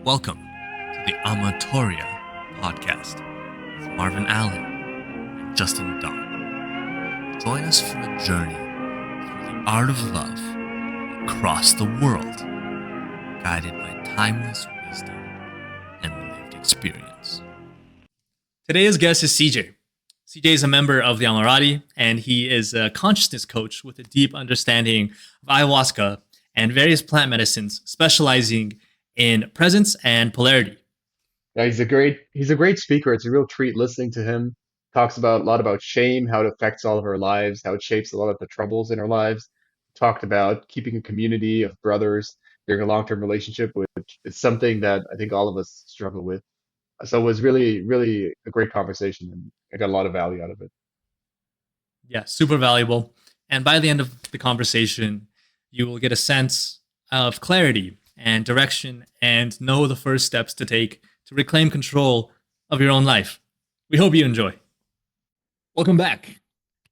Welcome to the Amatoria podcast with Marvin Allen and Justin Don. Join us for a journey through the art of love across the world, guided by timeless wisdom and lived experience. Today's guest is CJ. CJ is a member of the Amorati, and he is a consciousness coach with a deep understanding of ayahuasca and various plant medicines, specializing in presence and polarity. Yeah, he's a great speaker. It's a real treat listening to him. Talks about a lot about shame, how it affects all of our lives, how it shapes a lot of the troubles in our lives. Talked about keeping a community of brothers during a long-term relationship, which is something that I think all of us struggle with. So it was really, really a great conversation, and I got a lot of value out of it. Yeah, super valuable. And by the end of the conversation, you will get a sense of clarity and direction and know the first steps to take to reclaim control of your own life. We hope you enjoy. Welcome back.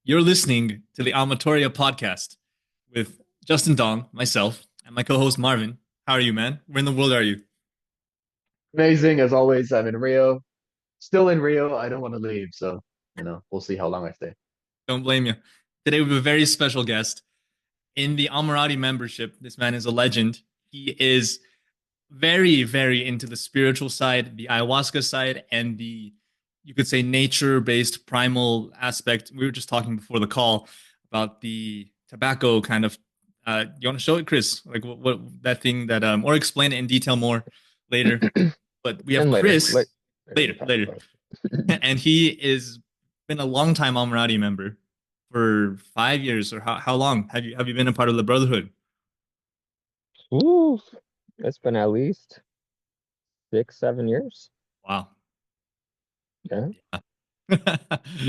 You're listening to the Amatoria podcast with Justin Dong, myself, and my co-host Marvin. How are you, man? Where in the world are you? Amazing as always. I'm in Rio, still in Rio. I don't want to leave, so we'll see how long I stay. Don't blame you. Today we have a very special guest in the Amorati membership. This man is a legend. He is very, very into the spiritual side, the ayahuasca side, and the, you could say, nature-based primal aspect. We were just talking before the call about the tobacco kind of. You want to show it, Chris? Like what that thing that, or explain it in detail more later. But we have And Chris later, later, and he is been a long time Amorati member for 5 years, or how long have you been a part of the Brotherhood? Ooh, it's been at least 6, 7 years. Wow. Yeah.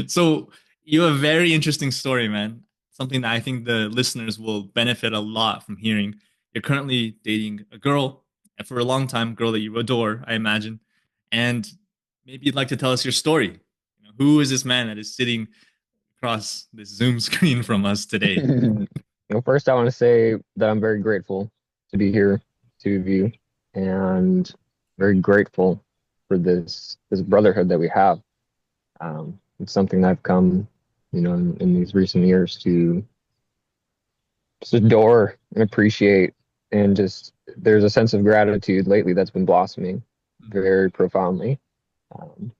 So you have a very interesting story, man. Something that I think the listeners will benefit a lot from hearing. You're currently dating a girl, and for a long time, girl that you adore, I imagine. And maybe you'd like to tell us your story. Who is this man that is sitting across this Zoom screen from us today? Well, first, I want to say that I'm very grateful to be here, two of you, and very grateful for this brotherhood that we have. It's something that I've come, in these recent years to just adore and appreciate, and just there's a sense of gratitude lately that's been blossoming very profoundly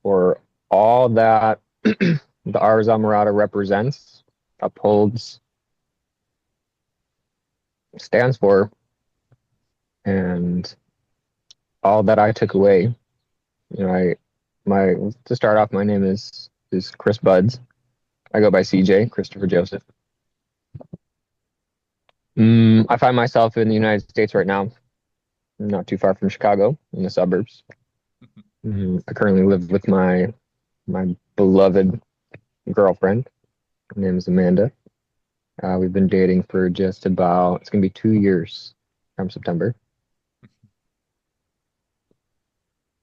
for all that the Ars Amorata represents, upholds, stands for, and all that I took away. To start off, my name is Chris Budz. I go by CJ, Christopher Joseph. I find myself in the United States right now, not too far from Chicago, in the suburbs. I currently live with my beloved girlfriend. Her name is Amanda. We've been dating for just about, it's going to be 2 years from September.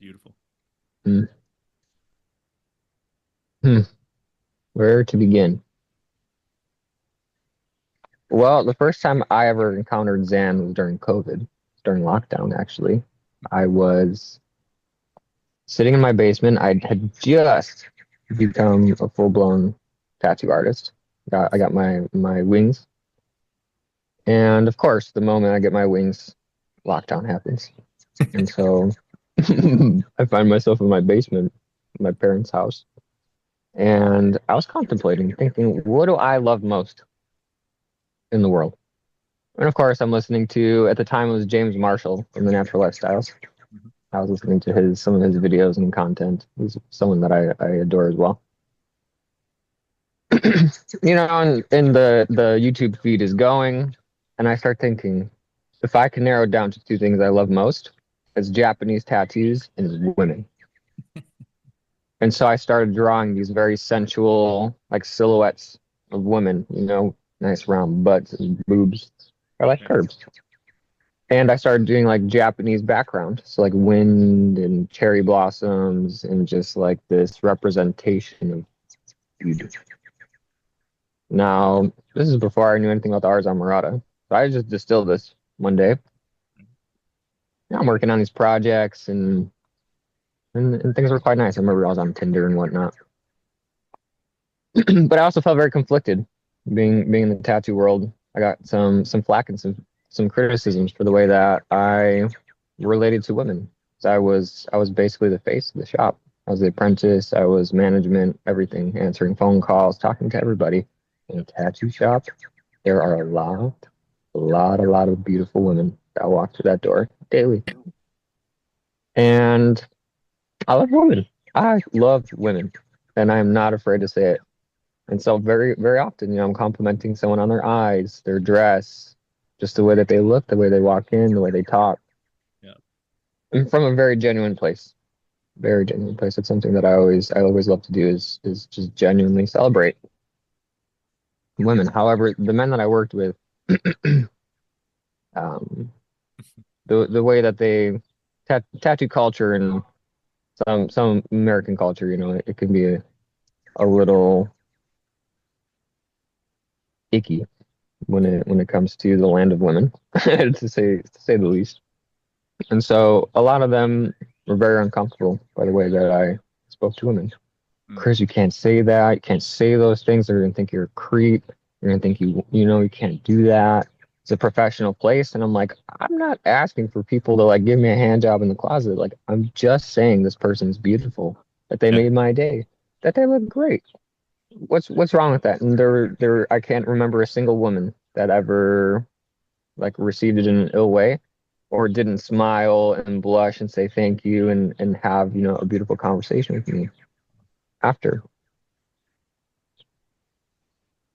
Beautiful. Where to begin? Well, the first time I ever encountered Zen was during COVID, during lockdown, actually. I was sitting in my basement. I had just become a full-blown tattoo artist. I got my wings. And of course, the moment I get my wings, lockdown happens. And so I find myself in my basement, my parents' house. And I was contemplating, thinking, what do I love most in the world? And of course, I'm listening to, at the time, it was James Marshall from the Natural Lifestyles. I was listening to some of his videos and content. He's someone that I adore as well. And the YouTube feed is going, and I start thinking, if I can narrow it down to two things I love most, it's Japanese tattoos and it's women. And so I started drawing these very sensual, like, silhouettes of women, nice round butts and boobs. I like curves. And I started doing like Japanese background. So like wind and cherry blossoms and just like this representation of beauty. Now, this is before I knew anything about the Ars Amorata. So I just distilled this one day. I'm working on these projects and things were quite nice. I remember I was on Tinder and whatnot. But I also felt very conflicted being in the tattoo world. I got some flack and some criticisms for the way that I related to women. So I was basically the face of the shop. I was the apprentice, I was management, everything, answering phone calls, talking to everybody. In a tattoo shop, there are a lot of beautiful women that walk through that door daily. And I love women. I love women. And I'm not afraid to say it. And so very, very often, I'm complimenting someone on their eyes, their dress, just the way that they look, the way they walk in, the way they talk. Yeah. And from a very genuine place. Very genuine place. It's something that I always love to do is just genuinely celebrate women. However, the men that I worked with, um, the way that they tattoo culture and some American culture, it can be a little icky when it comes to the land of women, to say the least. And so a lot of them were very uncomfortable by the way that I spoke to women. Chris, you can't say that. You can't say those things. They're gonna think you're a creep. They're gonna think you can't do that. It's a professional place, and I'm like, I'm not asking for people to like give me a hand job in the closet. Like, I'm just saying this person's beautiful, that they made my day, that they look great. What's wrong with that? And I can't remember a single woman that ever like received it in an ill way or didn't smile and blush and say thank you and have, a beautiful conversation with me after.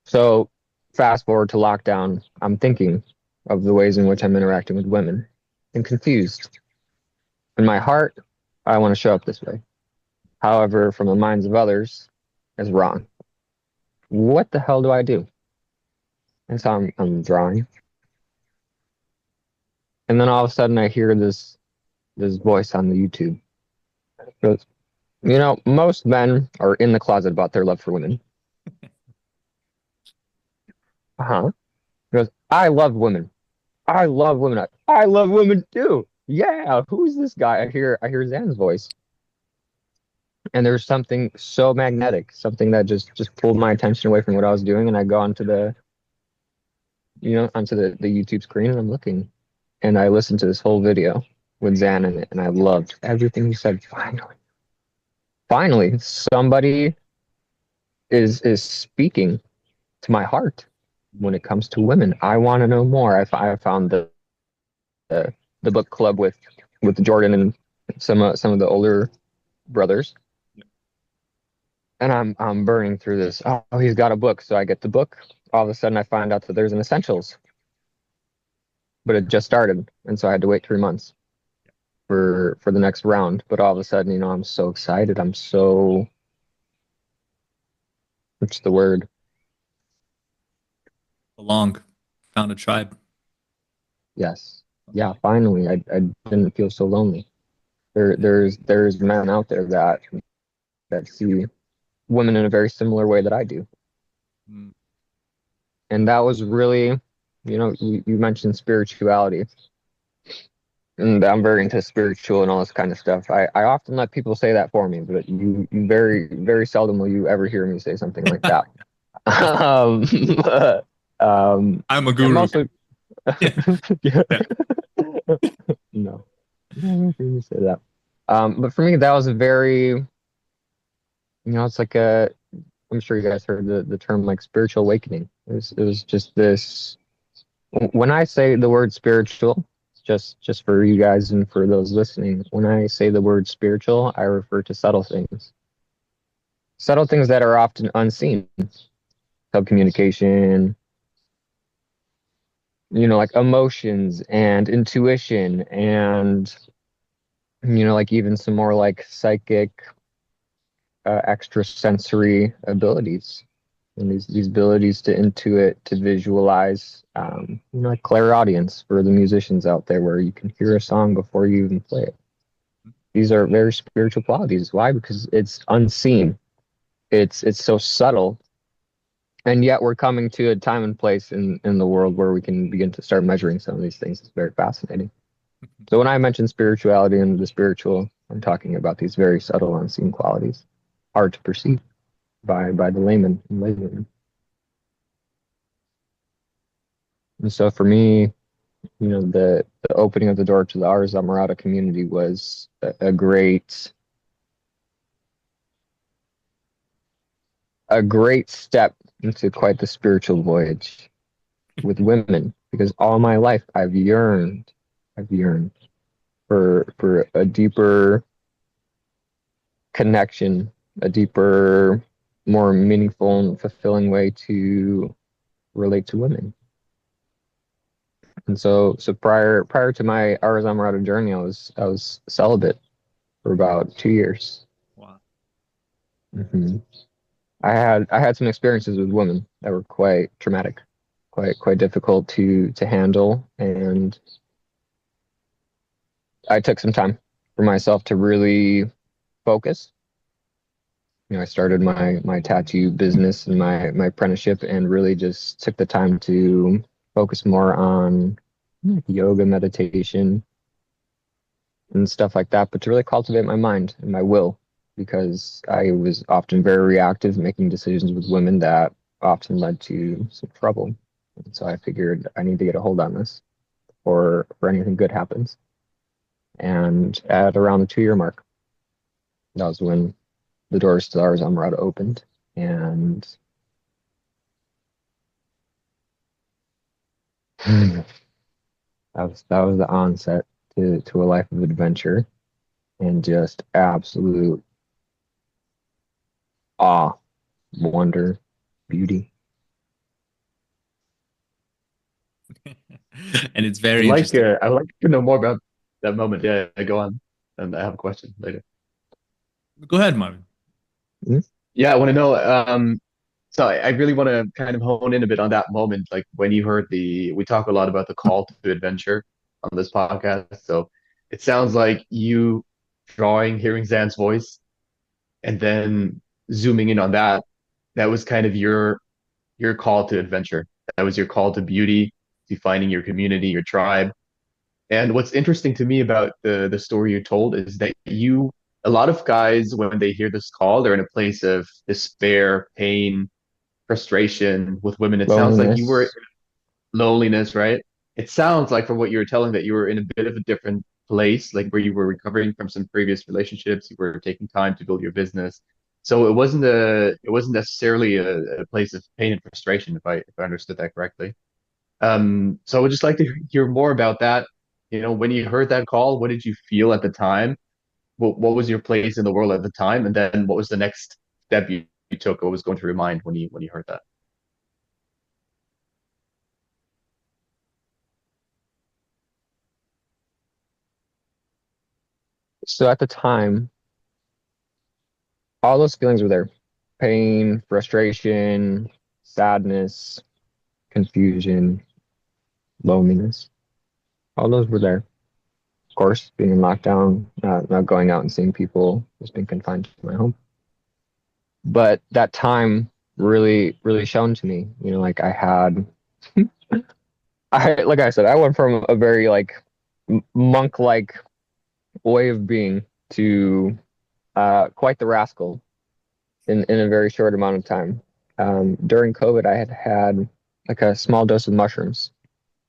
So fast forward to lockdown, I'm thinking of the ways in which I'm interacting with women and confused. In my heart, I want to show up this way. However, from the minds of others, is wrong. What the hell do I do? And so I'm drawing. And then all of a sudden I hear this voice on the YouTube. It goes, most men are in the closet about their love for women. Uh-huh. He goes, I love women. I love women. I love women too. Yeah, who's this guy? I hear Zan's voice. And there's something so magnetic, something that just pulled my attention away from what I was doing, and I go onto the YouTube screen and I'm looking. And I listened to this whole video with Zan in it, and I loved everything he said. Finally, somebody is speaking to my heart when it comes to women. I want to know more. I found the book club with Jordan and some of the older brothers, and I'm burning through this. Oh, he's got a book, so I get the book. All of a sudden, I find out that there's an essentials, but it just started, and so I had to wait 3 months for the next round. But all of a sudden, I'm so excited. I'm so, what's the word? Belong. Found a tribe. Yes. Yeah, finally, I didn't feel so lonely. There's men out there that see women in a very similar way that I do. And that was really, you mentioned spirituality. And I'm very into spiritual and all this kind of stuff. I often let people say that for me, but you very, very seldom will you ever hear me say something like that. I'm a guru. Mostly, no, you say that. But for me, that was a very, it's like I'm sure you guys heard the term like spiritual awakening. It was just this. When I say the word spiritual, just for you guys and for those listening, when I say the word spiritual, I refer to subtle things that are often unseen. Communication, like emotions and intuition and, like even some more like psychic, extrasensory abilities. And these abilities to intuit, to visualize, like clairaudience for the musicians out there, where you can hear a song before you even play it. These are very spiritual qualities. Why? Because it's unseen. It's so subtle. And yet we're coming to a time and place in the world where we can begin to start measuring some of these things. It's very fascinating. So when I mention spirituality and the spiritual, I'm talking about these very subtle, unseen qualities, hard to perceive by the layman and laywomen. And so for me, the opening of the door to the Ars Amorata community was a great step into quite the spiritual voyage with women, because all my life I've yearned for a deeper connection, a deeper, more meaningful and fulfilling way to relate to women. And so prior to my Ars Amorata journey, I was celibate for about 2 years. Wow. hmm I had some experiences with women that were quite traumatic, quite difficult to handle, and I took some time for myself to really focus. I started my tattoo business and my apprenticeship, and really just took the time to focus more on yoga, meditation, and stuff like that, but to really cultivate my mind and my will, because I was often very reactive, making decisions with women that often led to some trouble. And so I figured I need to get a hold on this or anything good happens. And at around the 2 year mark, that was when the doors to Ars Amorata opened. And that was the onset to a life of adventure and just absolute awe, wonder, beauty. And it's very interesting. I'd like to know more about that moment. Yeah, go on. And I have a question later. Go ahead, Marvin. Hmm? Yeah, I want to know. So I really want to kind of hone in a bit on that moment, like when you heard we talk a lot about the call to adventure on this podcast. So it sounds like you hearing Zan's voice, and then zooming in on that, that was kind of your call to adventure. That was your call to beauty, to finding your community, your tribe. And what's interesting to me about the story you told is that a lot of guys, when they hear this call, they're in a place of despair, pain, frustration with women. It sounds like you were Loneliness. loneliness, right? It sounds like from what you were telling that you were in a bit of a different place, like where you were recovering from some previous relationships, you were taking time to build your business. So it wasn't necessarily a place of pain and frustration, if I understood that correctly. So I would just like to hear more about that. When you heard that call, what did you feel at the time? What was your place in the world at the time? And then what was the next step you took? What was going through your mind when you heard that? So at the time, all those feelings were there: pain, frustration, sadness, confusion, loneliness. All those were there. Of course, being in lockdown, not going out and seeing people, just being confined to my home. But that time really shone to me. Like like I said, I went from a very like monk-like way of being to quite the rascal in a very short amount of time. During COVID, I had like a small dose of mushrooms,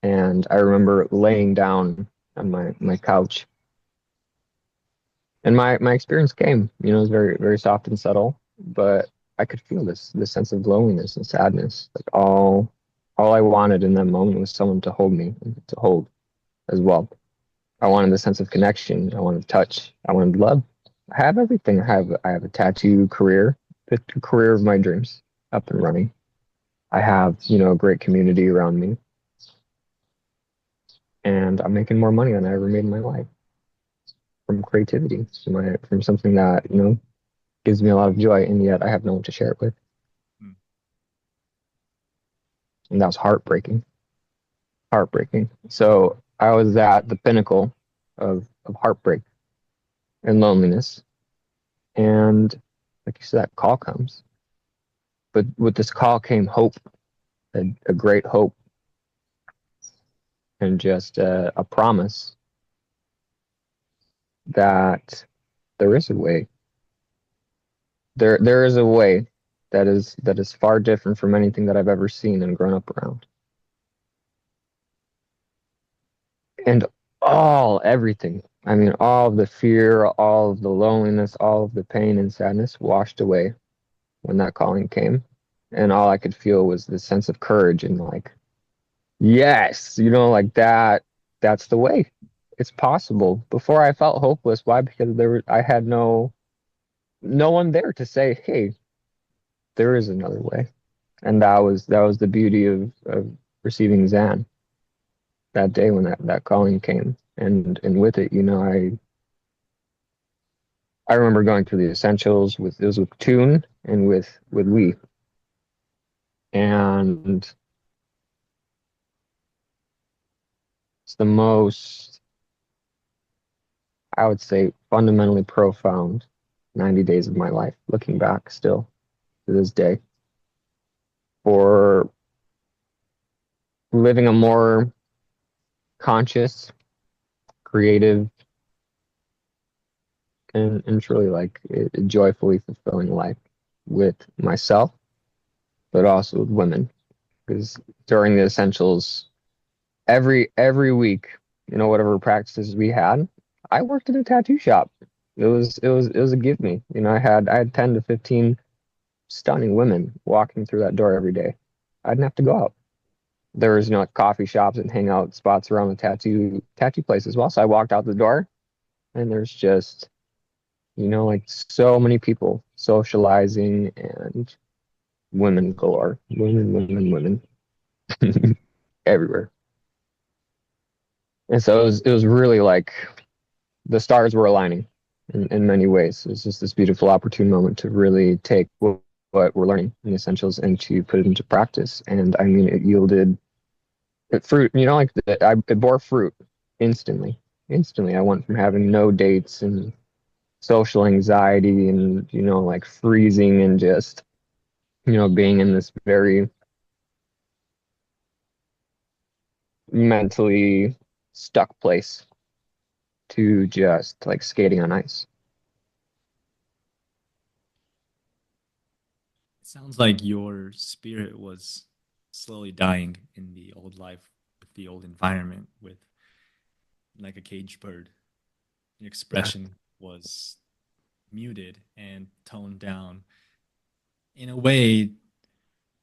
and I remember laying down on my couch, and my experience came. It was very very soft and subtle, but I could feel this sense of loneliness and sadness. Like all I wanted in that moment was someone to hold me and to hold as well. I wanted the sense of connection. I wanted touch. I wanted love. I have everything. I have a tattoo career, the career of my dreams, up and running. I have, a great community around me, and I'm making more money than I ever made in my life from creativity, from something that, gives me a lot of joy, and yet I have no one to share it with. Hmm. And that was heartbreaking. Heartbreaking. So I was at the pinnacle of heartbreak and loneliness. And like you said, that call comes. But with this call came hope, a great hope, and just a promise that there is a way. There is a way that is far different from anything that I've ever seen and grown up around. And everything. I mean, all of the fear, all of the loneliness, all of the pain and sadness washed away when that calling came. And all I could feel was this sense of courage and like, yes, like that's the way. It's possible. Before I felt hopeless. Why? Because I had no one there to say, hey, there is another way. And that was the beauty of receiving Zan that day when that calling came. And with it, I remember going through the essentials it was with Tune and with Lee. And it's the most, I would say, fundamentally profound 90 days of my life, looking back still to this day, for living a more conscious, creative, and truly like joyfully fulfilling life with myself, but also with women. Because during the essentials, every week, whatever practices we had, I worked in a tattoo shop. It was a give me. I had 10 to 15 stunning women walking through that door every day. I didn't have to go out. There was, like coffee shops and hangout spots around the tattoo place as well. So I walked out the door and there's just, like so many people socializing and women galore. Women everywhere. And so it was really like the stars were aligning in many ways. It's just this beautiful, opportune moment to really take what we're learning in the essentials and to put it into practice. And I mean, it yielded fruit, like it bore fruit instantly. Instantly, I went from having no dates and social anxiety and, like freezing and just, being in this very mentally stuck place to just like skating on ice. It sounds like your spirit was slowly dying in the old life, with the old environment, with like a caged bird. Your Yeah. expression was muted and toned down. In a way,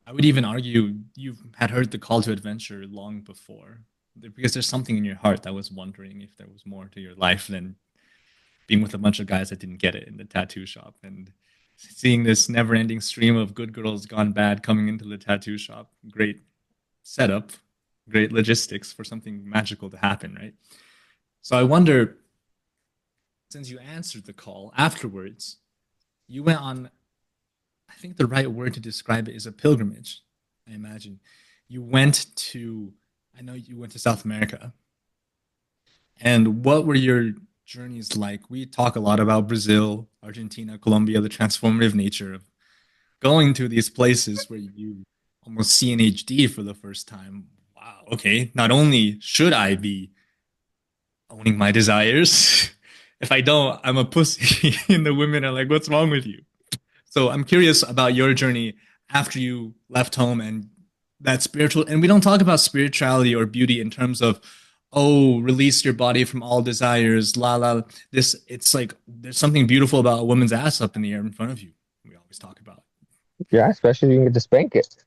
I would even argue you had heard the call to adventure long before, because there's something in your heart that was wondering if there was more to your life than being with a bunch of guys that didn't get it in the tattoo shop, and seeing this never-ending stream of good girls gone bad coming into the tattoo shop. Great setup, great logistics for something magical to happen, right? So I wonder, since you answered the call afterwards, you went on, I think the right word to describe it is a pilgrimage, I imagine. You went to, I know you went to South America. And what were your journeys like? We talk a lot about Brazil, Argentina, Colombia, the transformative nature of going to these places where you almost see in HD for the first time. Wow, okay, not only should I be owning my desires, if I don't, I'm a pussy. And the women are like, what's wrong with you? So I'm curious about your journey after you left home and that spiritual. And we don't talk about spirituality or beauty in terms of, oh, release your body from all desires, la la. This, it's like there's something beautiful about a woman's ass up in the air in front of you. We always talk about. Yeah, especially if you can get to spank it.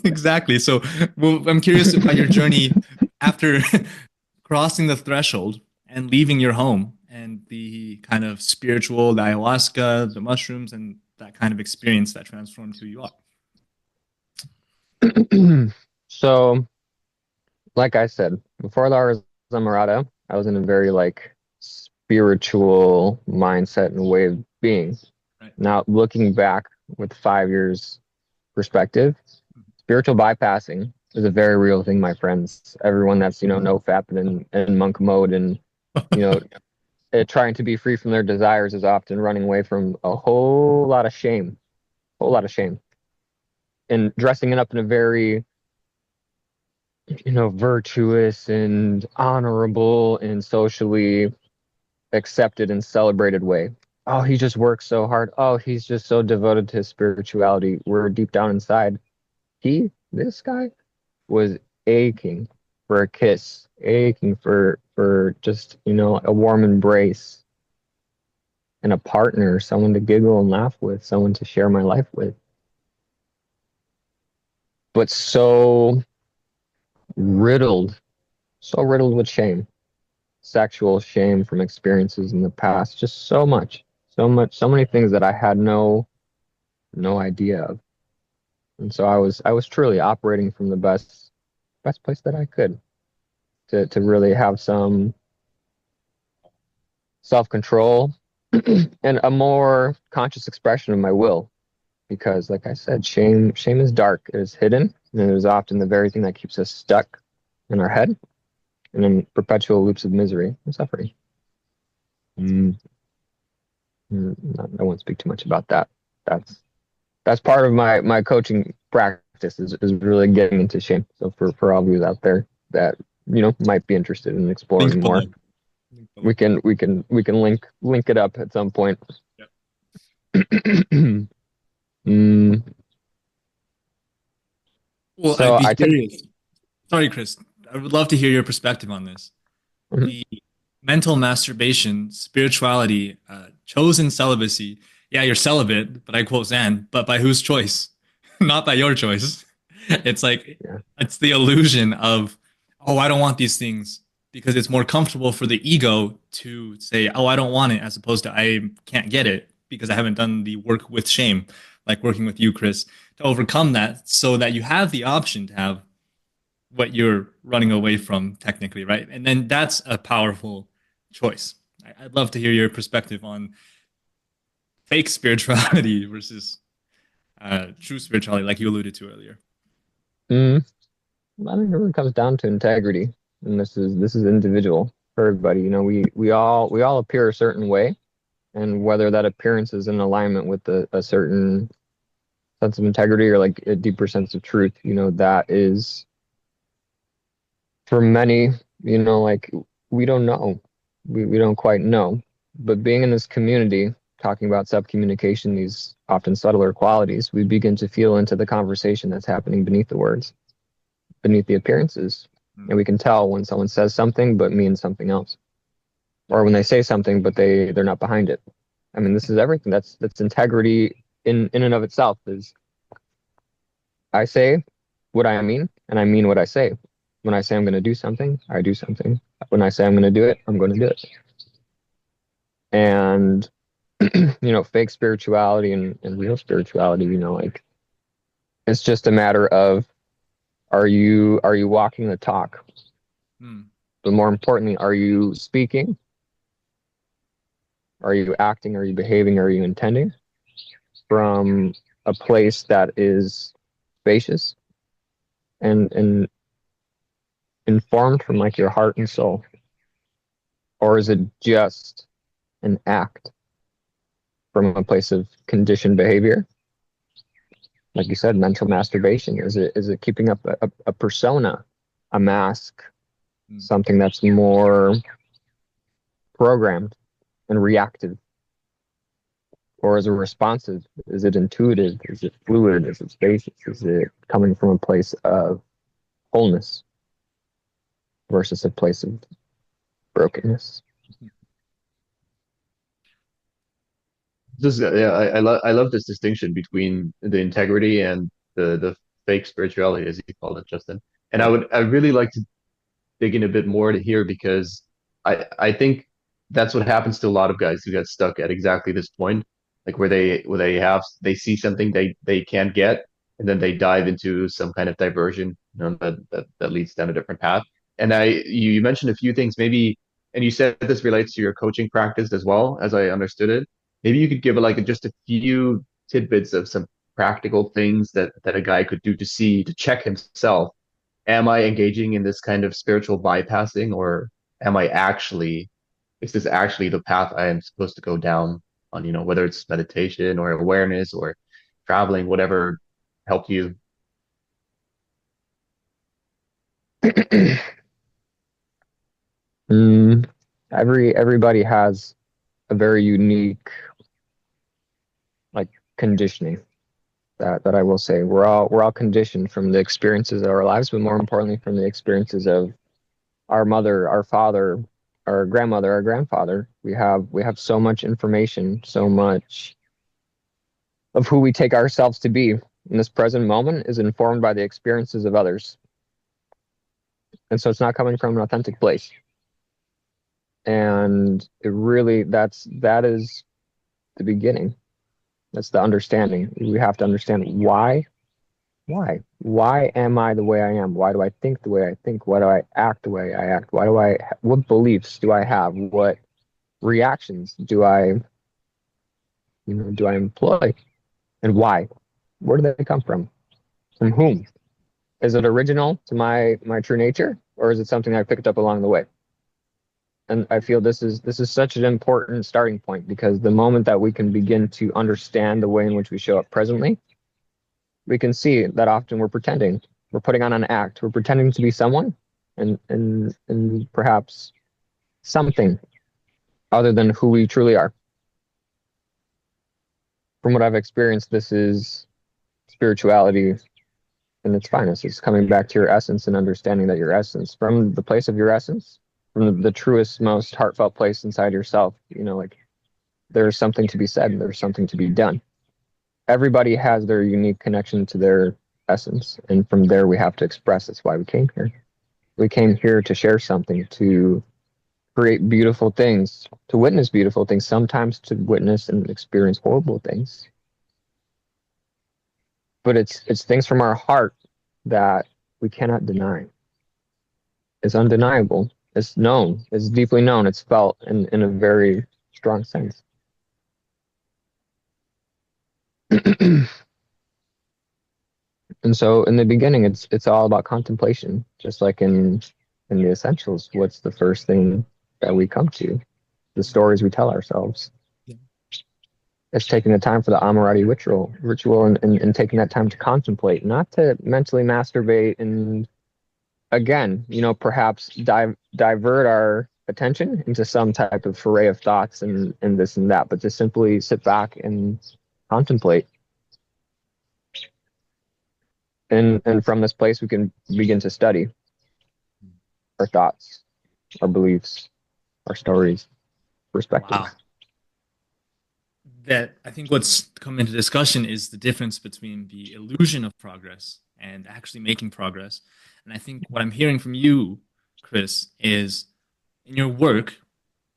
Exactly. So, well, I'm curious about your journey after crossing the threshold and leaving your home and the kind of spiritual, the ayahuasca, the mushrooms, and that kind of experience that transformed who you are. So, like I said, before I was Amorata, I was in a very like spiritual mindset and way of being. Right. Now, looking back with 5 years perspective, spiritual bypassing is a very real thing, my friends. Everyone that's, no fapping and monk mode and, you know, trying to be free from their desires is often running away from a whole lot of shame, and dressing it up in a very, virtuous and honorable and socially accepted and celebrated way. Oh, he just works so hard. Oh, he's just so devoted to his spirituality. Where deep down inside, this guy, was aching for a kiss, aching for just, a warm embrace and a partner, someone to giggle and laugh with, someone to share my life with. But riddled, so riddled with shame, sexual shame from experiences in the past, just so much, so many things that I had no idea of. And so I was truly operating from the best place that I could to really have some self-control and a more conscious expression of my will. Because like I said, shame is dark, it is hidden, and it is often the very thing that keeps us stuck in our head and in perpetual loops of misery and suffering. I won't speak too much about that. That's part of my coaching practice is really getting into shame. So for all of you out there that might be interested in exploring Link more, below. we can link it up at some point. Yep. Well, So I'd be curious. Sorry, Chris. I would love to hear your perspective on this. Mhm. The mental masturbation, spirituality, chosen celibacy. Yeah, you're celibate, but I quote Zan, but by whose choice? Not by your choice. It's like, Yeah. it's the illusion of, oh, I don't want these things because it's more comfortable for the ego to say, oh, I don't want it, as opposed to I can't get it because I haven't done the work with shame, like working with you, Chris, to overcome that so that you have the option to have what you're running away from technically, right? And then that's a powerful choice. I'd love to hear your perspective on fake spirituality versus true spirituality, like you alluded to earlier. I think it really comes down to integrity, and this is individual for everybody. We all appear a certain way, and whether that appearance is in alignment with a certain sense of integrity or like a deeper sense of truth, that is for many, like we don't know, we don't quite know. But being in this community, talking about self-communication, these often subtler qualities, we begin to feel into the conversation that's happening beneath the words, beneath the appearances. And we can tell when someone says something but means something else, or when they say something but they're not behind it. I mean, this is everything. That's integrity in and of itself. Is I say what I mean, and I mean what I say. When I say I'm going to do something, I do something. When I say I'm going to do it, I'm going to do it. And fake spirituality and real spirituality, like it's just a matter of are you walking the talk? But more importantly, are you speaking? Are you acting? Are you behaving? Are you intending from a place that is spacious and informed from like your heart and soul? Or is it just an act from a place of conditioned behavior? Like you said, mental masturbation. Is it keeping up a persona, a mask, something that's more programmed and reactive? Or is it responsive? Is it intuitive? Is it fluid? Is it spacious? Is it coming from a place of wholeness versus a place of brokenness? I love this distinction between the integrity and the fake spirituality, as you call it, Justin. And I'd really like to dig in a bit more to here because I think that's what happens to a lot of guys who get stuck at exactly this point, like where they see something they can't get, and then they dive into some kind of diversion, that leads down a different path. And you mentioned a few things, maybe, and you said this relates to your coaching practice as well, as I understood it. Maybe you could give like just a few tidbits of some practical things that a guy could do to check himself. Am I engaging in this kind of spiritual bypassing, or am I actually, is this actually the path I am supposed to go down on, whether it's meditation or awareness or traveling, whatever helped you? Mm, Everybody has a very unique like conditioning that I will say. We're all conditioned from the experiences of our lives, but more importantly from the experiences of our mother, our father, our grandmother, our grandfather. We have so much information, so much of who we take ourselves to be in this present moment is informed by the experiences of others. And so it's not coming from an authentic place. And it really, that is the beginning. That's the understanding. We have to understand why am I the way I am? Why do I think the way I think? Why do I act the way I act? What beliefs do I have? What reactions do I employ? And why? Where do they come from? From whom? Is it original to my true nature, or is it something I picked up along the way? And I feel this is such an important starting point, because the moment that we can begin to understand the way in which we show up presently, we can see that often we're pretending. We're putting on an act. We're pretending to be someone and perhaps something other than who we truly are. From what I've experienced, this is spirituality in its finest. It's coming back to your essence and understanding that your essence, from the place of your essence, from the truest, most heartfelt place inside yourself, like there's something to be said, there's something to be done. Everybody has their unique connection to their essence, and from there we have to express. That's why we came here. We came here to share something, to create beautiful things, to witness beautiful things, sometimes to witness and experience horrible things. But it's things from our heart that we cannot deny. It's undeniable. It's known. It's deeply known. It's felt in a very strong sense. And so in the beginning, it's all about contemplation, just like in the essentials. What's the first thing that we come to? The stories we tell ourselves. Yeah. It's taking the time for the Amorati ritual and taking that time to contemplate, not to mentally masturbate and, again, perhaps divert our attention into some type of foray of thoughts and this and that, but to simply sit back and contemplate. And from this place, we can begin to study our thoughts, our beliefs, our stories, perspectives. Wow. That I think what's come into discussion is the difference between the illusion of progress and actually making progress. And I think what I'm hearing from you, Chris, is in your work,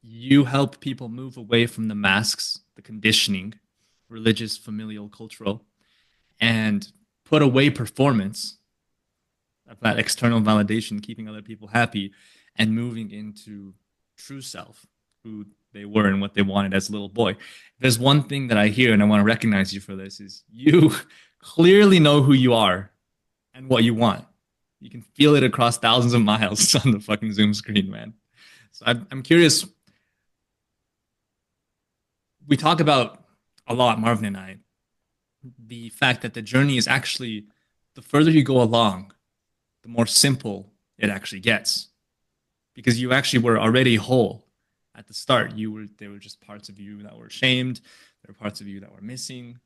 you help people move away from the masks, the conditioning, religious, familial, cultural, and put away performance of that external validation, keeping other people happy, and moving into true self, who they were and what they wanted as a little boy. There's one thing that I hear, and I want to recognize you for this, is you clearly know who you are and what you want. You can feel it across thousands of miles on the fucking Zoom screen, man. So I'm curious. We talk about a lot, Marvin and I, the fact that the journey is actually, the further you go along, the more simple it actually gets, because you actually were already whole at the start. There were just parts of you that were shamed. There were parts of you that were missing.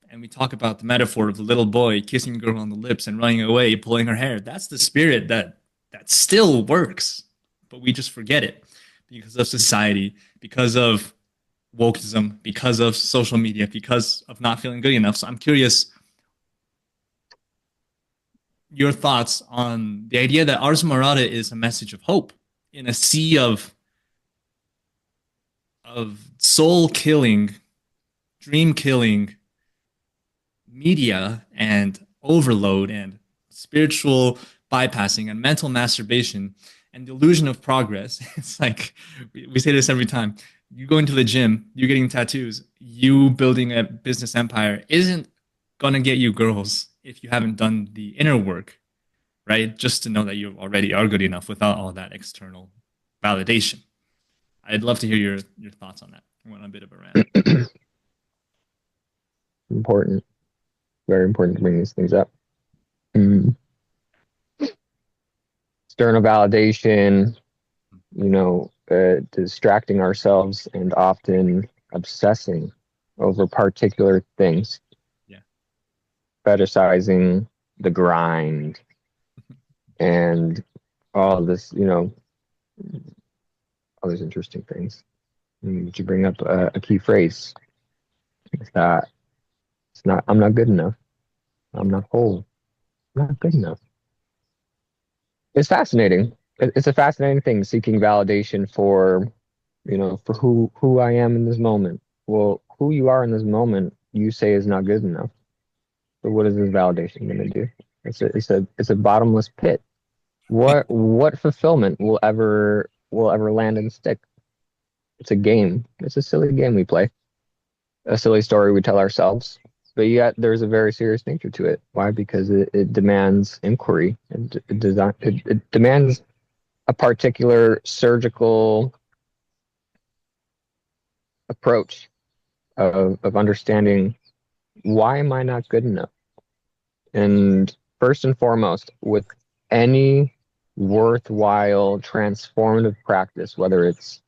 And we talk about the metaphor of the little boy kissing a girl on the lips and running away, pulling her hair. That's the spirit that still works, but we just forget it because of society, because of wokeism, because of social media, because of not feeling good enough. So I'm curious your thoughts on the idea that Ars Morada is a message of hope in a sea of soul-killing, dream-killing media and overload and spiritual bypassing and mental masturbation and the illusion of progress. It's like, we say this every time. You going to the gym, you getting tattoos, you building a business empire isn't going to get you girls if you haven't done the inner work, right? Just to know that you already are good enough without all that external validation. I'd love to hear your thoughts on that. I went on a bit of a rant. Important. Very important to bring these things up. External validation, distracting ourselves and often obsessing over particular things. Yeah. Fetishizing the grind and all this, all these interesting things. But you bring up a key phrase. It's that I'm not good enough. I'm not whole. I'm not good enough. It's fascinating. It's a fascinating thing, seeking validation for, for who I am in this moment. Well, who you are in this moment, you say is not good enough. So what is this validation going to do? It's a bottomless pit. What fulfillment will ever land and stick? It's a game. It's a silly game we play. A silly story we tell ourselves. But yet there's a very serious nature to it. Why? Because it demands inquiry. It demands a particular surgical approach of understanding, why am I not good enough? And first and foremost, with any worthwhile transformative practice, whether it's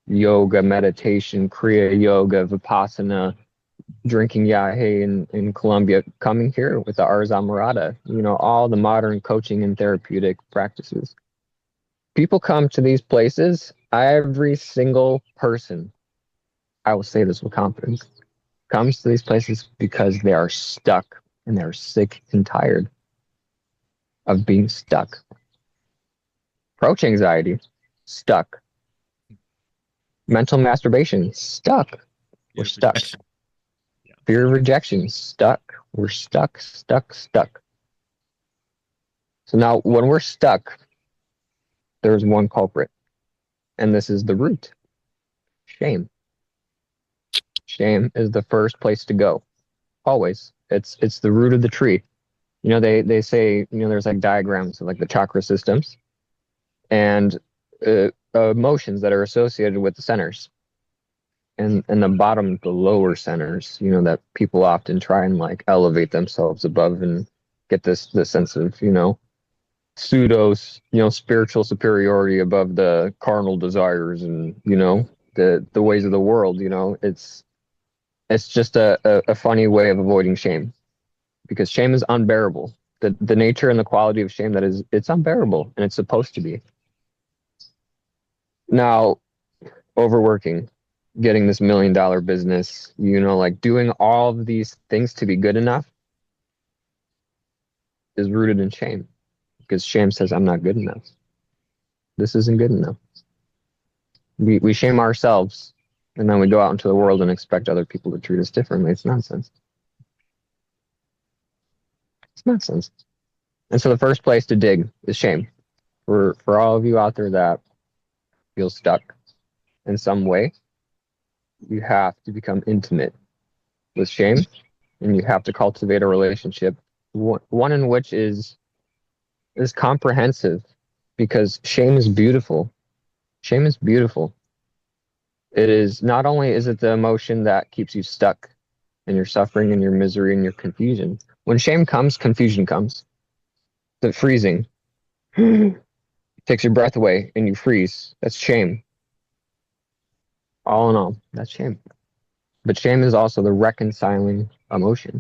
yoga, meditation, Kriya Yoga, Vipassana, drinking yahe in Colombia, coming here with the Ars Amorata, all the modern coaching and therapeutic practices. People come to these places, every single person, I will say this with confidence, comes to these places because they are stuck and they're sick and tired of being stuck. Approach anxiety, stuck. Mental masturbation, stuck. We're stuck. Fear of rejection, stuck. We're stuck. So now when we're stuck, there's one culprit. And this is the root. Shame. Shame is the first place to go. Always. It's the root of the tree. They say, there's like diagrams of like the chakra systems and emotions that are associated with the centers. And the bottom, the lower centers, that people often try and like elevate themselves above and get this sense of, pseudo, spiritual superiority above the carnal desires and, the ways of the world. It's just a funny way of avoiding shame, because shame is unbearable. The nature and the quality of shame, it's unbearable, and it's supposed to be. Now, overworking, getting this $1 million business, like doing all of these things to be good enough is rooted in shame, because shame says I'm not good enough. This isn't good enough. We shame ourselves, and then we go out into the world and expect other people to treat us differently. It's nonsense. It's nonsense. And so the first place to dig is shame. For all of you out there that feel stuck in some way, you have to become intimate with shame, and you have to cultivate a relationship, one in which is comprehensive, because shame is beautiful. Shame is beautiful. It is not only is it the emotion that keeps you stuck in your suffering and your misery and your confusion. When shame comes, confusion comes. The freezing takes your breath away and you freeze. That's shame. All in all, that's shame. But shame is also the reconciling emotion.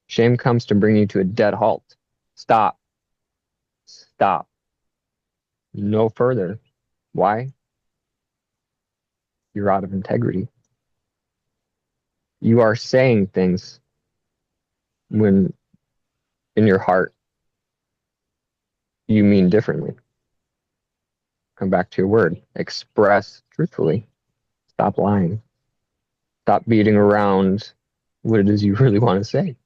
Shame comes to bring you to a dead halt. Stop. No further. Why? You're out of integrity. You are saying things when in your heart you mean differently. Come back to your word. Express truthfully. Stop lying. Stop beating around what it is you really want to say.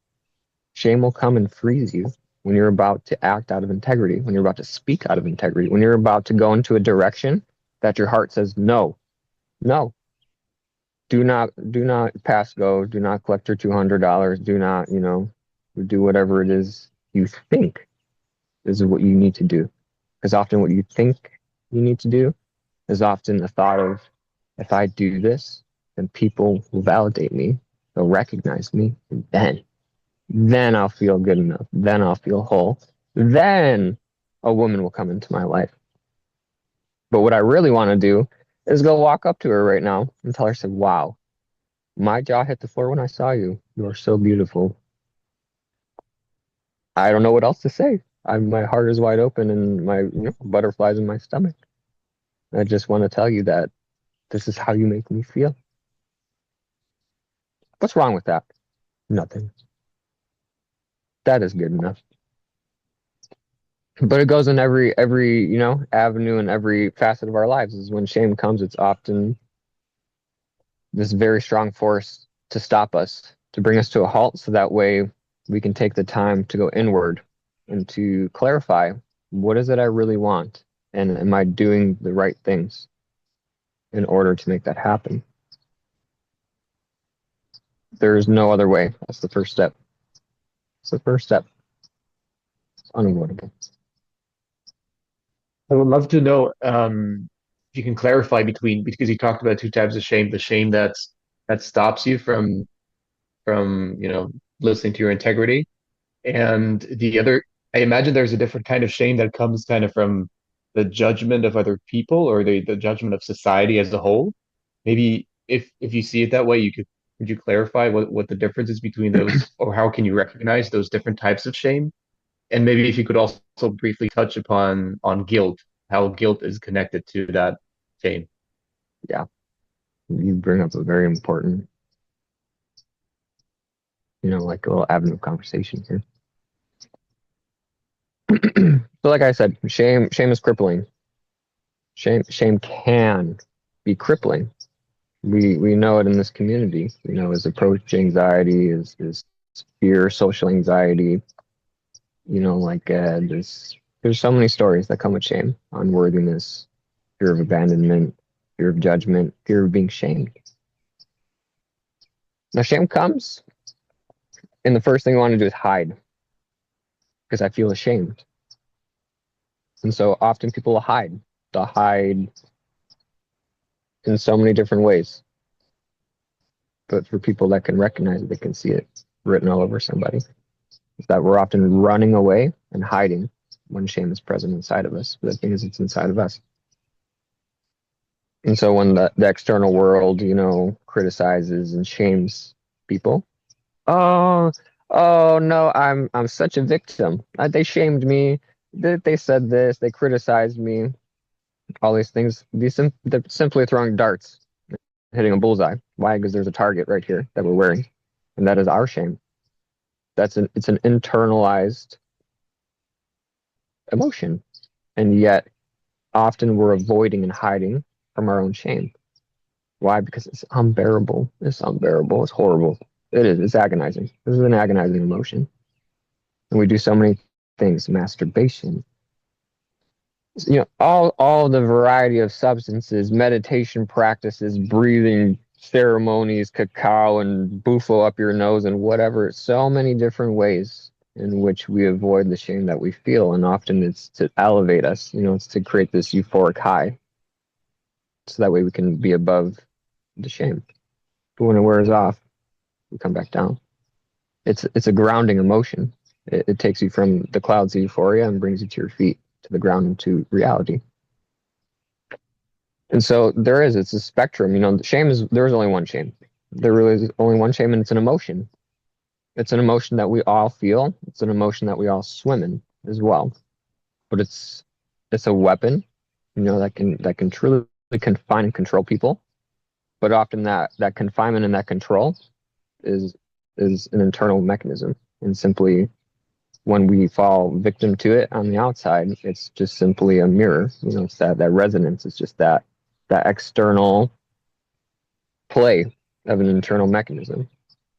Shame will come and freeze you when you're about to act out of integrity, when you're about to speak out of integrity, when you're about to go into a direction that your heart says no. Do not pass go. Do not collect your $200. Do not, do whatever it is you think is what you need to do. Because often what you think you need to do is often the thought of, if I do this, then people will validate me. They'll recognize me. And then I'll feel good enough. Then I'll feel whole. Then a woman will come into my life. But what I really want to do is go walk up to her right now and tell her, say, wow, my jaw hit the floor when I saw you. You are so beautiful. I don't know what else to say. My heart is wide open and my butterflies in my stomach. I just want to tell you that this is how you make me feel. What's wrong with that? Nothing. That is good enough. But it goes in every avenue and every facet of our lives. Is when shame comes, it's often this very strong force to stop us, to bring us to a halt, so that way we can take the time to go inward and to clarify, what is it I really want? And am I doing the right things in order to make that happen? There's no other way. That's the first step. It's the first step. It's unavoidable. I would love to know if you can clarify between, because you talked about two types of shame: the shame that stops you from listening to your integrity, and the other. I imagine there's a different kind of shame that comes kind of from the judgment of other people, or the judgment of society as a whole. Maybe if you see it that way, could you clarify what the difference is between those, or how can you recognize those different types of shame? And maybe if you could also briefly touch upon guilt, how guilt is connected to that shame. Yeah, you bring up a very important, like a little avenue of conversation here. So like I said, shame is crippling. Shame can be crippling. We know it in this community. As approach anxiety, is fear, social anxiety. There's so many stories that come with shame: unworthiness, fear of abandonment, fear of judgment, fear of being shamed. Now, shame comes, and the first thing I want to do is hide, because I feel ashamed. And so often people will hide. They'll hide in so many different ways. But for people that can recognize it, they can see it written all over somebody. Is that we're often running away and hiding when shame is present inside of us. But the thing is, it's inside of us. And so when the external world, criticizes and shames people, oh no, I'm such a victim. They shamed me. They said this. They criticized me. All these things. They're simply throwing darts, hitting a bullseye. Why? Because there's a target right here that we're wearing, and that is our shame. It's an internalized emotion, and yet often we're avoiding and hiding from our own shame. Why? Because it's unbearable. It's unbearable. It's horrible. It is. It's agonizing. This is an agonizing emotion, and we do so many things: masturbation, all the variety of substances, meditation practices, breathing ceremonies, cacao and bufo up your nose and whatever. So many different ways in which we avoid the shame that we feel. And often it's to elevate us, it's to create this euphoric high. So that way we can be above the shame. But when it wears off, we come back down. It's a grounding emotion. It takes you from the clouds of euphoria and brings you to your feet, to the ground, into reality. And so it's a spectrum. Shame there's only one shame. There really is only one shame, and it's an emotion. It's an emotion that we all feel. It's an emotion that we all swim in as well. But it's a weapon, that can truly confine and control people. But often that confinement and that control is an internal mechanism. And simply when we fall victim to it on the outside, it's just simply a mirror. It's that resonance. It's just that external play of an internal mechanism,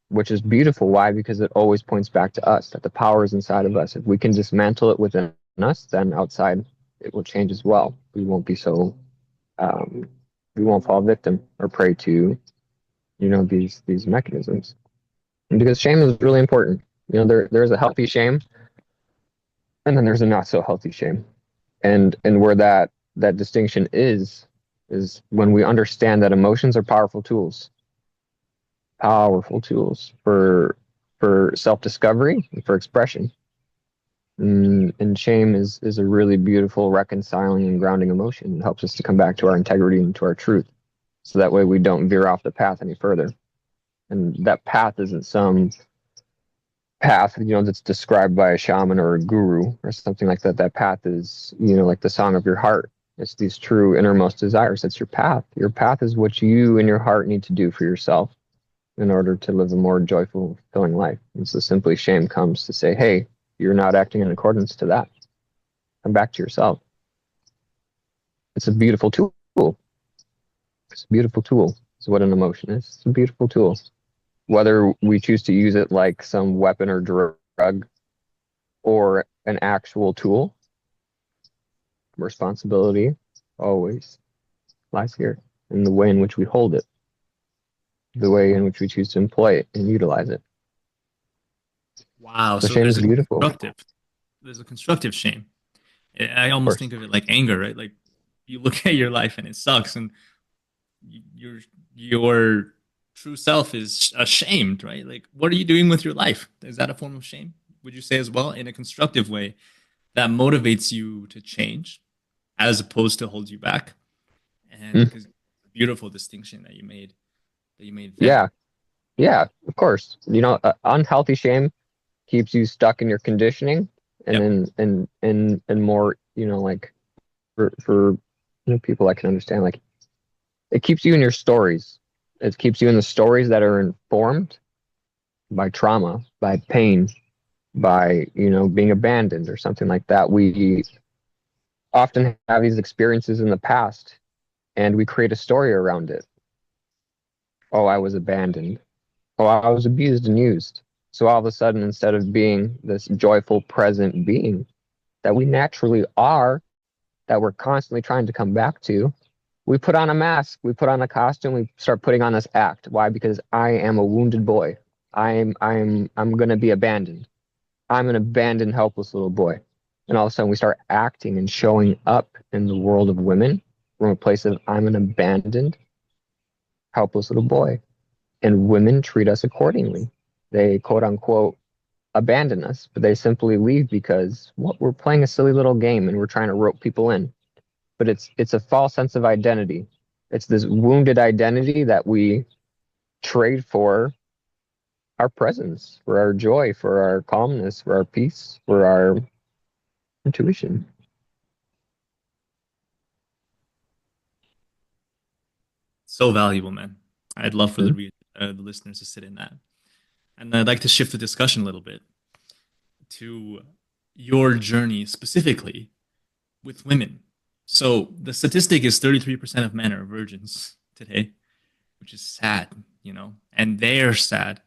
which is beautiful. Why? Because it always points back to us, that the power is inside of us. If we can dismantle it within us, then outside it will change as well. We won't be so, we won't fall victim or prey to, these mechanisms. And because shame is really important. There's a healthy shame, and then there's a not so healthy shame. And where that distinction is when we understand that emotions are powerful tools for self-discovery and for expression. And shame is a really beautiful reconciling and grounding emotion. It helps us to come back to our integrity and to our truth. So that way we don't veer off the path any further. And that path isn't some path, that's described by a shaman or a guru or something like that. That path is, like the song of your heart. It's these true innermost desires. That's your path. Your path is what you and your heart need to do for yourself in order to live a more joyful, fulfilling life. And so simply shame comes to say, hey, you're not acting in accordance to that. Come back to yourself. It's a beautiful tool. It's a beautiful tool. It's what an emotion is. It's a beautiful tool. Whether we choose to use it like some weapon or drug or an actual tool, responsibility always lies here in the way in which we hold it, the way in which we choose to employ it and utilize it. Wow. So So shame is beautiful. There's a constructive shame. I almost think of it like anger, right? Like you look at your life and it sucks, and your true self is ashamed, right? Like, what are you doing with your life? Is that a form of shame? Would you say as well, in a constructive way that motivates you to change, as opposed to hold you back? And because beautiful distinction that you made there. Yeah, of course. Unhealthy shame keeps you stuck in your conditioning, and Yep. and more, like for people I can understand, like it keeps you in your stories. It keeps you in the stories that are informed by trauma, by pain, by being abandoned or something like that. We often have these experiences in the past, and we create a story around it. Oh, I was abandoned. Oh, I was abused and used. So all of a sudden, instead of being this joyful, present being that we naturally are, that we're constantly trying to come back to, we put on a mask, we put on a costume, we start putting on this act. Why? Because I am a wounded boy. I'm gonna be abandoned. I'm an abandoned, helpless little boy. And all of a sudden we start acting and showing up in the world of women from a place of I'm an abandoned, helpless little boy. And women treat us accordingly. They quote unquote abandon us, but they simply leave because we're playing a silly little game and we're trying to rope people in. But it's a false sense of identity. It's this wounded identity that we trade for our presence, for our joy, for our calmness, for our peace, for our intuition. So valuable, man. I'd love for the listeners to sit in that. And I'd like to shift the discussion a little bit to your journey specifically with women. So the statistic is 33% of men are virgins today, which is sad, and they're sad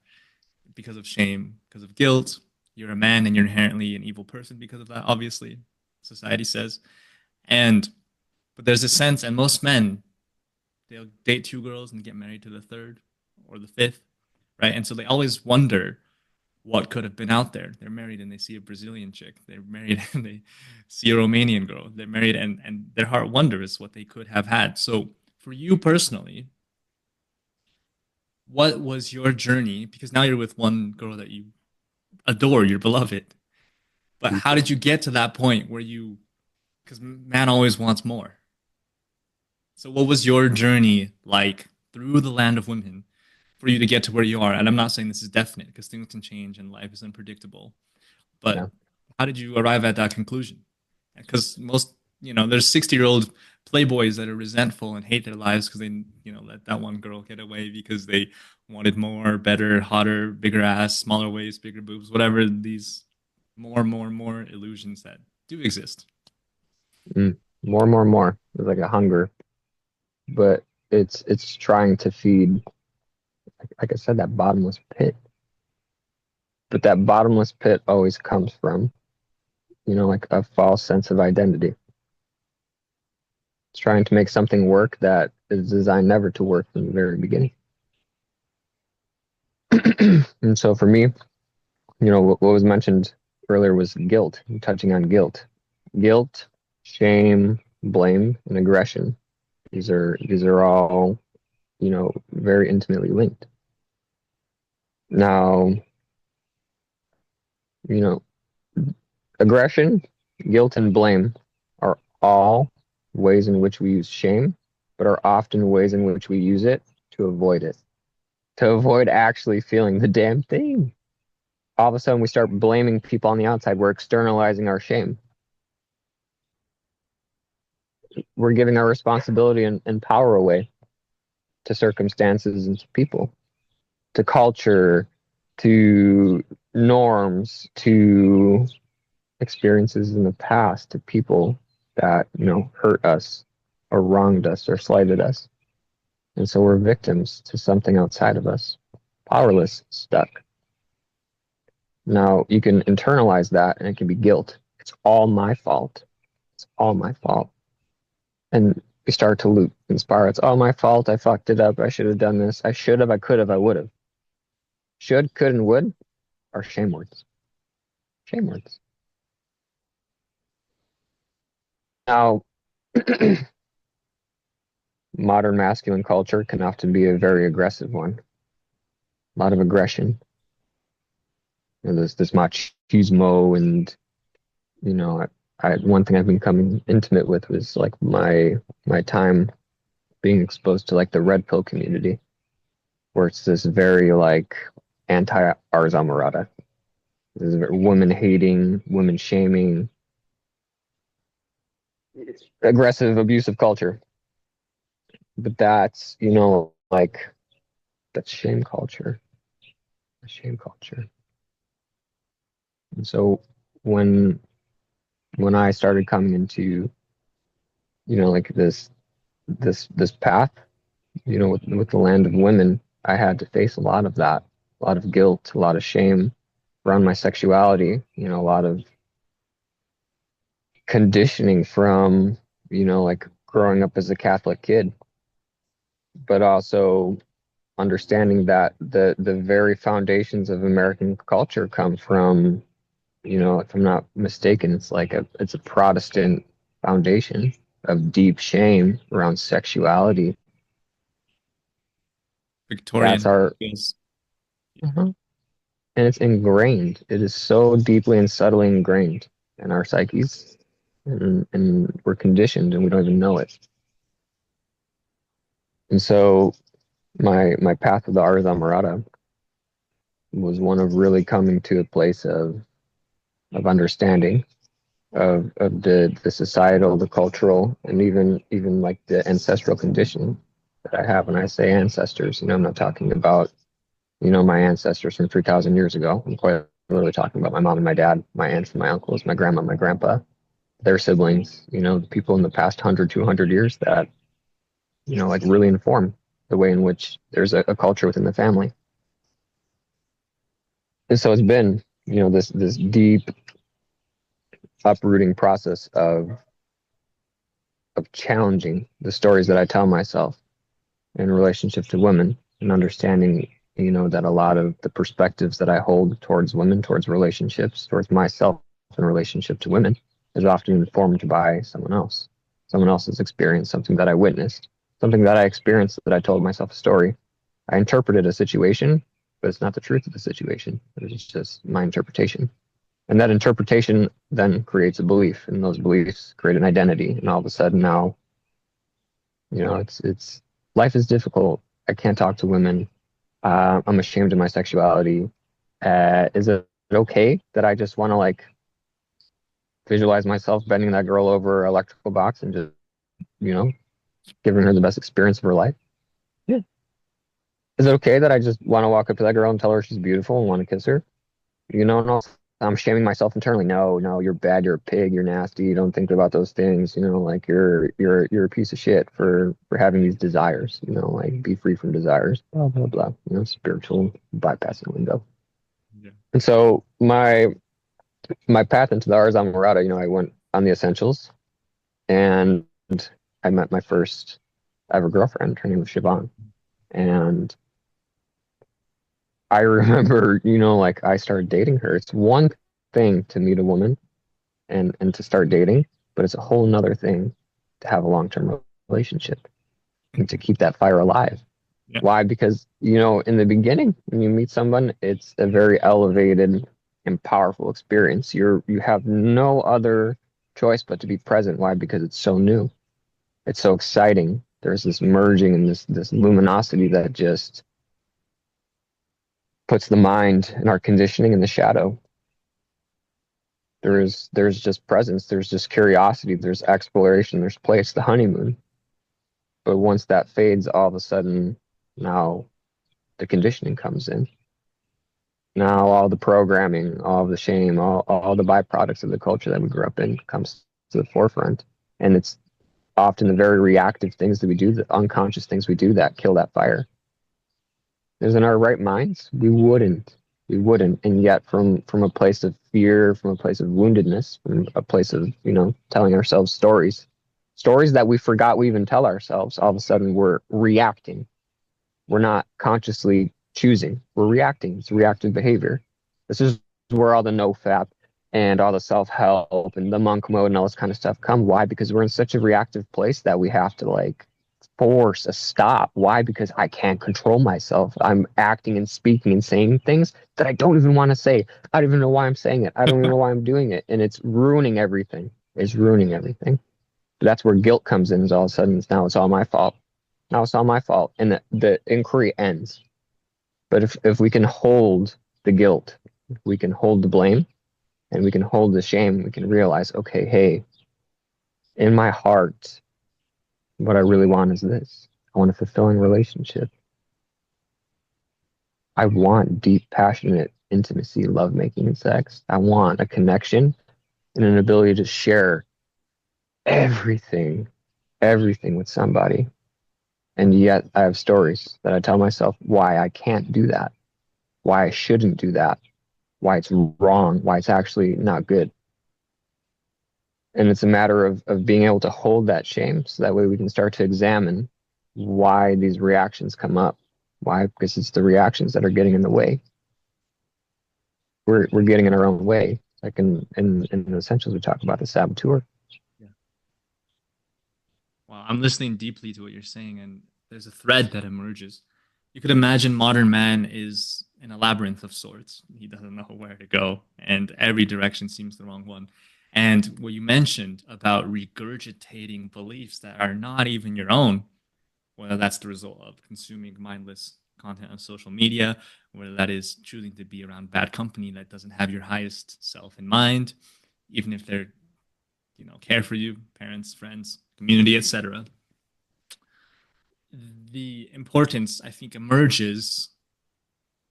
because of shame, because of guilt. You're a man and you're inherently an evil person because of that, obviously, society says. But there's a sense, and most men, they'll date two girls and get married to the third or the fifth, right? And so they always wonder what could have been out there. They're married and they see a Brazilian chick. They're married and they see a Romanian girl. They're married and their heart wonders what they could have had. So for you personally, what was your journey? Because now you're with one girl that you adore, your beloved. But how did you get to that point where because man always wants more. So what was your journey like through the land of women for you to get to where you are? And I'm not saying this is definite because things can change and life is unpredictable. But how did you arrive at that conclusion? Because most, there's 60-year-old playboys that are resentful and hate their lives because they, let that one girl get away because they wanted more, better, hotter, bigger ass, smaller waist, bigger boobs, whatever these more illusions that do exist. More. It's like a hunger, but it's trying to feed, like I said, that bottomless pit. But that bottomless pit always comes from, like a false sense of identity. It's trying to make something work that is designed never to work from the very beginning. And so for me, what was mentioned earlier was guilt, touching on guilt. Guilt, shame, blame, and aggression. These are all, very intimately linked. Now, Aggression, guilt, and blame are all ways in which we use shame, but are often ways in which we use it to avoid it, to avoid actually feeling the damn thing. All of a sudden, we start blaming people on the outside. We're externalizing our shame. We're giving our responsibility and power away to circumstances and to people, to culture, to norms, to experiences in the past, to people that, hurt us or wronged us or slighted us. And so we're victims to something outside of us, powerless, stuck. Now, you can internalize that and it can be guilt. It's all my fault. It's all my fault. And we start to loop and spiral. It's all my fault. I fucked it up. I should have done this. I should have. I could have. I would have. Should, could, and would are shame words. Shame words. Now, modern masculine culture can often be a very aggressive one. A lot of aggression. There's this machismo, and one thing I've become intimate with was like my time being exposed to like the red pill community, where it's this very like anti-Ars Amorata. This is women hating, women shaming, aggressive, abusive culture. But that's, that's shame culture. Shame culture. And so when I started coming into, like this path, with the land of women, I had to face a lot of that, a lot of guilt, a lot of shame around my sexuality, a lot of conditioning from, like growing up as a Catholic kid, but also understanding that the very foundations of American culture come from, if I'm not mistaken, it's a Protestant foundation of deep shame around sexuality. Victorian. That's our, and it's ingrained. It is so deeply and subtly ingrained in our psyches, and we're conditioned, and we don't even know it. And so, my path of the Ars Amorata was one of really coming to a place of understanding of the societal, the cultural, and even like the ancestral conditioning that I have. When I say ancestors, I'm not talking about, my ancestors from 3,000 years ago. I'm quite literally talking about my mom and my dad, my aunts and my uncles, my grandma, my grandpa, their siblings, the people in the past 100, 200 years that, like really inform the way in which there's a culture within the family. And so it's been, this deep uprooting process of challenging the stories that I tell myself in relationship to women, and understanding, that a lot of the perspectives that I hold towards women, towards relationships, towards myself in relationship to women is often informed by someone else's experience, something that I witnessed, something that I experienced, that I told myself a story. I interpreted a situation, but it's not the truth of the situation. It's just my interpretation. And that interpretation then creates a belief, and those beliefs create an identity. And all of a sudden now, it's life is difficult. I can't talk to women. I'm ashamed of my sexuality. Is it okay that I just want to like visualize myself bending that girl over an electrical box and just, giving her the best experience of her life? Yeah. Is it okay that I just want to walk up to that girl and tell her she's beautiful and want to kiss her? No, I'm shaming myself internally. No, you're bad. You're a pig. You're nasty. You don't think about those things. Like you're a piece of shit for having these desires. Like be free from desires. Blah blah blah. Spiritual bypassing window. Yeah. And so my path into the Ars Amorata, I went on the essentials, and I met my first ever girlfriend. Her name was Siobhan, and I remember, like I started dating her. It's one thing to meet a woman and to start dating, but it's a whole nother thing to have a long-term relationship and to keep that fire alive. Yeah. Why? Because, in the beginning, when you meet someone, it's a very elevated and powerful experience. You have no other choice but to be present. Why? Because it's so new. It's so exciting. There's this merging and this luminosity that just puts the mind and our conditioning in the shadow. There's just presence, there's just curiosity, there's exploration, there's play. It's the honeymoon. But once that fades, all of a sudden, now the conditioning comes in. Now all the programming, all the shame, all the byproducts of the culture that we grew up in comes to the forefront. And it's often the very reactive things that we do, the unconscious things we do that kill that fire. Because in our right minds, we wouldn't. And yet from a place of fear, from a place of woundedness, from a place of, telling ourselves stories that we forgot we even tell ourselves, all of a sudden we're reacting. We're not consciously choosing. We're reacting. It's reactive behavior. This is where all the no-fap and all the self-help and the monk mode and all this kind of stuff come. Why? Because we're in such a reactive place that we have to force a stop. Why? Because I can't control myself. I'm acting and speaking and saying things that I don't even want to say. I don't even know why I'm saying it. I don't even know why I'm doing it. And it's ruining everything. It's ruining everything. But that's where guilt comes in. Is all of a sudden, now it's all my fault. Now it's all my fault. And the inquiry ends. But if we can hold the guilt, we can hold the blame, and we can hold the shame, we can realize, okay, hey, in my heart, what I really want is this. I want a fulfilling relationship. I want deep, passionate intimacy, lovemaking, and sex. I want a connection and an ability to share everything with somebody. And yet I have stories that I tell myself why I can't do that, why I shouldn't do that, why it's wrong, why it's actually not good. And it's a matter of being able to hold that shame so that way we can start to examine why these reactions come up. Why? Because it's the reactions that are getting in the way. We're getting in our own way. Like in the Essentials, we talk about the saboteur. Yeah. Wow, I'm listening deeply to what you're saying, and there's a thread that emerges. You could imagine modern man is in a labyrinth of sorts. He doesn't know where to go, and every direction seems the wrong one. And what you mentioned about regurgitating beliefs that are not even your own, whether that's the result of consuming mindless content on social media, whether that is choosing to be around bad company that doesn't have your highest self in mind, even if they're, care for you, parents, friends, community, etc. The importance, I think, emerges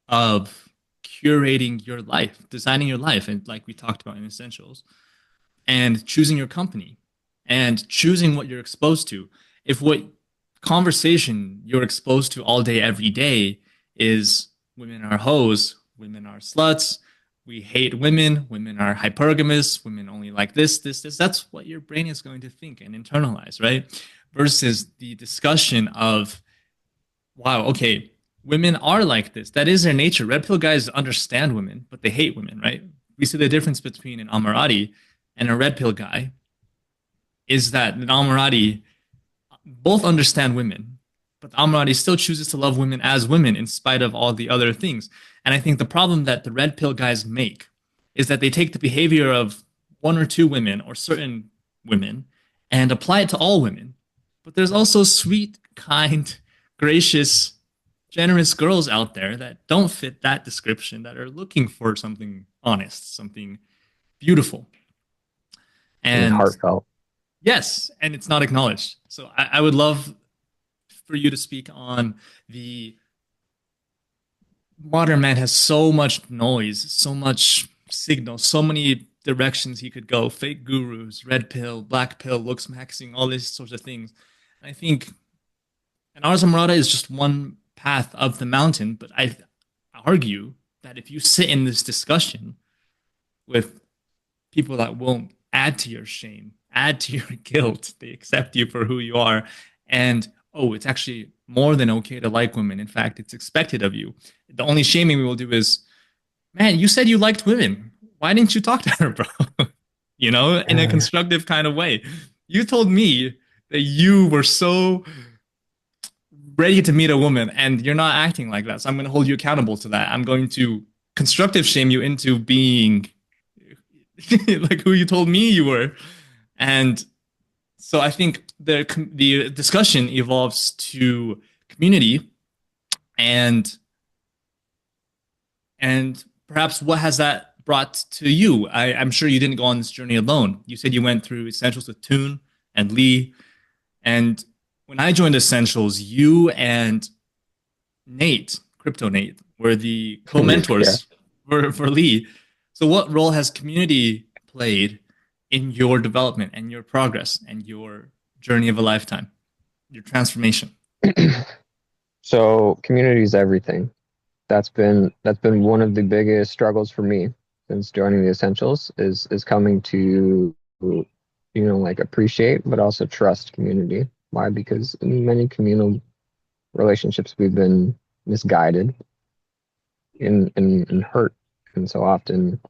of curating your life, designing your life, and like we talked about in Essentials, and choosing your company and choosing what you're exposed to. If what conversation you're exposed to all day, every day is women are hoes, women are sluts, we hate women, women are hypergamous, women only like this, that's what your brain is going to think and internalize, right? Versus the discussion of, wow, okay, women are like this. That is their nature. Red pill guys understand women, but they hate women, right? We see the difference between an Amorati and a red pill guy is that an Amorati both understand women, but the Amorati still chooses to love women as women in spite of all the other things. And I think the problem that the red pill guys make is that they take the behavior of one or two women or certain women and apply it to all women. But there's also sweet, kind, gracious, generous girls out there that don't fit that description, that are looking for something honest, something beautiful. And heartfelt. Yes, and it's not acknowledged. So I would love for you to speak on the modern man has so much noise, so much signal, so many directions he could go, fake gurus, red pill, black pill, looks maxing, all these sorts of things. And I think, and Ars Amorata is just one path of the mountain, but I argue that if you sit in this discussion with people that won't add to your shame, add to your guilt, they accept you for who you are, and it's actually more than okay to like women. In fact, it's expected of you. The only shaming we will do is, man, you said you liked women. Why didn't you talk to her, bro? In a constructive kind of way. You told me that you were so ready to meet a woman and you're not acting like that. So I'm going to hold you accountable to that. I'm going to constructive shame you into being like who you told me you were. And so I think the discussion evolves to community and perhaps what has that brought to you? I'm sure you didn't go on this journey alone. You said you went through Essentials with Toon and Lee. And when I joined Essentials, you and Nate, Crypto Nate, were the co-mentors for Lee. So what role has community played in your development and your progress and your journey of a lifetime, your transformation? So community is everything. That's been one of the biggest struggles for me since joining the Essentials is coming to, you know, like appreciate but also trust community. Why? Because in many communal relationships we've been misguided and hurt, and so often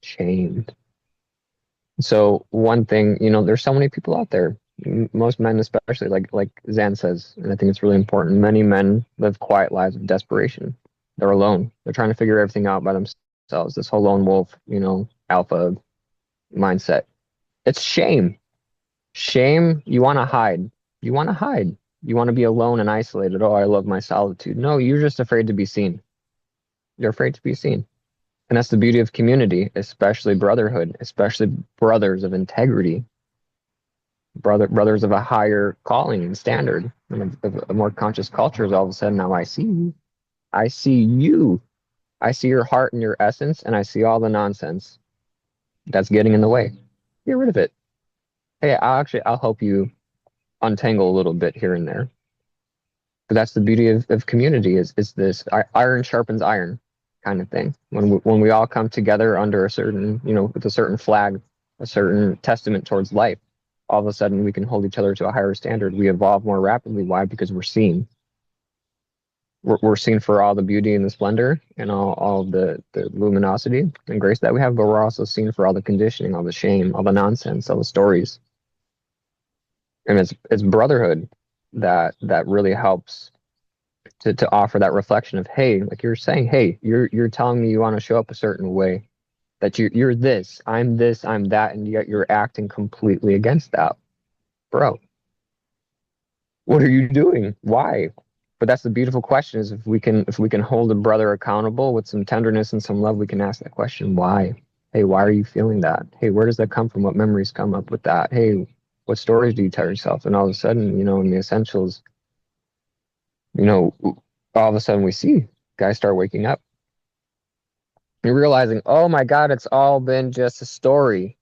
shamed. So one thing, you know, there's so many people out there, most men especially, like Zan says, and I think it's really important. Many men live quiet lives of desperation. They're alone. They're trying to figure everything out by themselves. This whole lone wolf, you know, alpha mindset. It's shame. Shame. You want to hide. You want to hide. You want to be alone and isolated. Oh, I love my solitude. No, you're just afraid to be seen. You're afraid to be seen. And that's the beauty of community, especially brotherhood, especially brothers of integrity, brothers of a higher calling and standard, and of a more conscious culture. Is all of a sudden, now I see you. I see you. I see your heart and your essence, and I see all the nonsense that's getting in the way. Get rid of it. Hey, I'll help you untangle a little bit here and there. But that's the beauty of community is this iron sharpens iron kind of thing. When we all come together under a certain, you know, with a certain flag, a certain testament towards life, all of a sudden we can hold each other to a higher standard. We evolve more rapidly. Why? Because we're seen. We're seen for all the beauty and the splendor and all the luminosity and grace that we have, but we're also seen for all the conditioning, all the shame, all the nonsense, all the stories. And it's brotherhood that really helps to offer that reflection of, hey, like you're saying, hey, you're telling me you want to show up a certain way, that you're this, I'm that, and yet you're acting completely against that. Bro, what are you doing? Why? But that's the beautiful question, is if we can hold a brother accountable with some tenderness and some love, we can ask that question, why? Hey, why are you feeling that? Hey, where does that come from? What memories come up with that? Hey, what stories do you tell yourself? And all of a sudden, you know, in the Essentials, you know, all of a sudden we see guys start waking up. You're realizing, oh my God, it's all been just a story.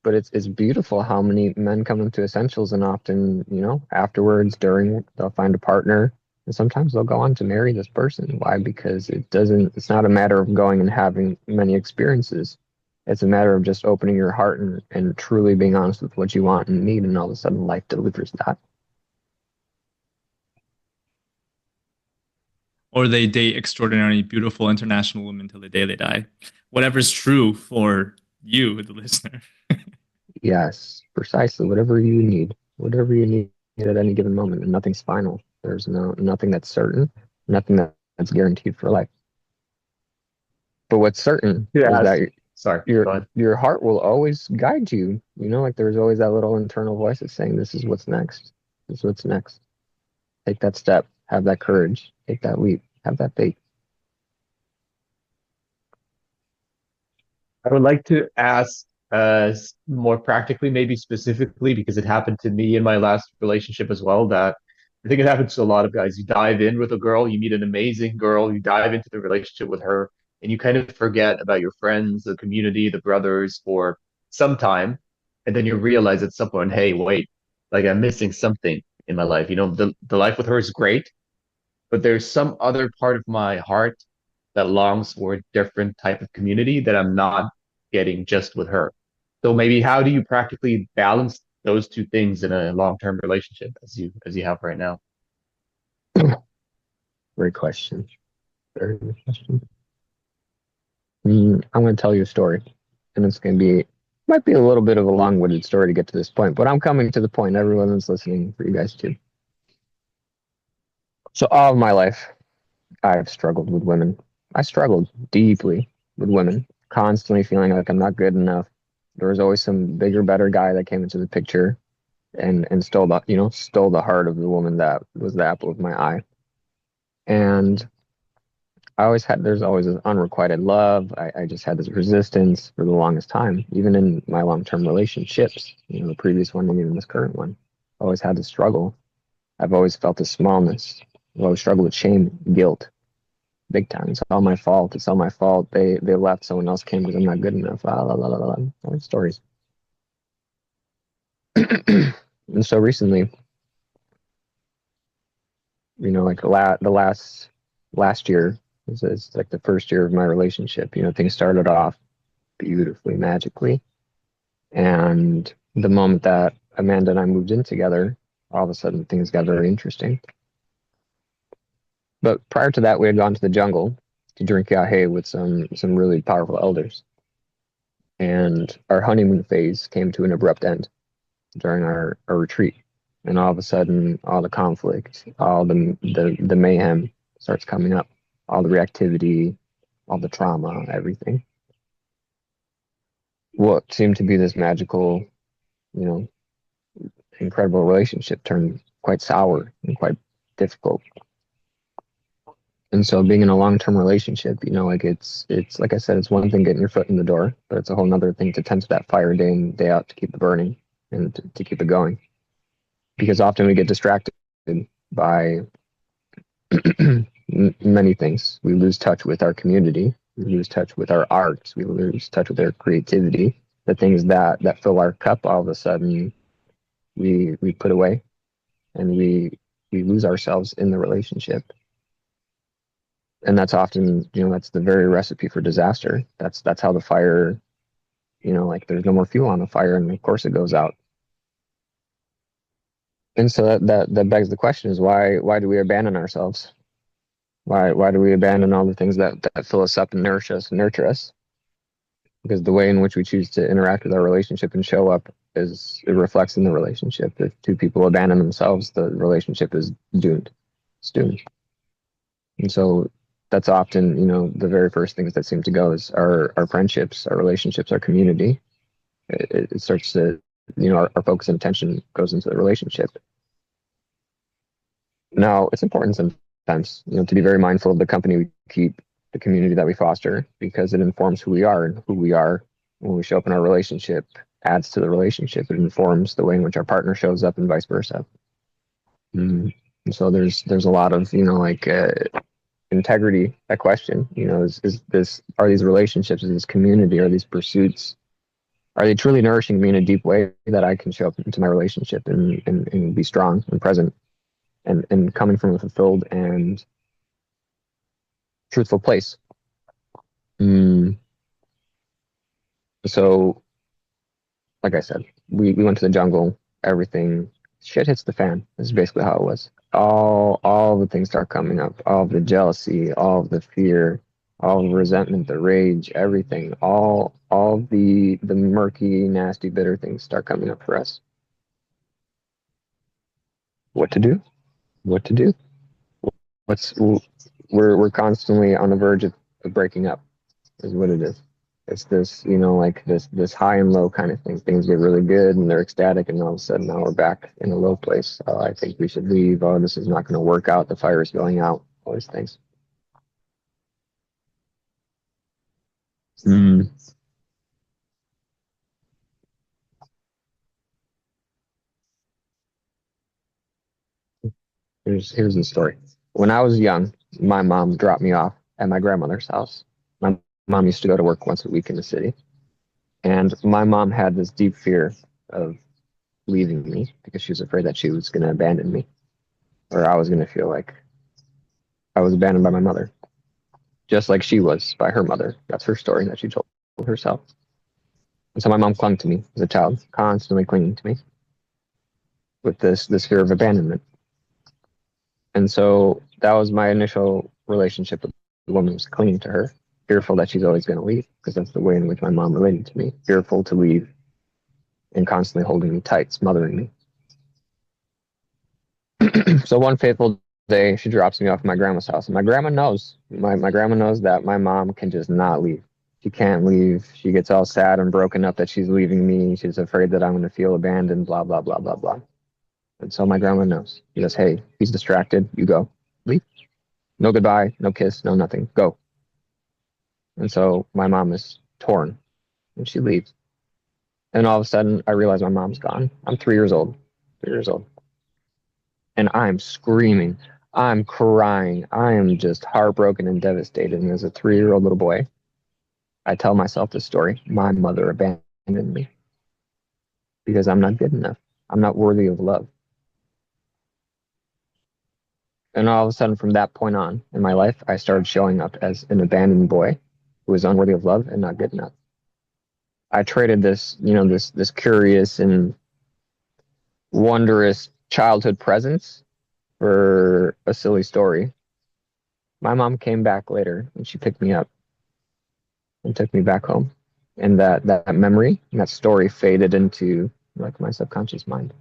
But it's beautiful how many men come into Essentials and often, you know, afterwards, during, they'll find a partner, and sometimes they'll go on to marry this person. Why? Because it's not a matter of going and having many experiences. It's a matter of just opening your heart and truly being honest with what you want and need, and all of a sudden life delivers that. Or they date extraordinarily beautiful international women till the day they die. Whatever's true for you, the listener. Yes, precisely. Whatever you need at any given moment, and nothing's final. There's nothing that's certain, nothing that's guaranteed for life. But what's certain is that your heart will always guide you. You know, like there's always that little internal voice that's saying, "This is what's next. This is what's next." Take that step. Have that courage. Take that leap. Have that faith. I would like to ask more practically, maybe specifically, because it happened to me in my last relationship as well, that I think it happens to a lot of guys. You dive in with a girl, you meet an amazing girl, you dive into the relationship with her, and you kind of forget about your friends, the community, the brothers for some time. And then you realize at some point, hey, wait, like I'm missing something in my life. You know, the life with her is great, but there's some other part of my heart that longs for a different type of community that I'm not getting just with her. So maybe how do you practically balance those two things in a long-term relationship as you have right now? Great question. Very good question. I'm going to tell you a story, and it's going to might be a little bit of a long-winded story to get to this point, but I'm coming to the point. Everyone that's listening, for you guys too. So all of my life, I've struggled with women. I struggled deeply with women, constantly feeling like I'm not good enough. There was always some bigger, better guy that came into the picture and stole the heart of the woman that was the apple of my eye. And there's always this unrequited love. I just had this resistance for the longest time, even in my long-term relationships, the previous one and even this current one. I always had to struggle. I've always felt this smallness. I've always struggled with shame, guilt, big time. It's all my fault. It's all my fault. They left. Someone else came because I'm not good enough. All these stories. And so recently, like the last year is like the first year of my relationship. Things started off beautifully, magically, and the moment that Amanda and I moved in together, all of a sudden things got very interesting. But prior to that, we had gone to the jungle to drink yahe with some really powerful elders, and our honeymoon phase came to an abrupt end during our retreat. And all of a sudden, all the conflict, all the mayhem starts coming up, all the reactivity, all the trauma, everything. What seemed to be this magical, incredible relationship turned quite sour and quite difficult. And so being in a long-term relationship, like it's like I said, it's one thing getting your foot in the door, but it's a whole nother thing to tend to that fire day in, day out to keep it burning and to keep it going. Because often we get distracted by many things. We lose touch with our community. We lose touch with our art. We lose touch with our creativity. The things that fill our cup, all of a sudden, we put away, and we lose ourselves in the relationship. And that's often, that's the very recipe for disaster. That's how the fire, like there's no more fuel on the fire, and of course it goes out. And so that begs the question is why do we abandon ourselves? Why do we abandon all the things that fill us up and nurture us? Because the way in which we choose to interact with our relationship and show up it reflects in the relationship. If two people abandon themselves, the relationship is doomed. It's doomed. And so that's often, the very first things that seem to go is our friendships, our relationships, our community. It starts to, our focus and attention goes into the relationship. Now, it's important sometimes, to be very mindful of the company we keep, the community that we foster, because it informs who we are, and who we are when we show up in our relationship adds to the relationship. It informs the way in which our partner shows up, and vice versa. And so there's a lot of, integrity at question. Are these relationships, is this community, are these pursuits, are they truly nourishing me in a deep way that I can show up into my relationship and be strong and present and coming from a fulfilled and truthful place? So, like I said, we went to the jungle, everything, shit hits the fan. This is basically how it was. All the things start coming up, all the jealousy, all the fear, all the resentment, the rage, everything, all the murky, nasty, bitter things start coming up for us. What to do? We're constantly on the verge of breaking up, is what it is. It's this, this high and low kind of thing. Things get really good and they're ecstatic, and all of a sudden now we're back in a low place. Oh, I think we should leave. Oh, this is not going to work out. The fire is going out. All these things. Here's the story. When I was young, my mom dropped me off at my grandmother's house. My mom used to go to work once a week in the city. And my mom had this deep fear of leaving me because she was afraid that she was going to abandon me, or I was going to feel like I was abandoned by my mother, just like she was by her mother. That's her story that she told herself. And so my mom clung to me as a child, constantly clinging to me with this fear of abandonment. And so that was my initial relationship with the woman who was clinging to her, fearful that she's always going to leave, because that's the way in which my mom related to me, fearful to leave and constantly holding me tight, smothering me. So one fateful day she drops me off at my grandma's house, and my grandma knows. My grandma knows that my mom can just not leave. She can't leave. She gets all sad and broken up that she's leaving me. She's afraid that I'm going to feel abandoned, blah, blah, blah, blah, blah. And so my grandma knows. She goes, hey, he's distracted. You go. Leave. No goodbye, no kiss, no nothing. Go. And so my mom is torn, and she leaves. And all of a sudden, I realize my mom's gone. I'm 3 years old. 3 years old. And I'm screaming. I'm crying. I am just heartbroken and devastated. And as a 3-year-old little boy, I tell myself this story. My mother abandoned me because I'm not good enough. I'm not worthy of love. And all of a sudden, from that point on in my life, I started showing up as an abandoned boy who was unworthy of love and not good enough. I traded this, this curious and wondrous childhood presence for a silly story. My mom came back later and she picked me up and took me back home. And that memory and that story faded into like my subconscious mind.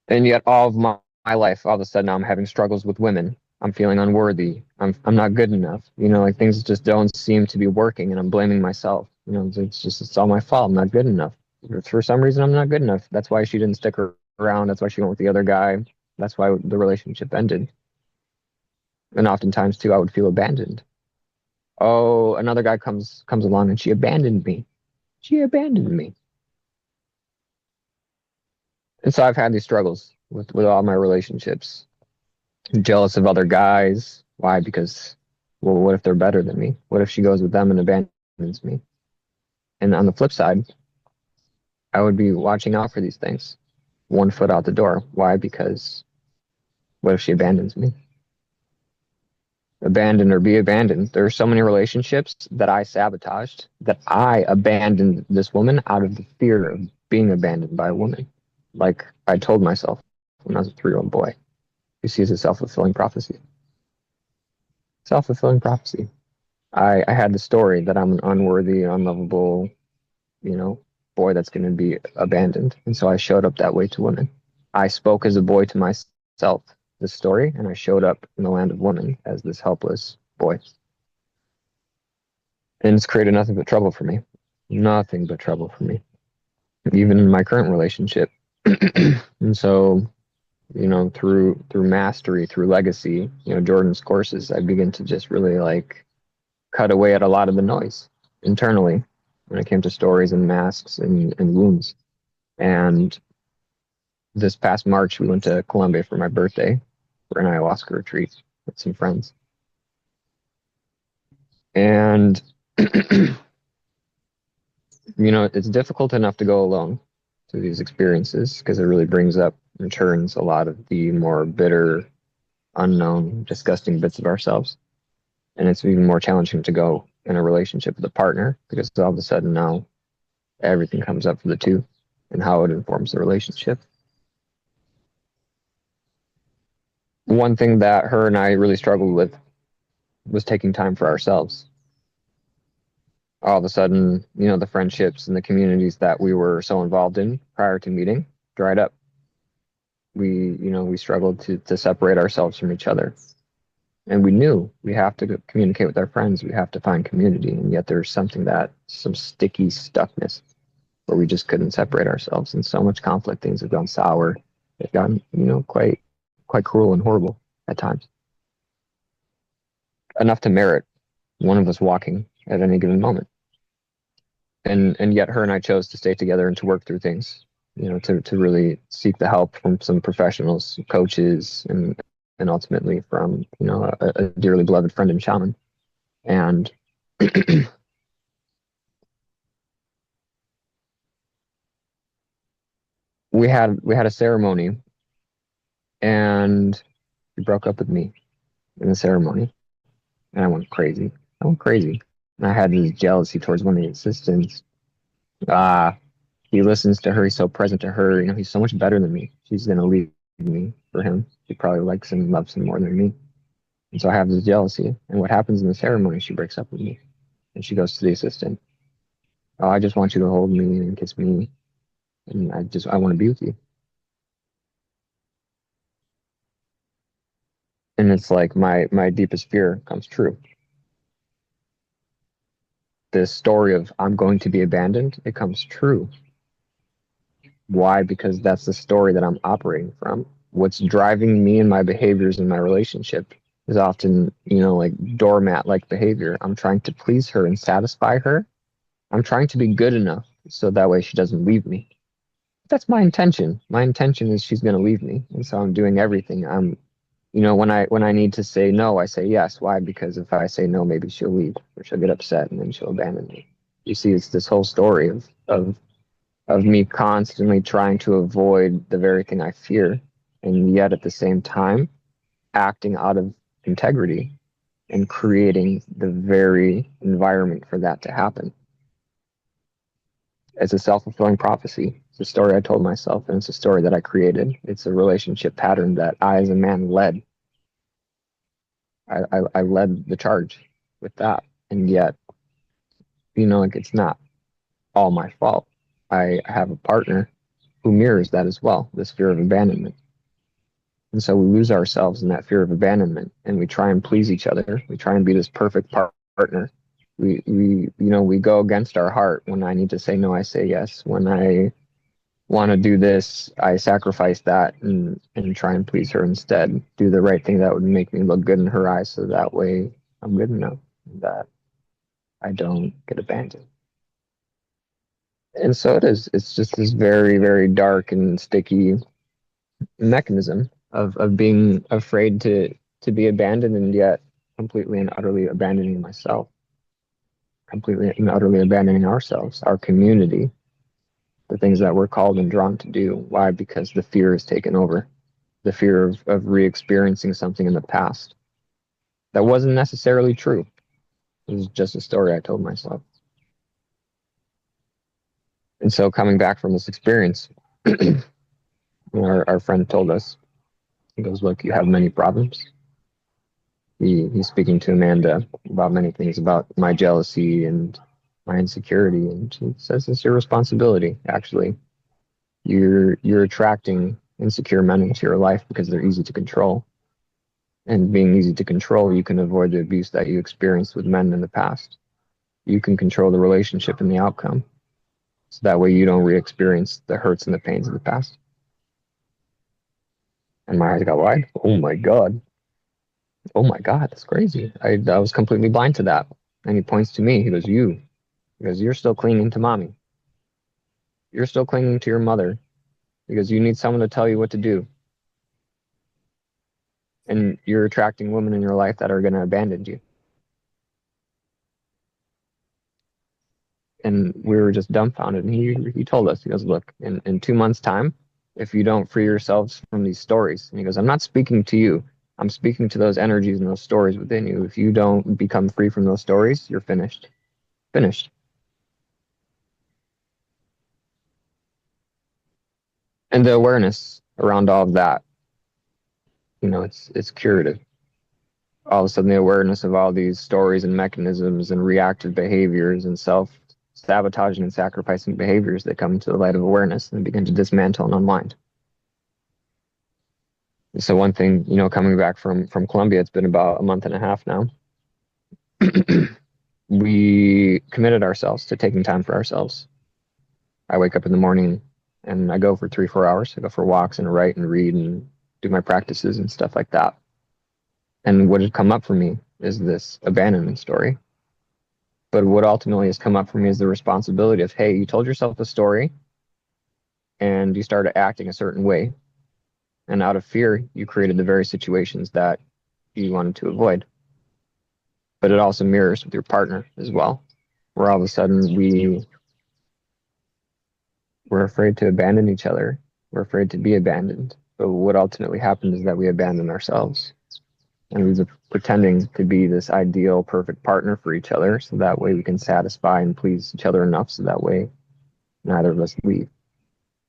And yet all of my life, all of a sudden I'm having struggles with women. I'm feeling unworthy. I'm not good enough. Like things just don't seem to be working, and I'm blaming myself. It's all my fault. I'm not good enough. For some reason, I'm not good enough. That's why she didn't stick around. That's why she went with the other guy. That's why the relationship ended. And oftentimes too, I would feel abandoned. Oh, another guy comes along and she abandoned me. She abandoned me. And so I've had these struggles with all my relationships. I'm jealous of other guys. Why? Because, well, what if they're better than me? What if she goes with them and abandons me? And on the flip side, I would be watching out for these things. 1 foot out the door. Why? Because what if she abandons me? Abandon or be abandoned. There are so many relationships that I sabotaged, that I abandoned this woman out of the fear of being abandoned by a woman. Like I told myself when I was a 3-year-old boy. Who sees a self-fulfilling prophecy. Self-fulfilling prophecy. I had the story that I'm an unworthy, unlovable, boy that's going to be abandoned. And so I showed up that way to women. I spoke as a boy to myself this story, and I showed up in the land of women as this helpless boy. And it's created nothing but trouble for me. Nothing but trouble for me. Even in my current relationship. And so through mastery, through legacy, Jordan's courses, I begin to just really like cut away at a lot of the noise internally when it came to stories and masks and wounds. And this past March, we went to Colombia for my birthday for an ayahuasca retreat with some friends. And, it's difficult enough to go alone through these experiences because it really brings up and turns a lot of the more bitter, unknown, disgusting bits of ourselves. And it's even more challenging to go in a relationship with a partner because all of a sudden now everything comes up for the two and how it informs the relationship. One thing that her and I really struggled with was taking time for ourselves. All of a sudden, the friendships and the communities that we were so involved in prior to meeting dried up. We struggled to separate ourselves from each other. And we knew we have to communicate with our friends. We have to find community. And yet there's some sticky stuckness where we just couldn't separate ourselves. And so much conflict, things have gone sour. They've gotten, quite cruel and horrible at times. Enough to merit one of us walking at any given moment. And yet her and I chose to stay together and to work through things, to really seek the help from some professionals, coaches, and ultimately from, a dearly beloved friend and shaman. And we had a ceremony, and he broke up with me in the ceremony, and I went crazy. And I had this jealousy towards one of the assistants. He listens to her. He's so present to her. He's so much better than me. She's going to leave me for him. She probably likes him, loves him more than me. And so I have this jealousy. And what happens in the ceremony, she breaks up with me. And she goes to the assistant. Oh, I just want you to hold me and kiss me. And I want to be with you. And it's like my deepest fear comes true. This story of I'm going to be abandoned, it comes true. Why? Because that's the story that I'm operating from. What's driving me and my behaviors in my relationship is often, like doormat-like behavior. I'm trying to please her and satisfy her. I'm trying to be good enough so that way she doesn't leave me. That's my intention. My intention is she's going to leave me, and so I'm doing everything. When I need to say no, I say yes. Why? Because if I say no, maybe she'll leave or she'll get upset and then she'll abandon me. You see, it's this whole story of me constantly trying to avoid the very thing I fear, and yet at the same time acting out of integrity and creating the very environment for that to happen. It's a self-fulfilling prophecy. It's a story I told myself, and it's a story that I created. It's a relationship pattern that I, as a man, led. I led the charge with that, and yet, it's not all my fault. I have a partner who mirrors that as well, this fear of abandonment. And so we lose ourselves in that fear of abandonment, and we try and please each other. We try and be this perfect partner. We go against our heart. When I need to say no, I say yes. When I want to do this, I sacrifice that and try and please her instead. Do the right thing that would make me look good in her eyes, so that way I'm good enough, that I don't get abandoned. And so it is. It's just this very, very dark and sticky mechanism of being afraid to be abandoned, and yet completely and utterly abandoning myself, completely and utterly abandoning ourselves, our community, the things that we're called and drawn to do. Why? Because the fear is taken over, the fear of re-experiencing something in the past that wasn't necessarily true. It was just a story I told myself. And so coming back from this experience, our friend told us, he goes, look, you have many problems. He's speaking to Amanda about many things, about my jealousy and my insecurity, and he says it's your responsibility. Actually, you're attracting insecure men into your life because they're easy to control, and being easy to control, you can avoid the abuse that you experienced with men in the past. You can control the relationship and the outcome, so that way you don't re-experience the hurts and the pains of the past. And my eyes got wide. Oh my God, that's crazy. I was completely blind to that. And he points to me. He goes, you're still clinging to mommy. You're still clinging to your mother because you need someone to tell you what to do. And you're attracting women in your life that are going to abandon you. And we were just dumbfounded. And he told us, he goes, look, in 2 months' time, if you don't free yourselves from these stories, and he goes, I'm not speaking to you. I'm speaking to those energies and those stories within you. If you don't become free from those stories, you're finished. Finished. And the awareness around all of that, it's curative. All of a sudden, the awareness of all these stories and mechanisms and reactive behaviors and self-sabotaging and sacrificing behaviors that come into the light of awareness and begin to dismantle and unwind. So one thing, coming back from Colombia, it's been about a month and a half now. We committed ourselves to taking time for ourselves. I wake up in the morning and I go for 3-4 hours. I go for walks and write and read and do my practices and stuff like that. And what had come up for me is this abandonment story. But what ultimately has come up for me is the responsibility of, hey, you told yourself a story and you started acting a certain way. And out of fear, you created the very situations that you wanted to avoid. But it also mirrors with your partner as well, where all of a sudden we're afraid to abandon each other. We're afraid to be abandoned. But what ultimately happens is that we abandon ourselves. And we're pretending to be this ideal, perfect partner for each other, so that way we can satisfy and please each other enough, so that way neither of us leave.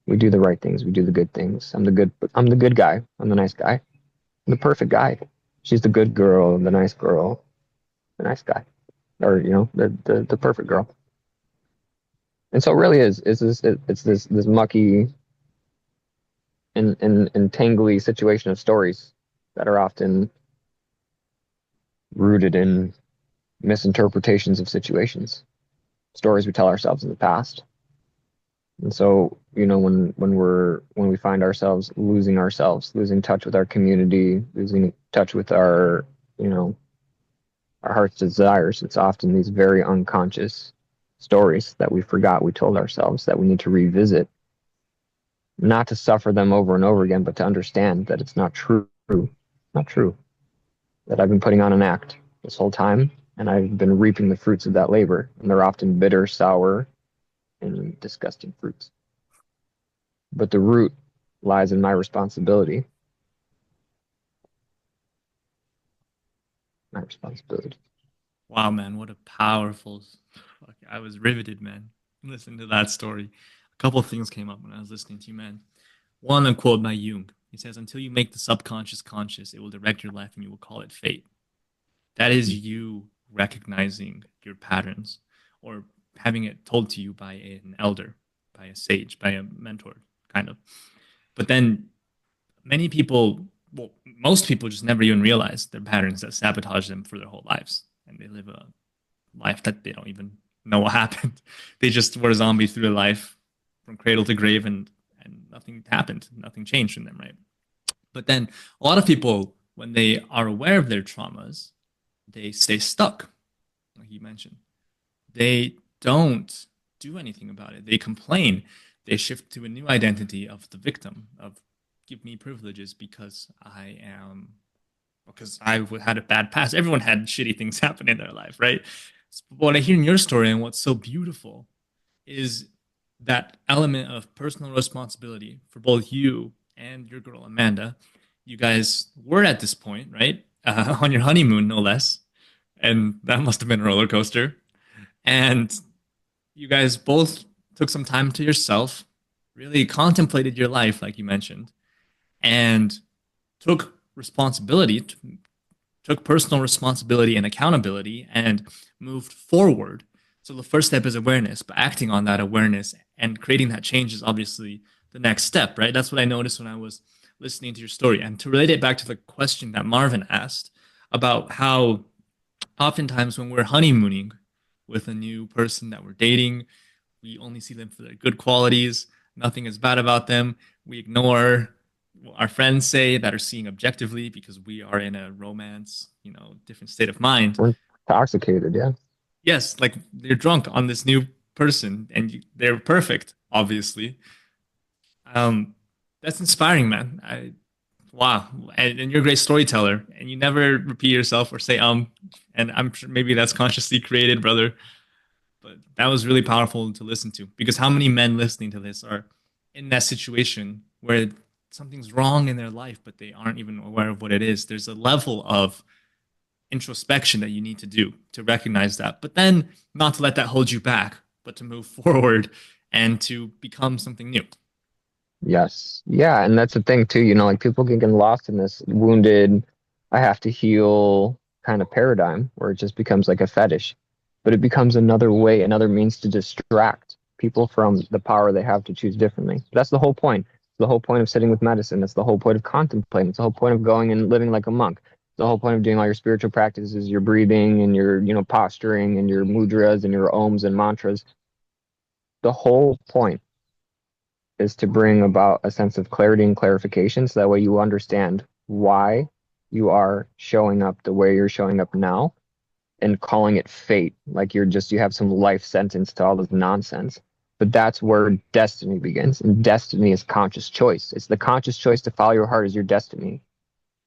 We do the right things. We do the good things. I'm the good guy. I'm the nice guy. I'm the perfect guy. She's the good girl, the nice girl, the nice guy, or the perfect girl. And so it really is. It's this mucky and tangly situation of stories that are often rooted in misinterpretations of situations, stories we tell ourselves in the past. And so, when we find ourselves, losing touch with our community, losing touch with you know, our heart's desires, it's often these very unconscious stories that we forgot we told ourselves that we need to revisit, not to suffer them over and over again, but to understand that it's not true. Not true. That I've been putting on an act this whole time, and I've been reaping the fruits of that labor. And they're often bitter, sour, and disgusting fruits. But the root lies in my responsibility. My responsibility. Wow, man, what a powerful. Fuck, I was riveted, man. Listen to that story. A couple of things came up when I was listening to you, man. One, a quote by Jung. He says, "Until you make the subconscious conscious, it will direct your life and you will call it fate." That is you recognizing your patterns or having it told to you by an elder, by a sage, by a mentor, kind of. But then many people, well, most people just never even realize their patterns that sabotage them for their whole lives. And they live a life that they don't even know what happened. They just were a zombie through their life from cradle to grave, and nothing happened. Nothing changed in them, right? But then a lot of people, when they are aware of their traumas, they stay stuck, like you mentioned. They don't do anything about it. They complain. They shift to a new identity of the victim, of give me privileges because I had a bad past. Everyone had shitty things happen in their life, right? What I hear in your story and what's so beautiful is that element of personal responsibility for both you and your girl, Amanda. You guys were at this point, right? On your honeymoon, no less. And that must have been a roller coaster. And you guys both took some time to yourself, really contemplated your life, like you mentioned, and took responsibility, took personal responsibility and accountability and moved forward. So the first step is awareness, but acting on that awareness and creating that change is obviously the next step, right? That's what I noticed when I was listening to your story. And to relate it back to the question that Marvin asked about how oftentimes when we're honeymooning with a new person that we're dating, we only see them for their good qualities. Nothing is bad about them. We ignore what our friends say that are seeing objectively because we are in a romance, different state of mind. We're intoxicated, yeah. Yes, like they're drunk on this new person and they're perfect, obviously. That's inspiring, man. Wow. And you're a great storyteller and you never repeat yourself or say, and I'm sure maybe that's consciously created, brother. But that was really powerful to listen to because how many men listening to this are in that situation where something's wrong in their life, but they aren't even aware of what it is. There's a level of introspection that you need to do to recognize that, but then not to let that hold you back, but to move forward and to become something new. Yes. Yeah. And that's the thing too, like people get lost in this wounded, I have to heal kind of paradigm where it just becomes like a fetish, but it becomes another way, another means to distract people from the power they have to choose differently. That's the whole point. The whole point of sitting with medicine. That's the whole point of contemplating. It's the whole point of going and living like a monk. The whole point of doing all your spiritual practices, your breathing and your, posturing and your mudras and your ohms and mantras. The whole point is to bring about a sense of clarity and clarification so that way you understand why you are showing up the way you're showing up now and calling it fate. Like you have some life sentence to all this nonsense. But that's where destiny begins. And destiny is conscious choice. It's the conscious choice to follow your heart is your destiny.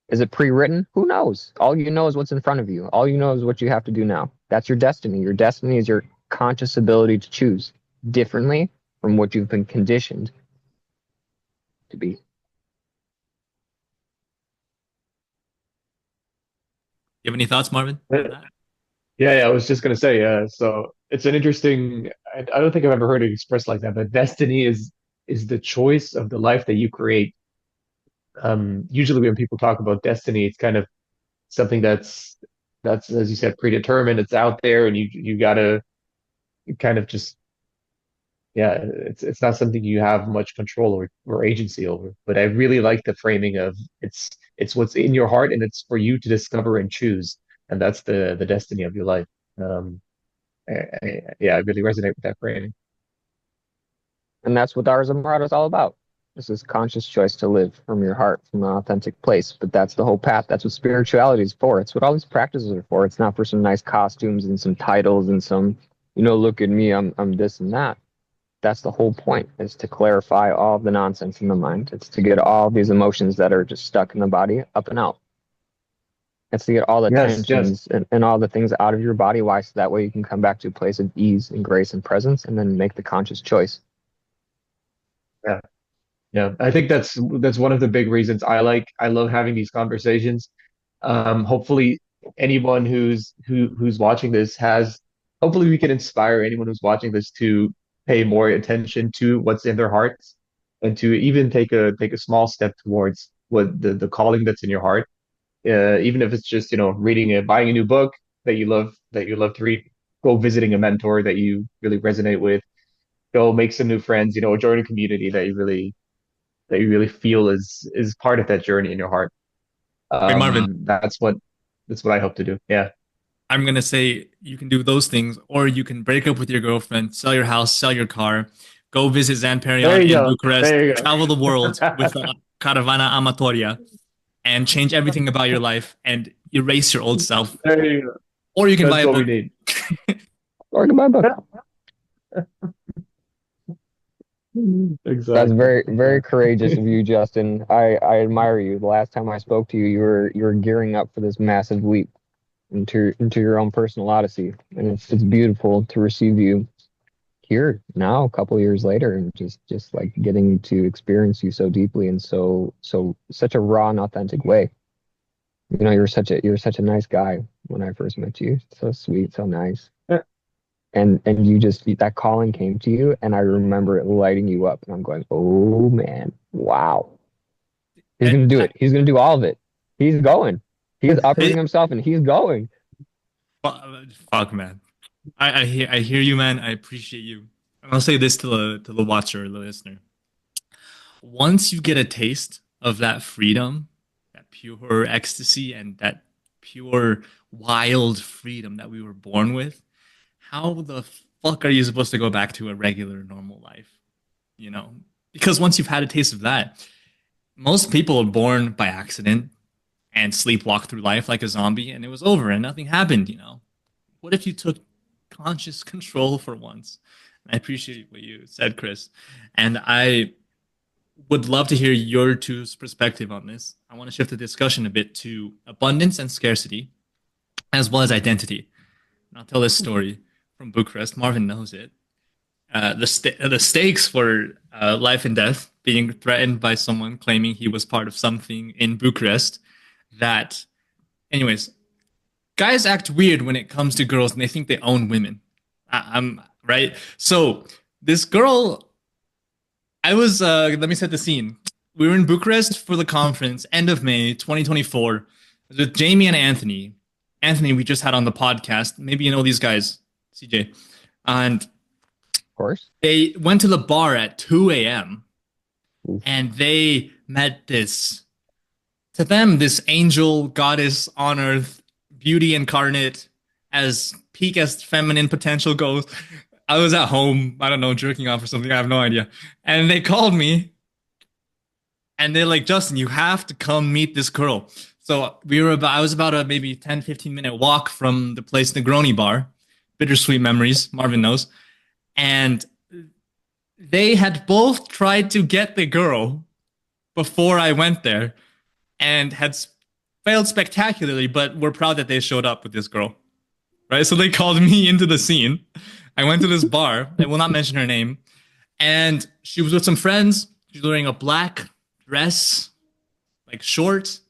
Is it pre-written? Who knows? All you know is what's in front of you. All you know is what you have to do now. That's your destiny. Your destiny is your conscious ability to choose differently from what you've been conditioned to be. You have any thoughts, Marvin? Yeah, I was just gonna say, so it's an interesting. I don't think I've ever heard it expressed like that, but destiny is the choice of the life that you create. Usually when people talk about destiny, it's kind of something that's as you said predetermined. It's out there, and you gotta kind of just yeah. It's not something you have much control or agency over. But I really like the framing of it's what's in your heart, and it's for you to discover and choose. and that's the destiny of your life. Um, yeah, I really resonate with that framing. And that's what Ars Amorata is all about. This is conscious choice to live from your heart, from an authentic place. But that's the whole path. That's what spirituality is for. It's what all these practices are for. It's not for some nice costumes and some titles and some, look at me, I'm this and that. That's the whole point, is to clarify all of the nonsense in the mind. It's to get all these emotions that are just stuck in the body up and out. It's to get all the Yes, yes. tensions and all the things out of your body. Why? So that way you can come back to a place of ease and grace and presence, and then make the conscious choice. Yeah. Yeah, I think that's one of the big reasons I love having these conversations. Hopefully anyone who's watching this has hopefully we can inspire anyone who's watching this to pay more attention to what's in their hearts and to even take a small step towards what the calling that's in your heart. Even if it's just, reading buying a new book that you love to read, go visiting a mentor that you really resonate with, go make some new friends, join a community that you really feel is part of that journey in your heart. Hey, Marvin, That's what I hope to do. Yeah. I'm gonna say you can do those things, or you can break up with your girlfriend, sell your house, sell your car, go visit Zan There Perion you in go. Bucharest, There you travel the world with go. the Caravana Amatoria, and change everything about your life and erase your old self. There you go. Or you can buy That's a what we book. need. Or my book. Exactly. That's very, very courageous of you, Justin. I admire you. The last time I spoke to you, you were gearing up for this massive leap into your own personal odyssey, and it's beautiful to receive you here now, a couple years later, and just like getting to experience you so deeply and so such a raw and authentic way. You're such a nice guy when I first met you. So sweet, so nice. And you just, that calling came to you, and I remember it lighting you up, and I'm going, oh man, wow, he's gonna do it. He's gonna do all of it. He's going. He's uprooting himself, and he's going. Fuck, man. I hear you, man. I appreciate you. And I'll say this to the watcher or the listener. Once you get a taste of that freedom, that pure ecstasy, and that pure wild freedom that we were born with, how the fuck are you supposed to go back to a regular normal life? Because once you've had a taste of that, most people are born by accident and sleepwalk through life like a zombie, and it was over and nothing happened. What if you took conscious control for once? And I appreciate what you said, Chris, and I would love to hear your two's perspective on this. I want to shift the discussion a bit to abundance and scarcity, as well as identity. And I'll tell this story from Bucharest. Marvin knows it. The stakes were life and death, being threatened by someone claiming he was part of something in Bucharest. That, anyways, guys act weird when it comes to girls, and they think they own women. I'm right. So this girl, I was. Let me set the scene. We were in Bucharest for the conference, end of May 2024. It was with Jamie and Anthony. Anthony, we just had on the podcast. Maybe you know these guys. CJ, and Of course. they went to the bar at 2 a.m. Oof. and they met this, to them, this angel, goddess on earth, beauty incarnate, as peak as feminine potential goes. I was at home, I don't know, jerking off or something, I have no idea. And they called me and they're like, Justin, you have to come meet this girl. So I was about a maybe 10, 15-minute walk from the place, Negroni bar. Bittersweet memories, Marvin knows. And they had both tried to get the girl before I went there and had failed spectacularly, but were proud that they showed up with this girl. Right? So they called me into the scene. I went to this bar. I will not mention her name. And she was with some friends. She's wearing a black dress, like short,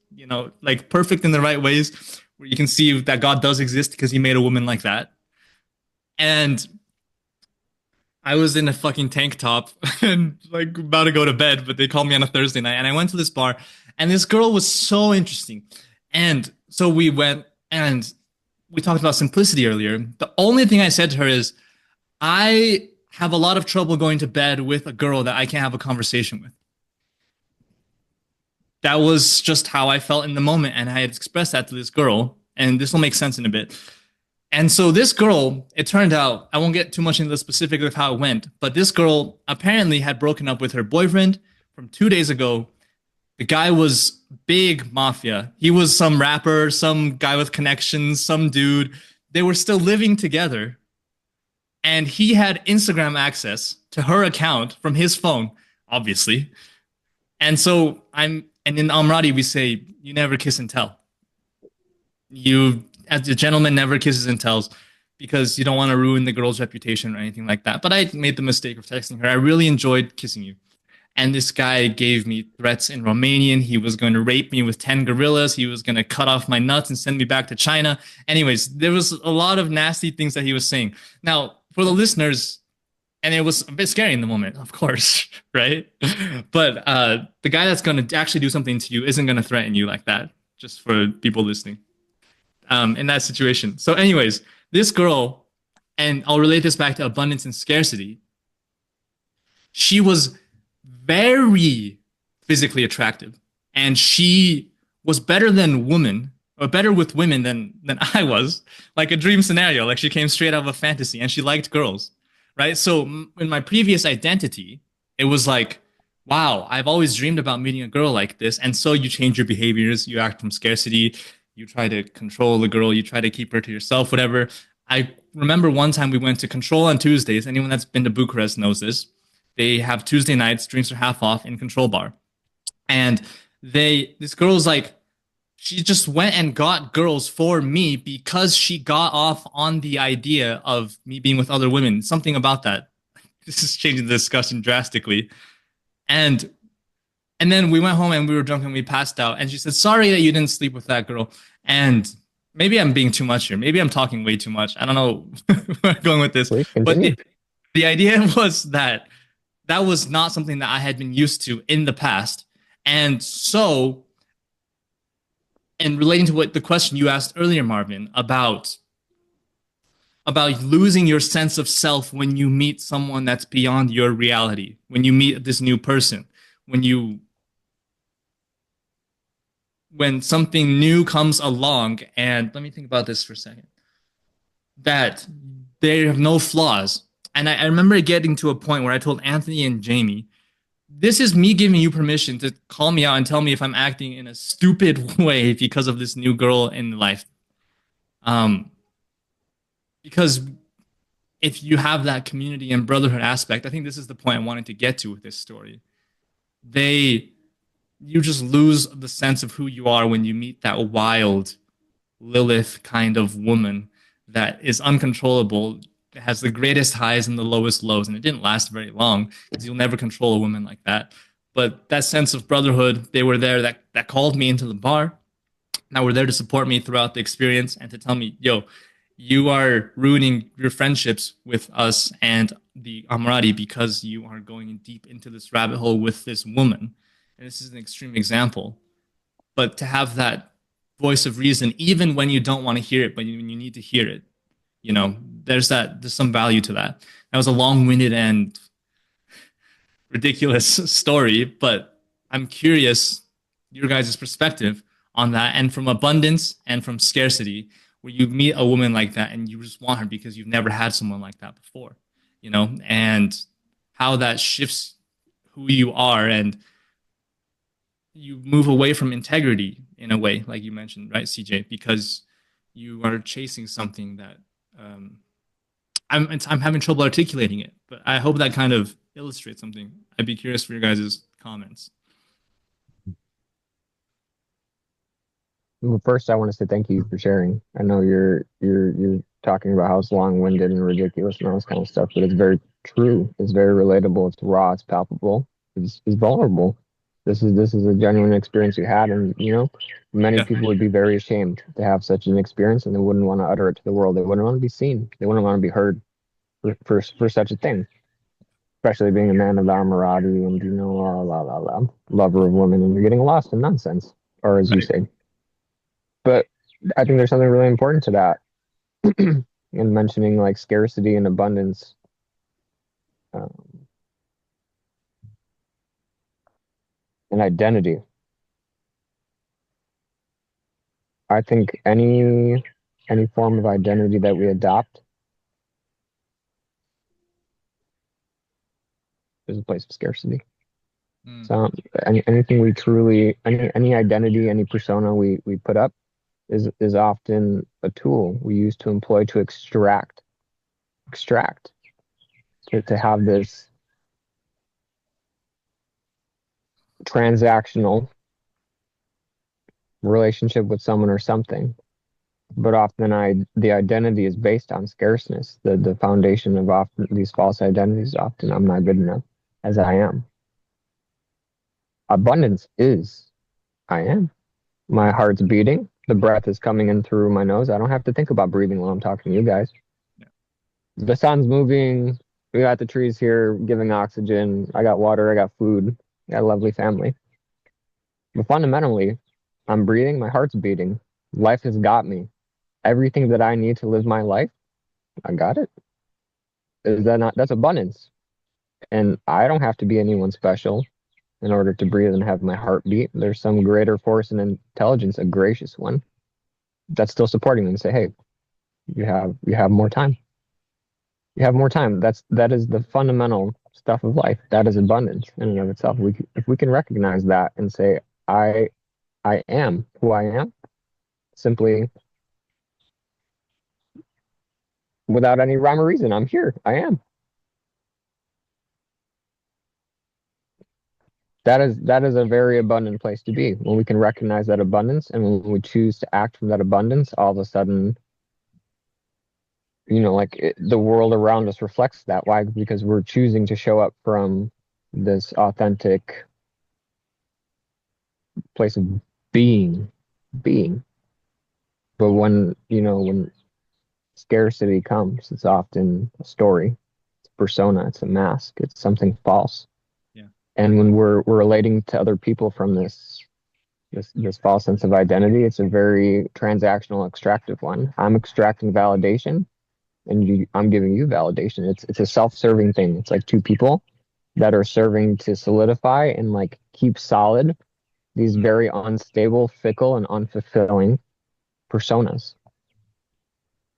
like perfect in the right ways, where you can see that God does exist because he made a woman like that. And I was in a fucking tank top and like about to go to bed, but they called me on a Thursday night and I went to this bar and this girl was so interesting. And so we went and we talked about simplicity earlier. The only thing I said to her is, I have a lot of trouble going to bed with a girl that I can't have a conversation with. That was just how I felt in the moment. And I had expressed that to this girl. and this will make sense in a bit. And so this girl, it turned out, I won't get too much into the specifics of how it went, but this girl apparently had broken up with her boyfriend from 2 days ago. The guy was big mafia. He was some rapper, some guy with connections, some dude. They were still living together. And he had Instagram access to her account from his phone, obviously. And so and in Amorati, we say, you never kiss and tell. You, as a gentleman, never kisses and tells because you don't want to ruin the girl's reputation or anything like that. But I made the mistake of texting her. I really enjoyed kissing you. And this guy gave me threats in Romanian. He was going to rape me with 10 gorillas. He was going to cut off my nuts and send me back to China. Anyways, there was a lot of nasty things that he was saying. Now, for the listeners, and it was a bit scary in the moment, of course, right? But the guy that's going to actually do something to you isn't going to threaten you like that, just for people listening in that situation. So anyways, this girl, and I'll relate this back to abundance and scarcity, she was very physically attractive, and she was better than women, or better with women than I was, like a dream scenario. Like she came straight out of a fantasy, and she liked girls, right? So in my previous identity, it was like, wow, I've always dreamed about meeting a girl like this. And so you change your behaviors, you act from scarcity, you try to control the girl, you try to keep her to yourself, whatever. I remember one time we went to Control on Tuesdays. Anyone that's been to Bucharest knows this. They have Tuesday nights, drinks are half off in Control Bar. And this girl's like, she just went and got girls for me because she got off on the idea of me being with other women. Something about that. This is changing the discussion drastically. And then we went home and we were drunk and we passed out. And she said, sorry that you didn't sleep with that girl. And maybe I'm being too much here. Maybe I'm talking way too much. I don't know where I'm going with this. But the idea was that was not something that I had been used to in the past. And so, and relating to what the question you asked earlier, Marvin, about losing your sense of self when you meet someone that's beyond your reality, when you meet this new person, when something new comes along, and let me think about this for a second, that they have no flaws. And I remember getting to a point where I told Anthony and Jamie, this is me giving you permission to call me out and tell me if I'm acting in a stupid way because of this new girl in life. Because if you have that community and brotherhood aspect, I think this is the point I wanted to get to with this story. You just lose the sense of who you are when you meet that wild Lilith kind of woman that is uncontrollable, has the greatest highs and the lowest lows. And it didn't last very long because you'll never control a woman like that. But that sense of brotherhood, they were there that called me into the bar, that were there to support me throughout the experience and to tell me, yo, you are ruining your friendships with us and the Amorati because you are going deep into this rabbit hole with this woman. And this is an extreme example. But to have that voice of reason, even when you don't want to hear it, but when you need to hear it, there's some value to that. That was a long-winded and ridiculous story, but I'm curious your guys' perspective on that, and from abundance and from scarcity, where you meet a woman like that and you just want her because you've never had someone like that before, and how that shifts who you are, and you move away from integrity in a way, like you mentioned, right, CJ, because you are chasing something that I'm having trouble articulating it, but I hope that kind of illustrates something. I'd be curious for your guys' comments. Well, first, I want to say thank you for sharing. I know you're talking about how it's long-winded and ridiculous and all this kind of stuff, but it's very true. It's very relatable. It's raw. It's palpable. It's vulnerable. This is a genuine experience you had, and many people would be very ashamed to have such an experience, and they wouldn't want to utter it to the world. They wouldn't want to be seen. They wouldn't want to be heard for such a thing. Especially being a man of the Amorati and lover of women, and you're getting lost in nonsense, or as you say. But I think there's something really important to that in mentioning like scarcity and abundance. And identity. I think any form of identity that we adopt is a place of scarcity. Mm. So anything we truly any identity, any persona we put up is often a tool we use to employ to extract to have this transactional relationship with someone or something. But often the identity is based on scarceness. The foundation of often these false identities often I'm not good enough as I am. Abundance is I am. My heart's beating. The breath is coming in through my nose. I don't have to think about breathing while I'm talking to you guys. Yeah. The sun's moving. We got the trees here giving oxygen. I got water. I got food. I got a lovely family. But fundamentally, I'm breathing. My heart's beating. Life has got me. Everything that I need to live my life, I got it. Is that not? That's abundance. And I don't have to be anyone special in order to breathe and have my heart beat. There's some greater force and intelligence, a gracious one, that's still supporting me and say, hey, you have more time. You have more time. That is the fundamental stuff of life. That is abundance in and of itself. If we can recognize that and say, I am who I am, simply without any rhyme or reason. I'm here. I am. That is a very abundant place to be when we can recognize that abundance, and when we choose to act from that abundance, all of a sudden, the world around us reflects that. Why? Because we're choosing to show up from this authentic place of being. But when scarcity comes, it's often a story, it's a persona, it's a mask, it's something false. Yeah. And when we're relating to other people from this false sense of identity, it's a very transactional, extractive one. I'm extracting validation, and I'm giving you validation. It's a self-serving thing. It's like two people that are serving to solidify and like keep solid these very unstable, fickle, and unfulfilling personas.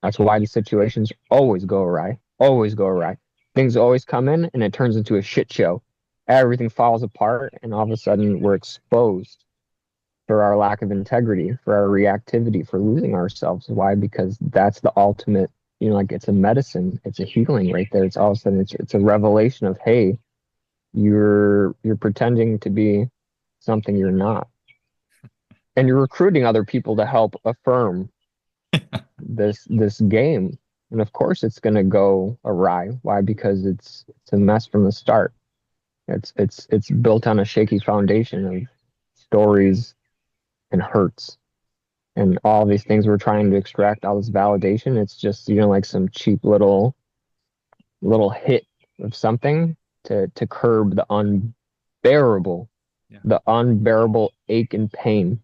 That's why the situations always go awry. Always go awry. Things always come in and it turns into a shit show. Everything falls apart, and all of a sudden we're exposed for our lack of integrity, for our reactivity, for losing ourselves. Why? Because that's the ultimate, it's a medicine, it's a healing right there. It's all of a sudden it's a revelation of, hey, you're pretending to be something you're not. And you're recruiting other people to help affirm this game. And of course it's gonna go awry. Why? Because it's a mess from the start. It's built on a shaky foundation of stories and hurts and all these things we're trying to extract, all this validation. It's just like some cheap little hit of something to curb the unbearable ache and pain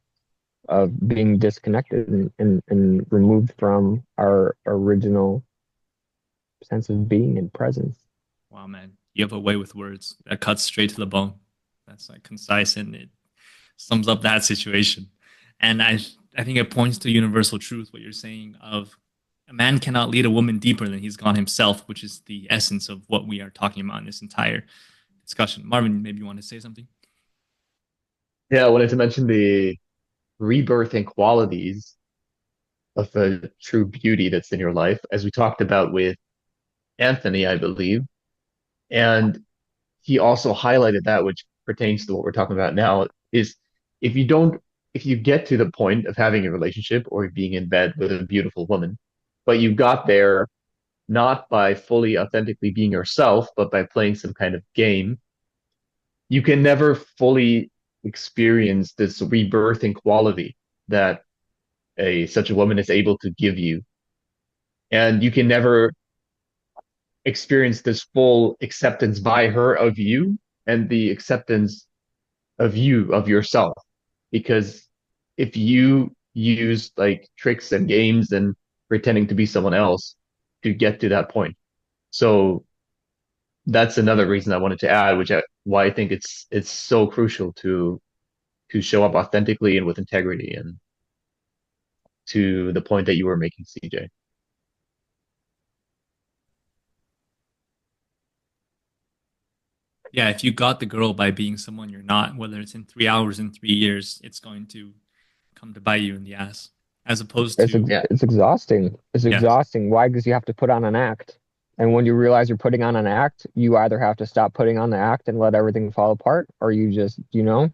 of being disconnected and removed from our original sense of being and presence. Wow, man, you have a way with words that cuts straight to the bone. That's like concise, and it sums up that situation. And I think it points to universal truth, what you're saying of a man cannot lead a woman deeper than he's gone himself, which is the essence of what we are talking about in this entire discussion. Marvin, maybe you want to say something? Yeah, I wanted to mention the rebirthing qualities of the true beauty that's in your life, as we talked about with Anthony, I believe. And he also highlighted that, which pertains to what we're talking about now, is if you don't, if you get to the point of having a relationship or being in bed with a beautiful woman, but you got there not by fully authentically being yourself, but by playing some kind of game, you can never fully experience this rebirthing quality that such a woman is able to give you. And you can never experience this full acceptance by her of you and the acceptance of you, of yourself. Because if you use like tricks and games and pretending to be someone else to get to that point. So that's another reason I wanted to add, why I think it's so crucial to show up authentically and with integrity. And to the point that you were making, CJ. Yeah, if you got the girl by being someone you're not, whether it's in 3 hours, in 3 years, it's going to come to bite you in the ass. As opposed It's to, Yeah. it's exhausting. It's yeah, exhausting. Why? Because you have to put on an act. And when you realize you're putting on an act, you either have to stop putting on the act and let everything fall apart, or you just, you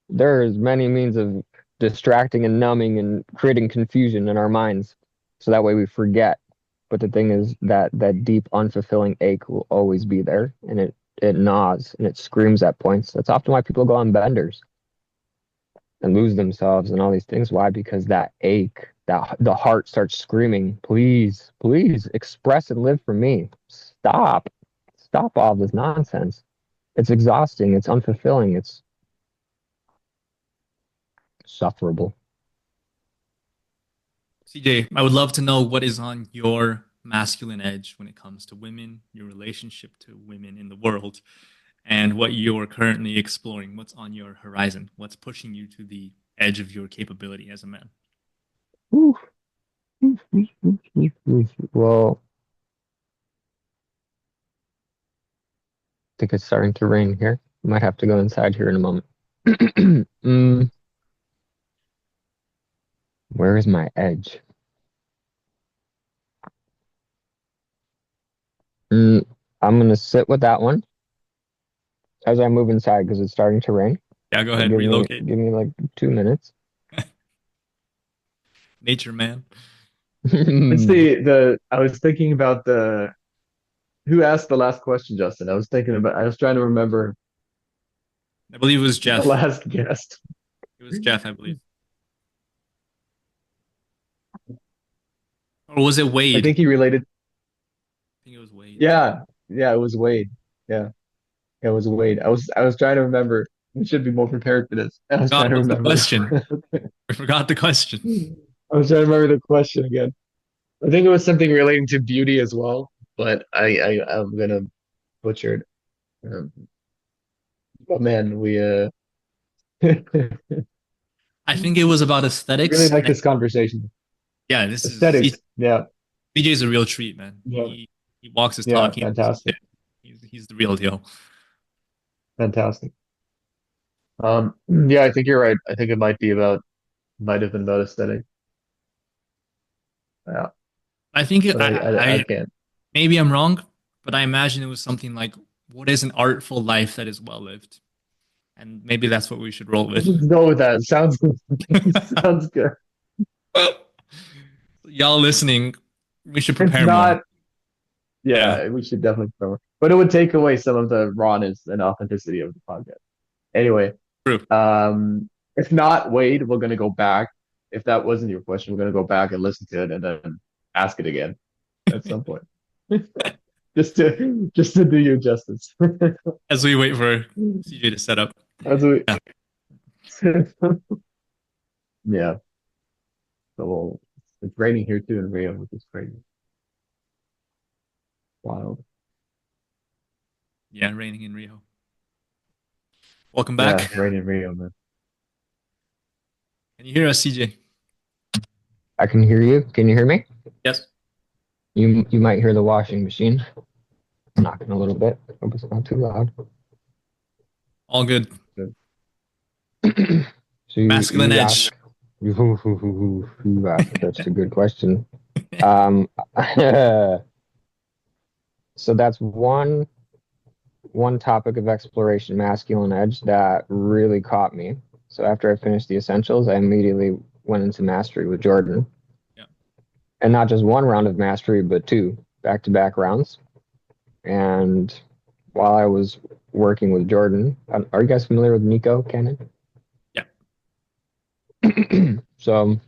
there's many means of distracting and numbing and creating confusion in our minds. So that way we forget. But the thing is that that deep unfulfilling ache will always be there, and it gnaws and it screams at points. That's often why people go on benders and lose themselves and all these things. Why? Because that ache, that the heart starts screaming, please, please express and live for me. Stop all this nonsense. It's exhausting. It's unfulfilling. It's sufferable. CJ, I would love to know what is on your masculine edge when it comes to women, your relationship to women in the world, and what you're currently exploring. What's on your horizon? What's pushing you to the edge of your capability as a man? Whew. Well, I think it's starting to rain here. Might have to go inside here in a moment. Where is my edge? I'm gonna sit with that one as I move inside because it's starting to rain. Yeah, go ahead, Give relocate. me like 2 minutes. Nature man. It's I was thinking about who asked the last question, Justin? I was trying to remember I believe it was the Jeff. last guest. It was Jeff, I believe. Or was it Wade? I think he related. I think it was Wade. Yeah, yeah, it was Wade. Yeah, it was Wade. I was trying to remember. We should be more prepared for this. I was God, trying to what's the remember. question? I forgot the question. I was trying to remember the question again. I think it was something relating to beauty as well, but I'm gonna butcher it. But man, we I think it was about really aesthetics. like this conversation. Yeah, this is Aesthetics. Yeah, CJ's a real treat, man. yeah, He walks his yeah. talk. He knows his shit. Fantastic, He's the real deal. fantastic. Yeah, I think you're right. I think it might have been about aesthetic. Yeah, I think but I I can't. maybe I'm wrong, but I imagine it was something like, "What is an artful life that is well lived?" And maybe that's what we should roll with. Let's go with that. Sounds good. Sounds good. Y'all listening, we should It's prepare more. not. Yeah, Yeah, we should definitely cover. But it would take away some of the rawness and authenticity of the podcast. Anyway, true. if not, Wade, we're gonna go back. If that wasn't your question, we're gonna go back and listen to it and then ask it again at some point. Just to do you justice. As we wait for CJ to set up. As we, Yeah. yeah. So it's raining here too in Rio, which is crazy. Wild. Yeah, raining in Rio. Welcome Yeah, back. rain in Rio, man. Can you hear us, CJ? I can hear you. Can you hear me? Yes. You might hear the washing machine knocking a little bit. Hope it's not too loud. All good. So Masculine you edge. That's a good question. So that's one topic of exploration, masculine edge, that really caught me. So after I finished the essentials, I immediately went into mastery with Jordan. Yeah. And not just one round of mastery, but 2 back-to-back rounds. And while I was working with Jordan, are you guys familiar with Nico Cannon? Yeah. So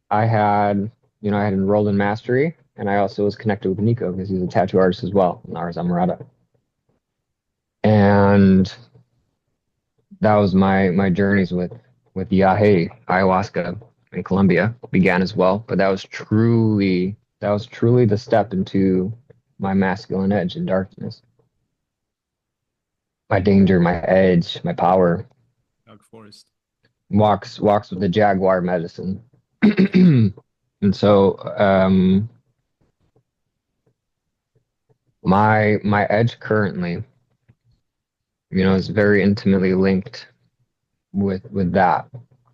I had enrolled in mastery, and I also was connected with Nico because he's a tattoo artist as well, Lars Amorata. And that was my journeys with Yahe, ayahuasca in Colombia began as well. But that was truly the step into my masculine edge and darkness. My danger, my edge, my power. Dark forest. walks with the jaguar medicine. And so my edge currently, is very intimately linked with that.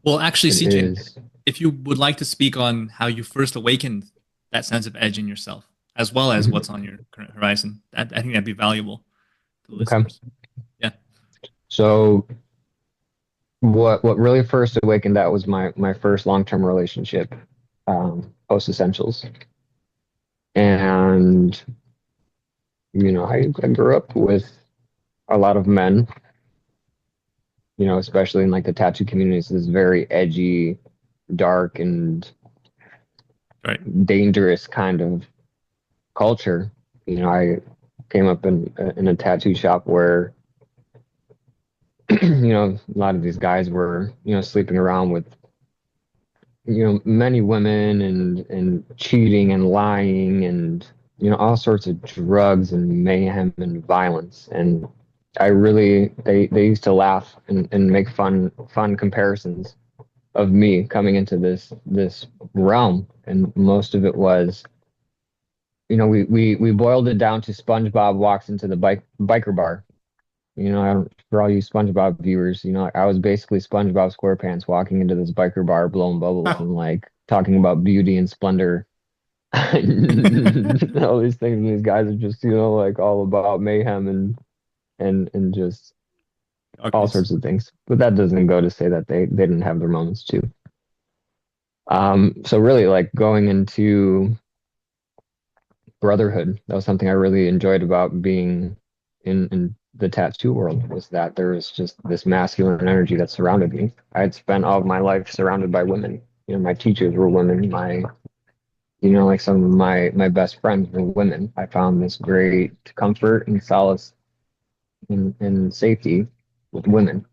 Well, actually, It CJ, is if you would like to speak on how you first awakened that sense of edge in yourself, as well as what's on your current horizon, I think that'd be valuable to the okay. listeners. Yeah. So what really first awakened that was my first long-term relationship, post essentials. And I grew up with a lot of men, especially in like the tattoo communities, this very edgy, dark, and Right. dangerous kind of culture. I came up in a tattoo shop where a lot of these guys were sleeping around with many women and cheating and lying and all sorts of drugs and mayhem and violence. And I really they used to laugh and make fun comparisons of me coming into this realm. And most of it was, we boiled it down to SpongeBob walks into the biker bar. For all you SpongeBob viewers, I was basically SpongeBob SquarePants walking into this biker bar, blowing bubbles and like talking about beauty and splendor, and all these things. And these guys are just, like all about mayhem and just all sorts of things. But that doesn't go to say that they didn't have their moments too. So really, like going into brotherhood, that was something I really enjoyed about being in the tattoo world, was that there was just this masculine energy that surrounded me. I had spent all of my life surrounded by women. My teachers were women. Like some of my best friends were women. I found this great comfort and solace and safety with women.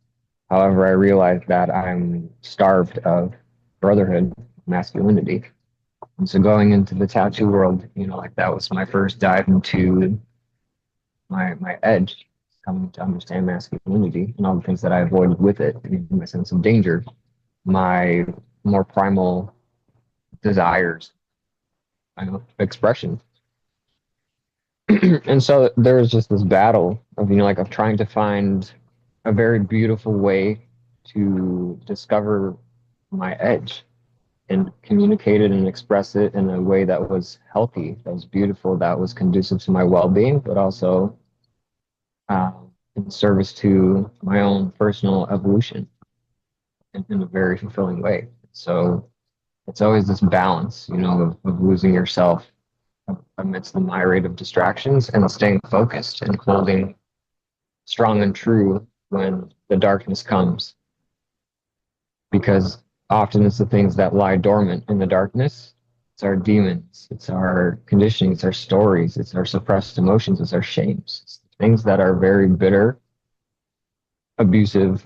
However, I realized that I'm starved of brotherhood, masculinity. And so going into the tattoo world, like that was my first dive into my edge, coming to understand masculinity and all the things that I avoided with it, my sense of danger, my more primal desires, expression. And so there was just this battle of, of trying to find a very beautiful way to discover my edge and communicate it and express it in a way that was healthy, that was beautiful, that was conducive to my well-being, but also in service to my own personal evolution in a very fulfilling way. So it's always this balance, of losing yourself amidst the myriad of distractions and staying focused and holding strong and true when the darkness comes. Because often it's the things that lie dormant in the darkness. It's our demons, it's our conditioning, it's our stories, it's our suppressed emotions, it's our shames. It's things that are very bitter, abusive,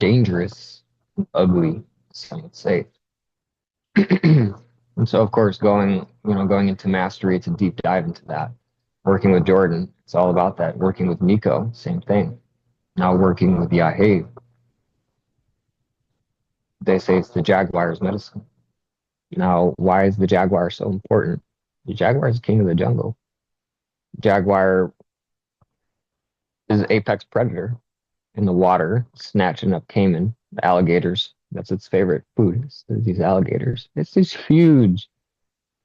dangerous, ugly, some would say. And so, of course, going into mastery, it's a deep dive into that. Working with Jordan, it's all about that. Working with Nico, same thing. Now working with Yahé, they say it's the jaguar's medicine. Now, why is the jaguar so important? The jaguar is king of the jungle. Jaguar is an apex predator in the water, snatching up caiman, the alligators. That's its favorite food, is these alligators. It's these huge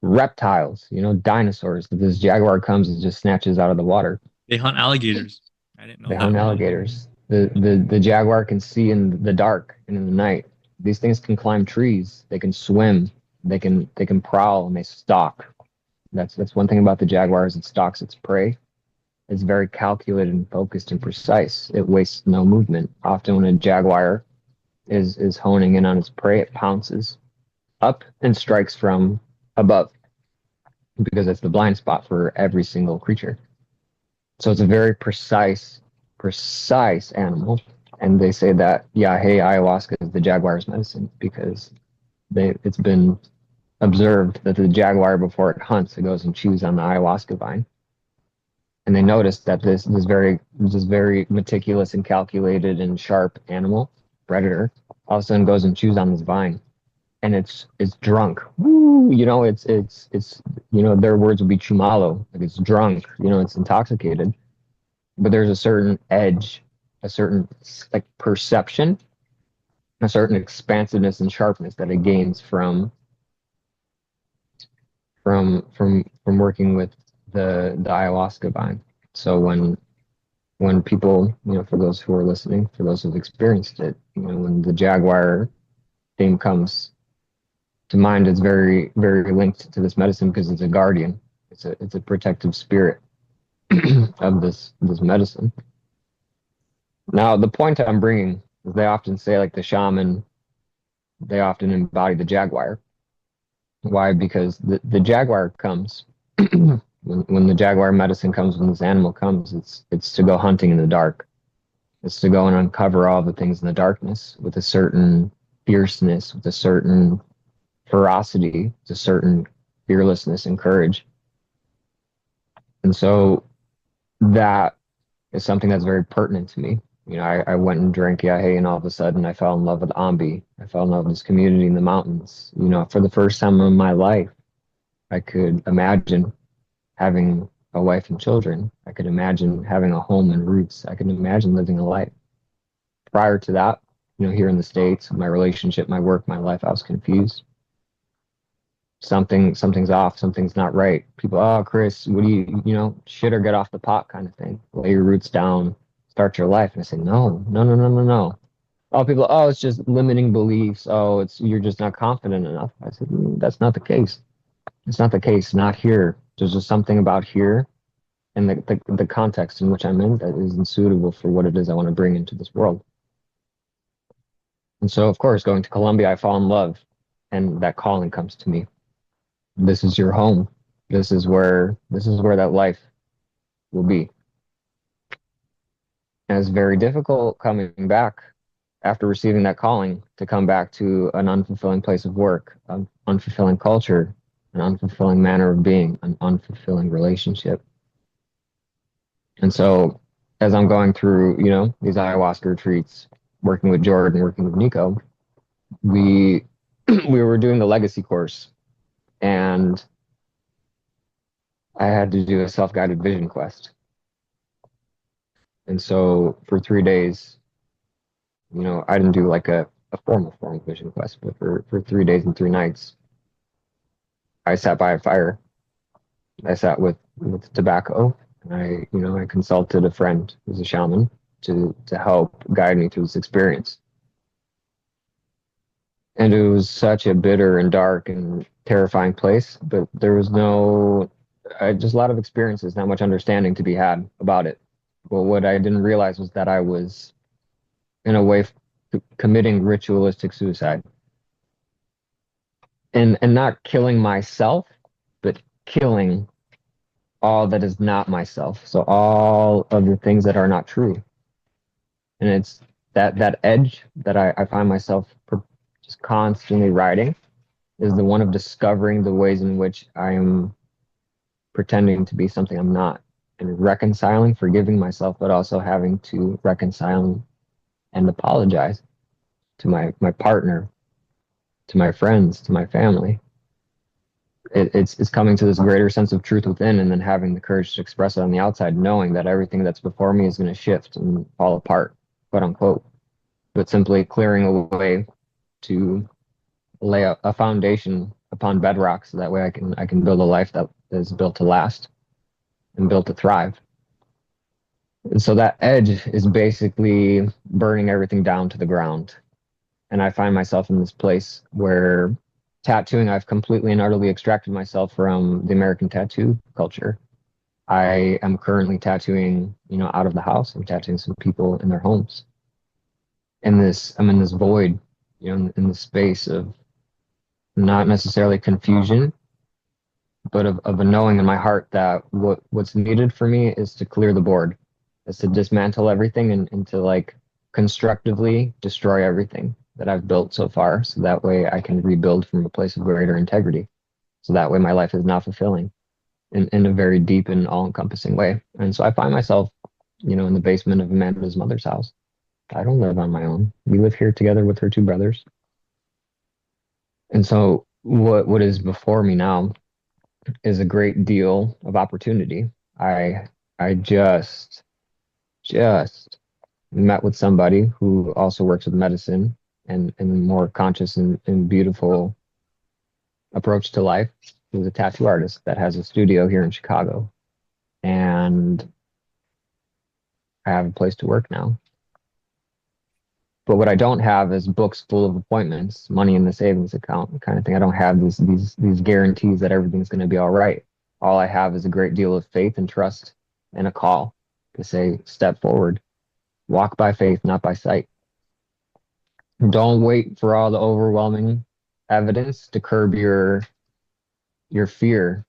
reptiles, dinosaurs that this jaguar comes and just snatches out of the water. They hunt alligators. I didn't know They that. hunt alligators. The jaguar can see in the dark and in the night. These things can climb trees. They can swim. They can prowl, and they stalk. That's one thing about the jaguar, is it stalks its prey. It's very calculated and focused and precise. It wastes no movement. Often when a jaguar is honing in on its prey, it pounces up and strikes from above, because it's the blind spot for every single creature. So it's a very precise animal. And they say that Yahé ayahuasca is the jaguar's medicine, because it's been observed that the jaguar, before it hunts, it goes and chews on the ayahuasca vine. And they noticed that this very meticulous and calculated and sharp animal, predator, all of a sudden goes and chews on this vine, and it's drunk. Woo! It's their words would be chumalo, like it's drunk. It's intoxicated. But there's a certain edge, a certain like perception, a certain expansiveness and sharpness that it gains from working with the ayahuasca vine. So when people, for those who are listening, for those who've experienced it, when the jaguar theme comes to mind, it's very, very linked to this medicine because it's a guardian. It's a protective spirit of this medicine. Now, the point I'm bringing is they often say, like the shaman, they often embody the jaguar. Why? Because the jaguar comes when the jaguar medicine comes, when this animal comes, it's to go hunting in the dark. It's to go and uncover all the things in the darkness with a certain fierceness, with a certain ferocity, with a certain fearlessness and courage. And so that is something that's very pertinent to me. I went and drank yahe, and all of a sudden I fell in love with Ambi. I fell in love with this community in the mountains. For the first time in my life, I could imagine having a wife and children. I could imagine having a home and roots. I could imagine living a life. Prior to that, here in the States, my relationship, my work, my life, I was confused. Something's off, something's not right. People, oh, Chris, what do you, shit or get off the pot kind of thing. Lay your roots down, start your life. And I say, no. Oh, people, oh, it's just limiting beliefs. Oh, you're just not confident enough. I said, that's not the case. It's not the case. Not here. There's just something about here and the context in which I'm in that isn't suitable for what it is I want to bring into this world. And so, of course, going to Colombia, I fall in love, and that calling comes to me. This is your home. This is where that life will be. And it's very difficult coming back after receiving that calling to come back to an unfulfilling place of work, an unfulfilling culture, an unfulfilling manner of being, an unfulfilling relationship. And so as I'm going through, these ayahuasca retreats, working with Jordan, working with Nico, we were doing the legacy course, and I had to do a self-guided vision quest. And so for 3 days, I didn't do like a formal vision quest, but for 3 days and 3 nights, I sat by a fire. I sat with tobacco, and I consulted a friend who's a shaman to help guide me through this experience. And it was such a bitter and dark and terrifying place, but there was just a lot of experiences, not much understanding to be had about it. But what I didn't realize was that I was, in a way, committing ritualistic suicide. And not killing myself, but killing all that is not myself. So all of the things that are not true. And it's that edge that I find myself just constantly riding is the one of discovering the ways in which I am pretending to be something I'm not, and reconciling, forgiving myself, but also having to reconcile and apologize to my partner, to my friends, to my family. It's coming to this greater sense of truth within, and then having the courage to express it on the outside, knowing that everything that's before me is going to shift and fall apart, quote unquote, but simply clearing a way to lay a foundation upon bedrock, so that way I can build a life that is built to last and built to thrive. And so that edge is basically burning everything down to the ground. And I find myself in this place where tattooing, I've completely and utterly extracted myself from the American tattoo culture. I am currently tattooing, out of the house. I'm tattooing some people in their homes. I'm in this void, in the space of not necessarily confusion, but of a knowing in my heart that what's needed for me is to clear the board, is to dismantle everything and to constructively destroy everything that I've built so far, so that way I can rebuild from a place of greater integrity. So that way my life is now fulfilling in a very deep and all-encompassing way. And so I find myself, in the basement of Amanda's mother's house. I don't live on my own. We live here together with her two brothers. And so what is before me now is a great deal of opportunity. I just met with somebody who also works with medicine and a more conscious and beautiful approach to life. Who's a tattoo artist that has a studio here in Chicago. And I have a place to work now. But what I don't have is books full of appointments, money in the savings account kind of thing. I don't have these guarantees that everything's going to be all right. All I have is a great deal of faith and trust and a call to say, step forward, walk by faith, not by sight. Don't wait for all the overwhelming evidence to curb your fear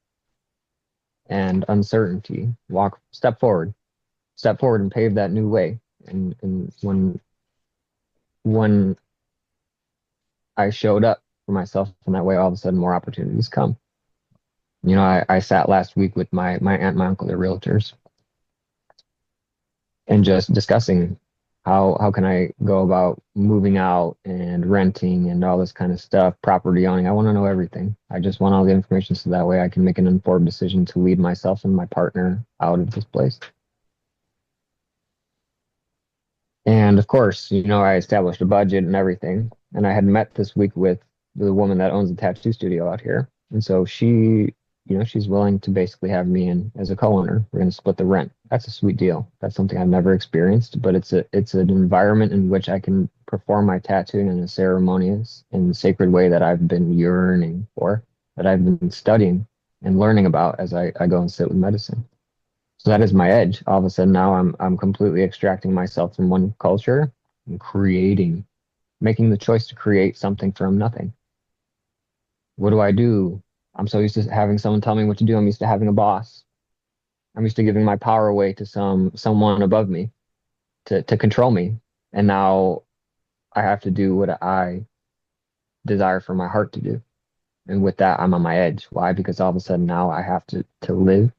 and uncertainty. Step forward and pave that new way. And when I showed up for myself in that way, all of a sudden more opportunities come. You know, I sat last week with my aunt and my uncle, they're realtors, and just discussing how can I go about moving out and renting and all this kind of stuff, property owning. I want to know everything. I just want all the information so that way I can make an informed decision to lead myself and my partner out of this place. And of course, you know, I established a budget and everything. And I had met this week with the woman that owns the tattoo studio out here. And so she, you know, she's willing to basically have me in as a co-owner. We're going to split the rent. That's a sweet deal. That's something I've never experienced, but it's an environment in which I can perform my tattooing in a ceremonious and sacred way that I've been yearning for, that I've been studying and learning about as I go and sit with medicine. So that is my edge. All of a sudden now I'm completely extracting myself from one culture and making the choice to create something from nothing. What do? I'm so used to having someone tell me what to do. I'm used to having a boss. I'm used to giving my power away to someone above me to control me. And now I have to do what I desire for my heart to do. And with that, I'm on my edge. Why? Because all of a sudden now I have to live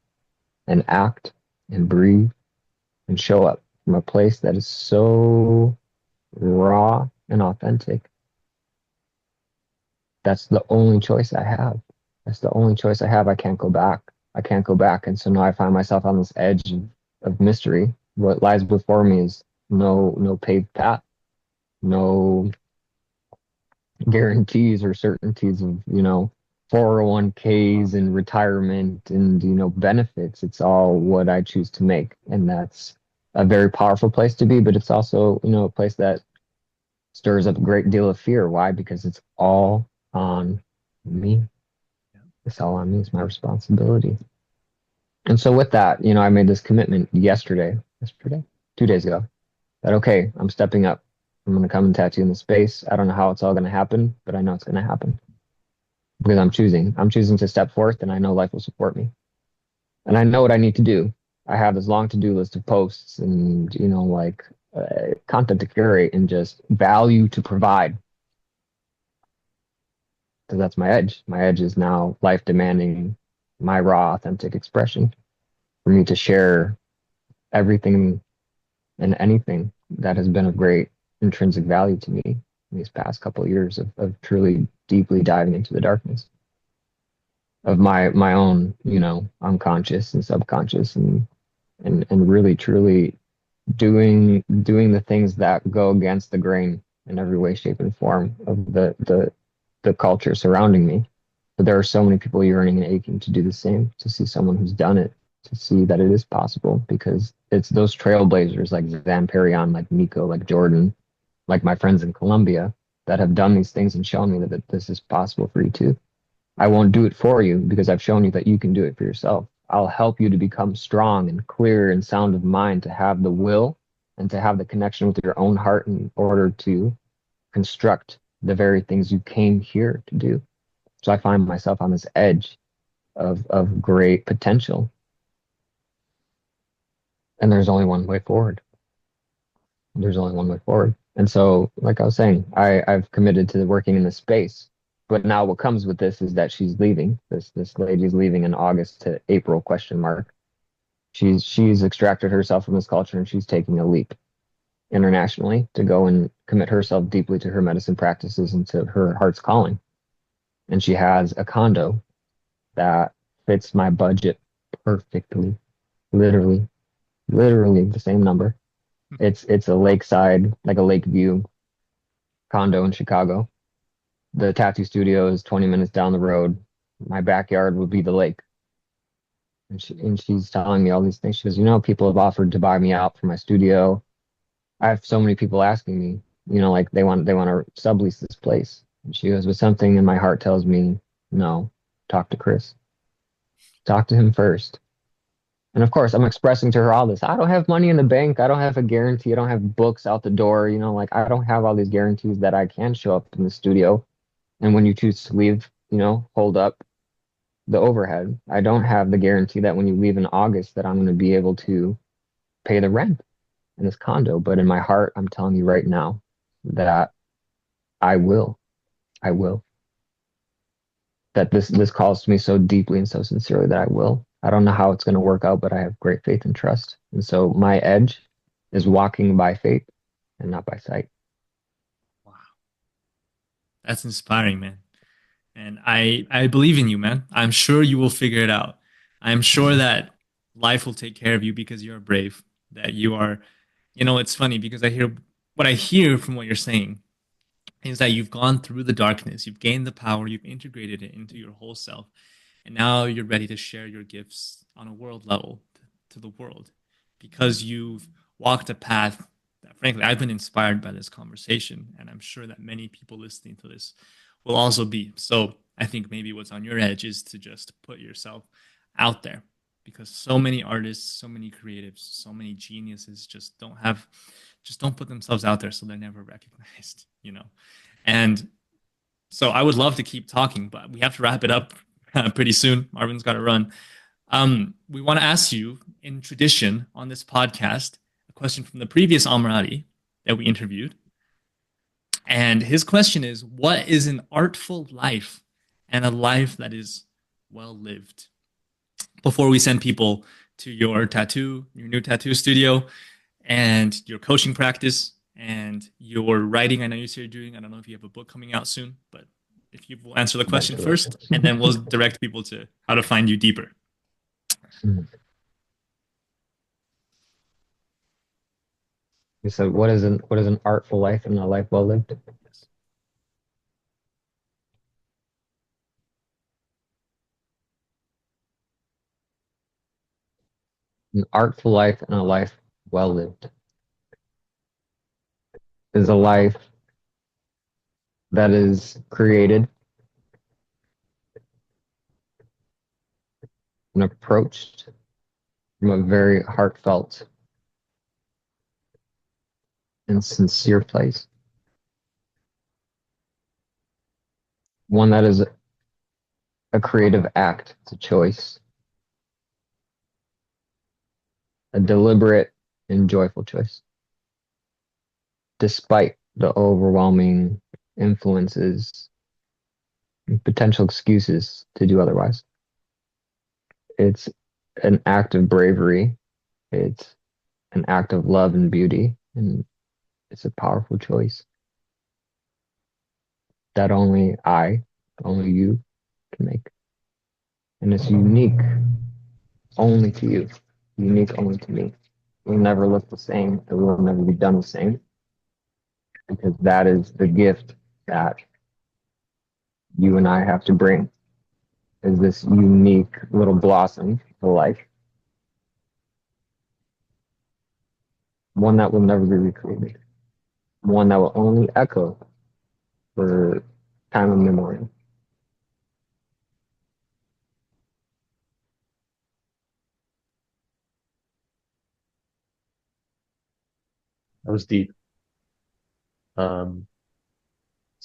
and act and breathe and show up from a place that is so raw and authentic. That's the only choice I have. That's the only choice I have. I can't go back. And so now I find myself on this edge of mystery. What lies before me is no paved path, no guarantees or certainties of, you know, 401ks and retirement and, you know, benefits. It's all what I choose to make. And that's a very powerful place to be, but it's also, you know, a place that stirs up a great deal of fear. Why? Because it's all on me. It's all on me. It's my responsibility. And so with that, you know, I made this commitment yesterday, 2 days ago, that, okay, I'm stepping up. I'm going to come and tattoo in the space. I don't know how it's all going to happen, but I know it's going to happen because I'm choosing to step forth, and I know life will support me. And I know what I need to do. I have this long to-do list of posts and, you know, like content to curate and just value to provide. Because that's my edge. My edge is now life demanding my raw, authentic expression for me to share everything and anything that has been of great intrinsic value to me in these past couple of years of truly deeply diving into the darkness of my own, you know, unconscious and subconscious and really truly doing the things that go against the grain in every way, shape, and form of the culture surrounding me. But there are so many people yearning and aching to do the same, to see someone who's done it, to see that it is possible, because it's those trailblazers like Zamparion, like Nico, like Jordan, like my friends in Colombia that have done these things and shown me that this is possible for you too. I won't do it for you because I've shown you that you can do it for yourself. I'll help you to become strong and clear and sound of mind, to have the will and to have the connection with your own heart in order to construct the very things you came here to do. So I find myself on this edge of great potential. And there's only one way forward. And so, like I was saying, I've committed to working in this space. But now what comes with this is that she's leaving. This lady's leaving in August to April ? She's extracted herself from this culture and she's taking a leap. internationally to go and commit herself deeply to her medicine practices and to her heart's calling. And she has a condo that fits my budget perfectly, literally, literally the same number. It's a lakeside, like a lake view condo in Chicago. The tattoo studio is 20 minutes down the road. My backyard would be the lake. And she's telling me all these things. She goes, people have offered to buy me out for my studio. I have so many people asking me, like they want to sublease this place. And she goes, but something in my heart tells me, no, talk to Chris. Talk to him first. And of course, I'm expressing to her all this. I don't have money in the bank. I don't have a guarantee. I don't have books out the door. Like I don't have all these guarantees that I can show up in the studio. And when you choose to leave, hold up the overhead. I don't have the guarantee that when you leave in August that I'm going to be able to pay the rent in this condo. But in my heart, I'm telling you right now that I will. I will. That this calls to me so deeply and so sincerely that I will. I don't know how it's going to work out, but I have great faith and trust. And so my edge is walking by faith and not by sight. Wow. That's inspiring, man. And I believe in you, man. I'm sure you will figure it out. I'm sure that life will take care of you because you're brave, that you are, it's funny because what I hear from what you're saying is that you've gone through the darkness, you've gained the power, you've integrated it into your whole self, and now you're ready to share your gifts on a world level to the world because you've walked a path that, frankly, I've been inspired by this conversation, and I'm sure that many people listening to this will also be. So I think maybe what's on your edge is to just put yourself out there because so many artists, so many creatives, so many geniuses just don't put themselves out there, so they're never recognized, And so I would love to keep talking, but we have to wrap it up pretty soon. Marvin's got to run. We want to ask you, in tradition on this podcast, a question from the previous Amorati that we interviewed. And his question is, what is an artful life and a life that is well lived? Before we send people to your new tattoo studio, and your coaching practice, and your writing, I know you said you're doing. I don't know if you have a book coming out soon, but if you will answer the question first, and then we'll direct people to how to find you deeper. So what is an artful life and a life well lived? Yes. An artful life and a life well lived is a life that is created and approached from a very heartfelt and sincere place. One that is a creative act, it's a choice, a deliberate and joyful choice, despite the overwhelming influences and potential excuses to do otherwise. It's an act of bravery. It's an act of love and beauty, and it's a powerful choice that only you can make. And it's unique only to you, unique only to me. We'll never look the same, and we will never be done the same, because that is the gift that you and I have to bring, is this unique little blossom to life. One that will never be recreated. One that will only echo for time immemorial. That was deep. So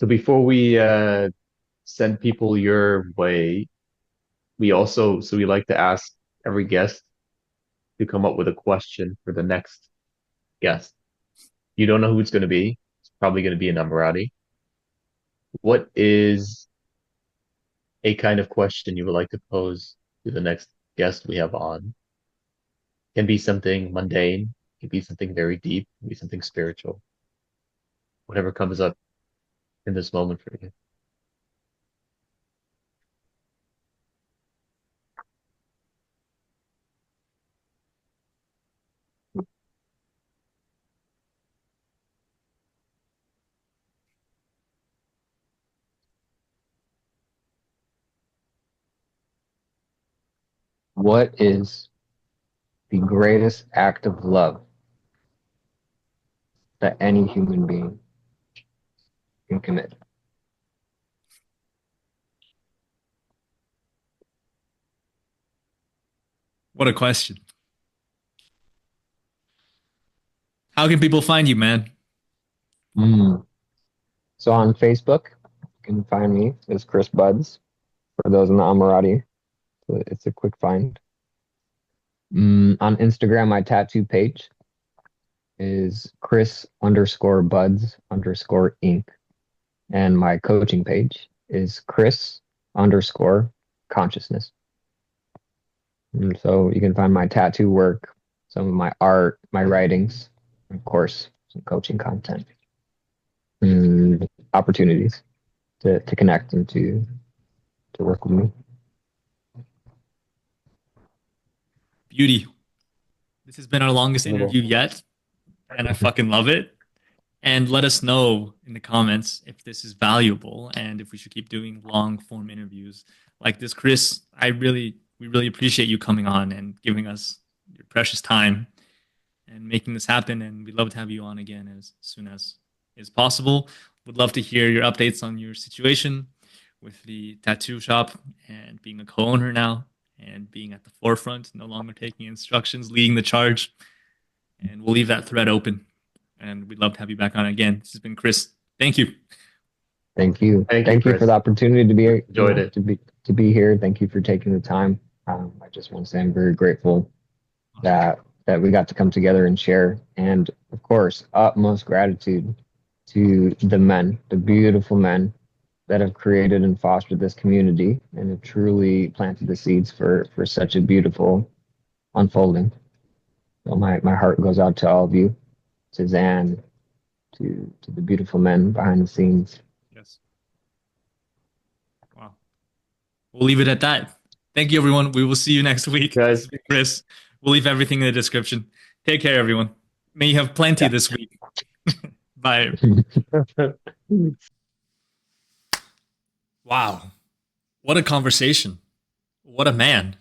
before we send people your way, we like to ask every guest to come up with a question for the next guest. You don't know who it's going to be. It's probably going to be an Amorati. What is a kind of question you would like to pose to the next guest we have on? Can be something mundane, It could be something very deep, it could be something spiritual. Whatever comes up in this moment for you. What is the greatest act of love that any human being can commit? What a question. How can people find you, man? Mm. So on Facebook, you can find me as Chris Budz. For those in the Amorati, so it's a quick find. On Instagram, my tattoo page is Chris_Buds_Inc. And my coaching page is Chris_consciousness. And so you can find my tattoo work, some of my art, my writings, and of course, some coaching content and opportunities to connect and to work with me. Beauty. This has been our longest Incredible. interview yet, and I fucking love it. And let us know in the comments if this is valuable and if we should keep doing long form interviews like this. Chris, we really appreciate you coming on and giving us your precious time and making this happen. And we'd love to have you on again as soon as is possible. Would love to hear your updates on your situation with the tattoo shop and being a co-owner now and being at the forefront, no longer taking instructions, leading the charge. And we'll leave that thread open. And we'd love to have you back on again. This has been Chris. Thank you. Thank you. Thank you, For Chris. the opportunity to be here. Enjoyed it. To be here. Thank you for taking the time. I just want to say I'm very grateful that we got to come together and share. And of course, utmost gratitude to the men, the beautiful men that have created and fostered this community and have truly planted the seeds for such a beautiful unfolding. So my heart goes out to all of you, to Zan, to the beautiful men behind the scenes. Yes. Wow. We'll leave it at that. Thank you, everyone. We will see you next week. Guys. This has been Chris. We'll leave everything in the description. Take care, everyone. May you have plenty this week. Bye. Wow. What a conversation. What a man.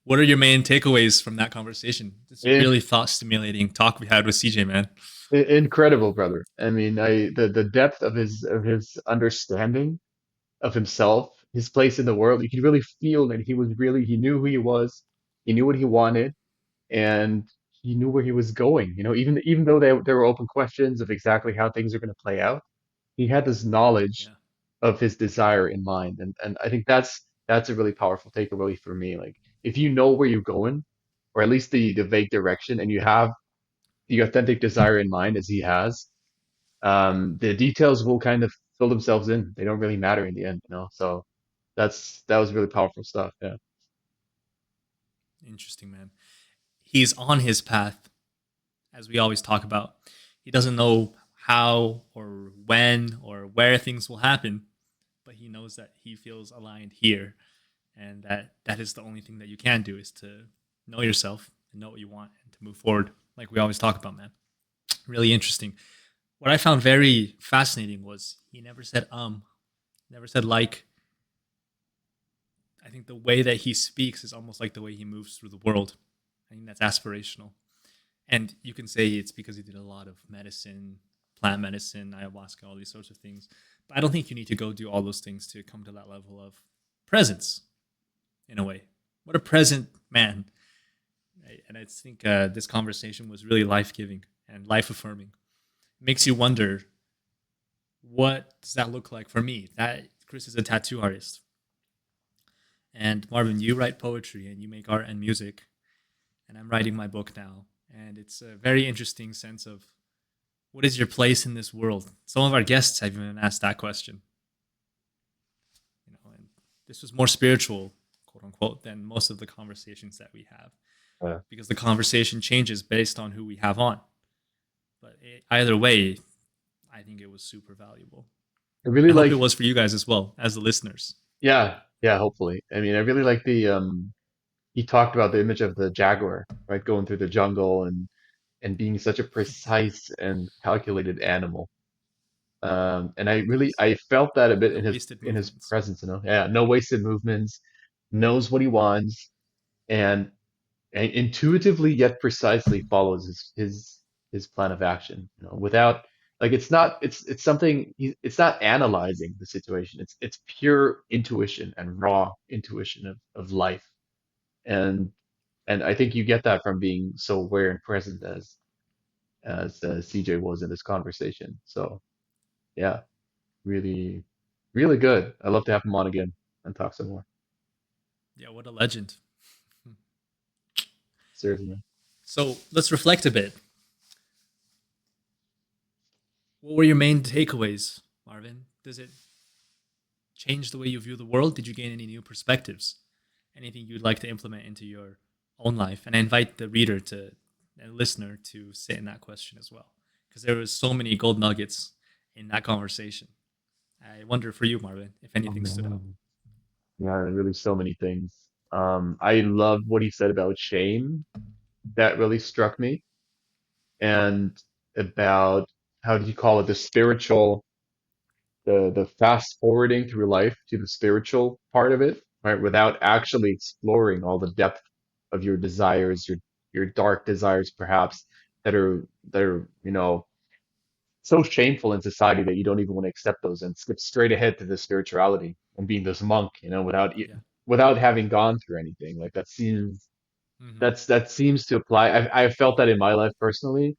What are your main takeaways from that conversation? This really thought-stimulating talk we had with CJ, man. Incredible, brother. I mean, the depth of his understanding of himself, his place in the world, you could really feel that he knew who he was, he knew what he wanted, and he knew where he was going. You know, even though there were open questions of exactly how things are going to play out, he had this knowledge of his desire in mind, and I think that's a really powerful takeaway for me. Like, if you know where you're going, or at least the vague direction, and you have the authentic desire in mind as he has, the details will kind of fill themselves in. They don't really matter in the end, you know. So that was really powerful stuff. Yeah. Interesting, man. He's on his path, as we always talk about. He doesn't know how or when or where things will happen, but he knows that he feels aligned here, and that is the only thing that you can do, is to know yourself and know what you want and to move forward, like we always talk about, man. Really interesting. What I found very fascinating was he never said never said like. I think the way that he speaks is almost like the way he moves through the world. I think that's aspirational. And you can say it's because he did a lot of medicine, plant medicine, ayahuasca, all these sorts of things. But I don't think you need to go do all those things to come to that level of presence, in a way. What a present man. And I think this conversation was really life-giving and life-affirming. It makes you wonder, what does that look like for me? That Chris is a tattoo artist. And Marvin, you write poetry and you make art and music. And I'm writing my book now. And it's a very interesting sense of, what is your place in this world? Some of our guests have even asked that question. You know, and this was more spiritual, quote unquote, than most of the conversations that we have. because the conversation changes based on who we have on. But either way, I think it was super valuable. I really I hope like, it was for you guys as well as the listeners. yeah, yeah, hopefully. I mean, I really like he talked about the image of the jaguar, right, going through the jungle and being such a precise and calculated animal. And Yes. I felt that a bit No wasted in his movements. presence, you know. Yeah, no wasted movements, knows what he wants, and and intuitively yet precisely follows his plan of action, you know, without like it's something it's not analyzing the situation. It's pure intuition and raw intuition of life. And I think you get that from being so aware and present as CJ was in this conversation. So yeah, really really good. I'd love to have him on again and talk some more. Yeah, what a legend. Seriously. So let's reflect a bit. What were your main takeaways, Marvin? Does it change the way you view the world? Did you gain any new perspectives? Anything you'd like to implement into your own life? And I invite the reader to and listener to sit in that question as well, because there was so many gold nuggets in that conversation. I wonder for you, Marvin, if Oh, anything stood out. man. Yeah, really so many things. I love what he said about shame. That really struck me. And about how do you call it, the spiritual, the fast forwarding through life to the spiritual part of it, right? Without actually exploring all the depth of your desires, your dark desires perhaps that are, you know, so shameful in society that you don't even want to accept those and skip straight ahead to the spirituality and being this monk, you know, Yeah. without having gone through anything. Like Hmm. that seems to apply. I felt that in my life personally.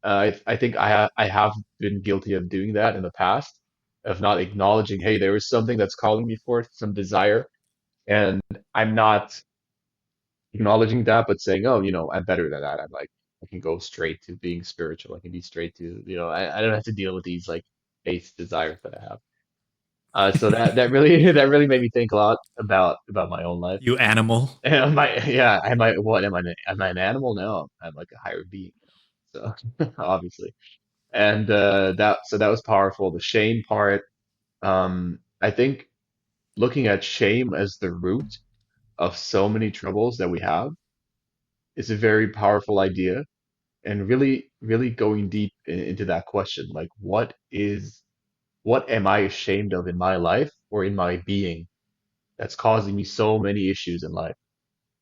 I think I have been guilty of doing that in the past, of not acknowledging, hey, there is something that's calling me forth, some desire, and I'm not acknowledging that, but saying, oh, you know, I'm better than that. I'm like, I can go straight to being spiritual. I can be straight to, you know, I don't have to deal with these like base desires that I have. So that really that really made me think a lot about my own life. You animal. And am I, yeah, am I, what am I? Am I an animal? No, I'm like a higher being. So obviously, and that was powerful. The shame part, I think looking at shame as the root of so many troubles that we have is a very powerful idea, and really, really going deep into that question, like what am I ashamed of in my life or in my being that's causing me so many issues in life?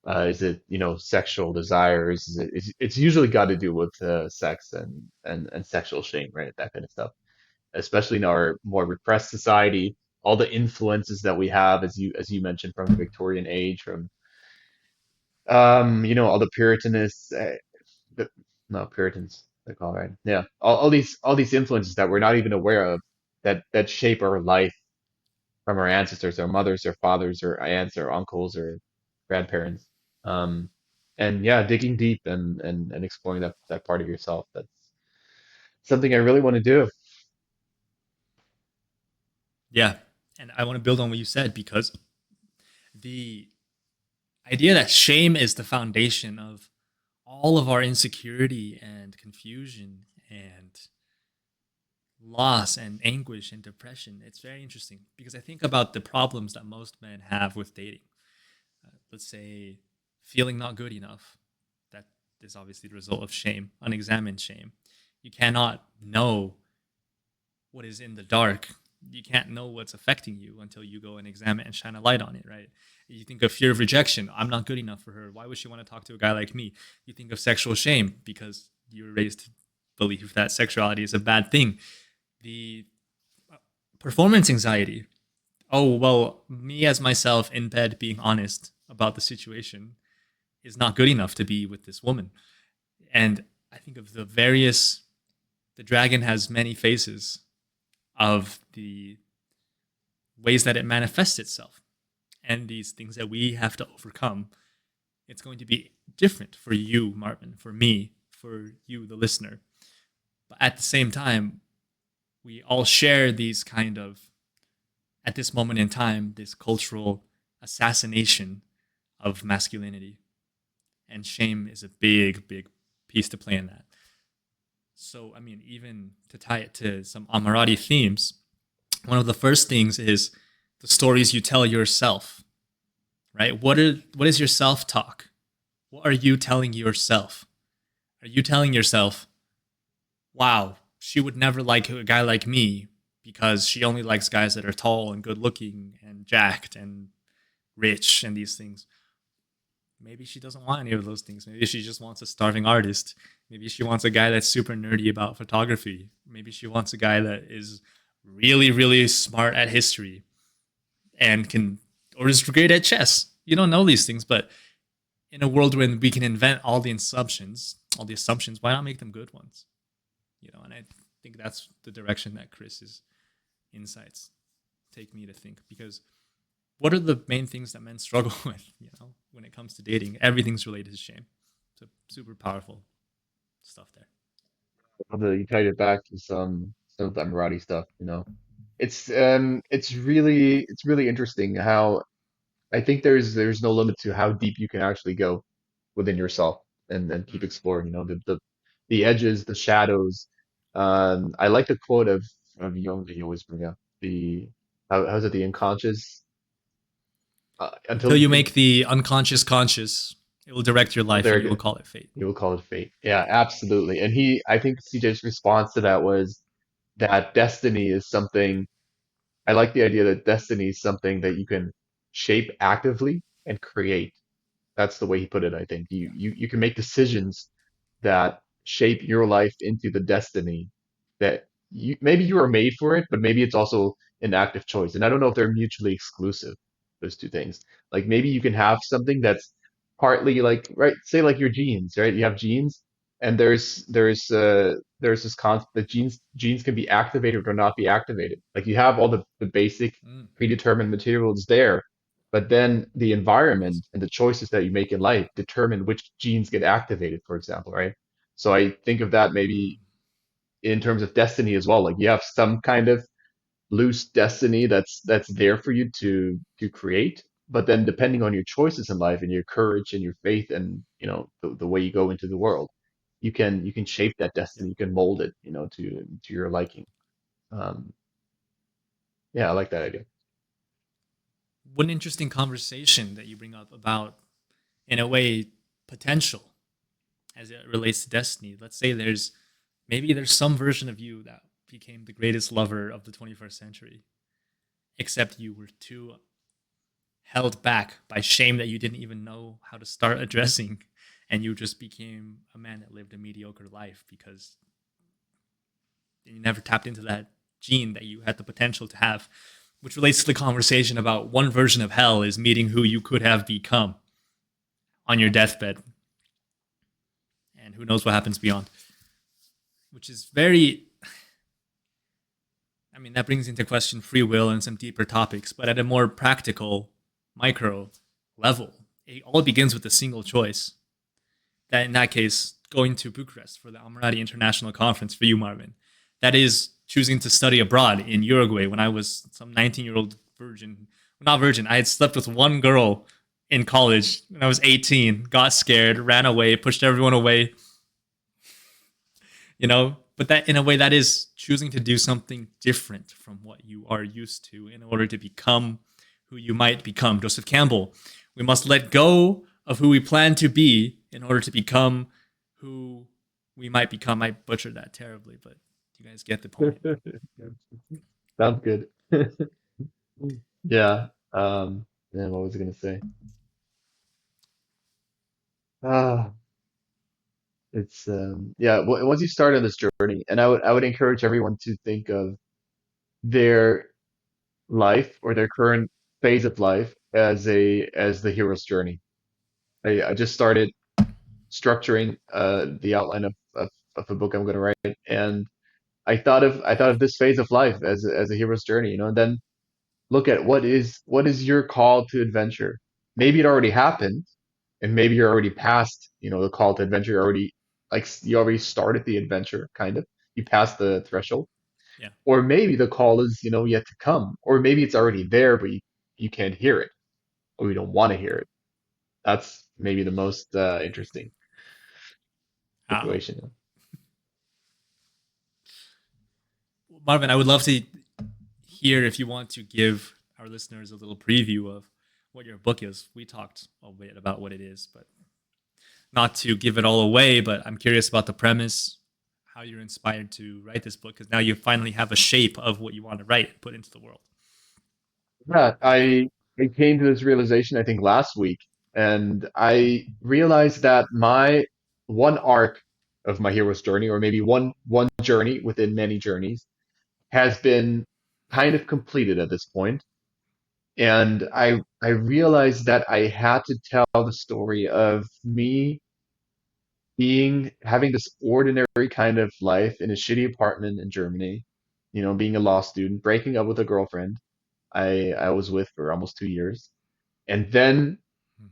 Is it, you know, sexual desires? It's usually got to do with sex and sexual shame, right? That kind of stuff. Especially in our more repressed society, all the influences that we have, as you mentioned, from the Victorian age, from you know, all the Puritanists, the, no Puritans, they call it, right? Yeah, all these influences that we're not even aware of that shape our life from our ancestors, our mothers, our fathers, our aunts, our uncles, or grandparents. Um, and yeah, digging deep and exploring that part of yourself. That's something I really want to do. Yeah. And I want to build on what you said, because the idea that shame is the foundation of all of our insecurity and confusion and loss and anguish and depression. It's very interesting because I think about the problems that most men have with dating. Let's say feeling not good enough. That is obviously the result of shame, unexamined shame. You cannot know what is in the dark. You can't know what's affecting you until you go and examine and shine a light on it, right? You think of fear of rejection. I'm not good enough for her. Why would she want to talk to a guy like me? You think of sexual shame because you were raised to believe that sexuality is a bad thing. The performance anxiety. Oh, well, me as myself in bed being honest about the situation is not good enough to be with this woman. And I think of the dragon has many faces of the ways that it manifests itself and these things that we have to overcome. It's going to be different for you, Marvin, for me, for you, the listener. But at the same time, we all share these kind of, at this moment in time, this cultural assassination of masculinity. And shame is a big, big piece to play in that. So, I mean, even to tie it to some Amorati themes, one of the first things is the stories you tell yourself, right? What is your self-talk? What are you telling yourself? Are you telling yourself, wow, she would never like a guy like me because she only likes guys that are tall and good looking and jacked and rich and these things? Maybe she doesn't want any of those things. Maybe she just wants a starving artist. Maybe she wants a guy that's super nerdy about photography. Maybe she wants a guy that is really, really smart at history and or is great at chess. You don't know these things, but in a world when we can invent all the assumptions, why not make them good ones? And I think that's the direction that Chris's insights take me to think, because what are the main things that men struggle with, when it comes to dating? Everything's related to shame. So super powerful stuff there. You tied it back to some of the Emirati stuff, it's really interesting how I think there's no limit to how deep you can actually go within yourself and keep exploring, the edges, the shadows. I like the quote of Jung that you always bring up. How's it, the unconscious Until until you make the unconscious conscious, it will direct your life there and you will again. call it fate. You will call it fate. Yeah, absolutely. And I think CJ's response to that was that destiny is something. I like the idea that destiny is something that you can shape actively and create. That's the way he put it, I think. You can make decisions that shape your life into the destiny that maybe you are made for it, but maybe it's also an active choice. And I don't know if they're mutually exclusive, those two things. Like maybe you can have something that's partly like, right, say like your genes, right? You have genes and there's this concept that genes can be activated or not be activated. Like you have all the basic Mm, predetermined materials there, but then the yes. environment and the choices that you make in life determine which genes get activated, for example, right? So I think of that maybe Mm, in terms of destiny as well. Like you have some kind of loose destiny that's there for you to create, but then depending on your choices in life and your courage and your faith and the way you go into the world, you can shape that yeah. destiny, you can mold it, to your liking. Um, yeah, I like that idea. What an interesting conversation that you bring up about, in a way, potential as it relates to destiny. Let's say maybe there's some version of you that became the greatest lover of the 21st century, except you were too held back by shame that you didn't even know how to start addressing, and you just became a man that lived a mediocre life because you never tapped into that gene that you had the potential to have, which relates to the conversation about one version of hell is meeting who you could have become on your deathbed, and who knows what happens beyond, which is very, I mean, that brings into question free will and some deeper topics, but at a more practical, micro level, it all begins with a single choice. That in that case, going to Bucharest for the Amorati International Conference for you, Marvin. That is choosing to study abroad in Uruguay when I was some 19-year-old virgin. Not virgin, I had slept with one girl in college when I was 18, got scared, ran away, pushed everyone away, but that in a way that is choosing to do something different from what you are used to in order to become who you might become. Joseph Campbell, we must let go of who we plan to be in order to become who we might become. I butchered that terribly, but you guys get the point. Sounds good. Yeah. Man, what was I gonna say? Ah, it's yeah. Once you start on this journey, and I would encourage everyone to think of their life or their current phase of life as the hero's journey. I just started structuring the outline of a book I'm going to write, and I thought of this phase of life as a hero's journey, and then look at what is your call to adventure. Maybe it already happened, and maybe you're already past, the call to adventure. You're already like you already started the adventure, kind of. You passed the threshold. Yeah. Or maybe the call is, yet to come. Or maybe it's already there, but you can't hear it, or you don't want to hear it. That's maybe the most interesting Wow. situation. Marvin, I would love to hear if you want to give our listeners a little preview of what your book is. We talked a bit about what it is, but not to give it all away, but I'm curious about the premise, how you're inspired to write this book, because now you finally have a shape of what you want to write and put into the world. Yeah, I came to this realization I think last week, and I realized that my one arc of my hero's journey, or maybe one journey within many journeys, has been kind of completed at this point. And I realized that I had to tell the story of me having this ordinary kind of life in a shitty apartment in Germany, being a law student, breaking up with a girlfriend I was with for almost 2 years, and then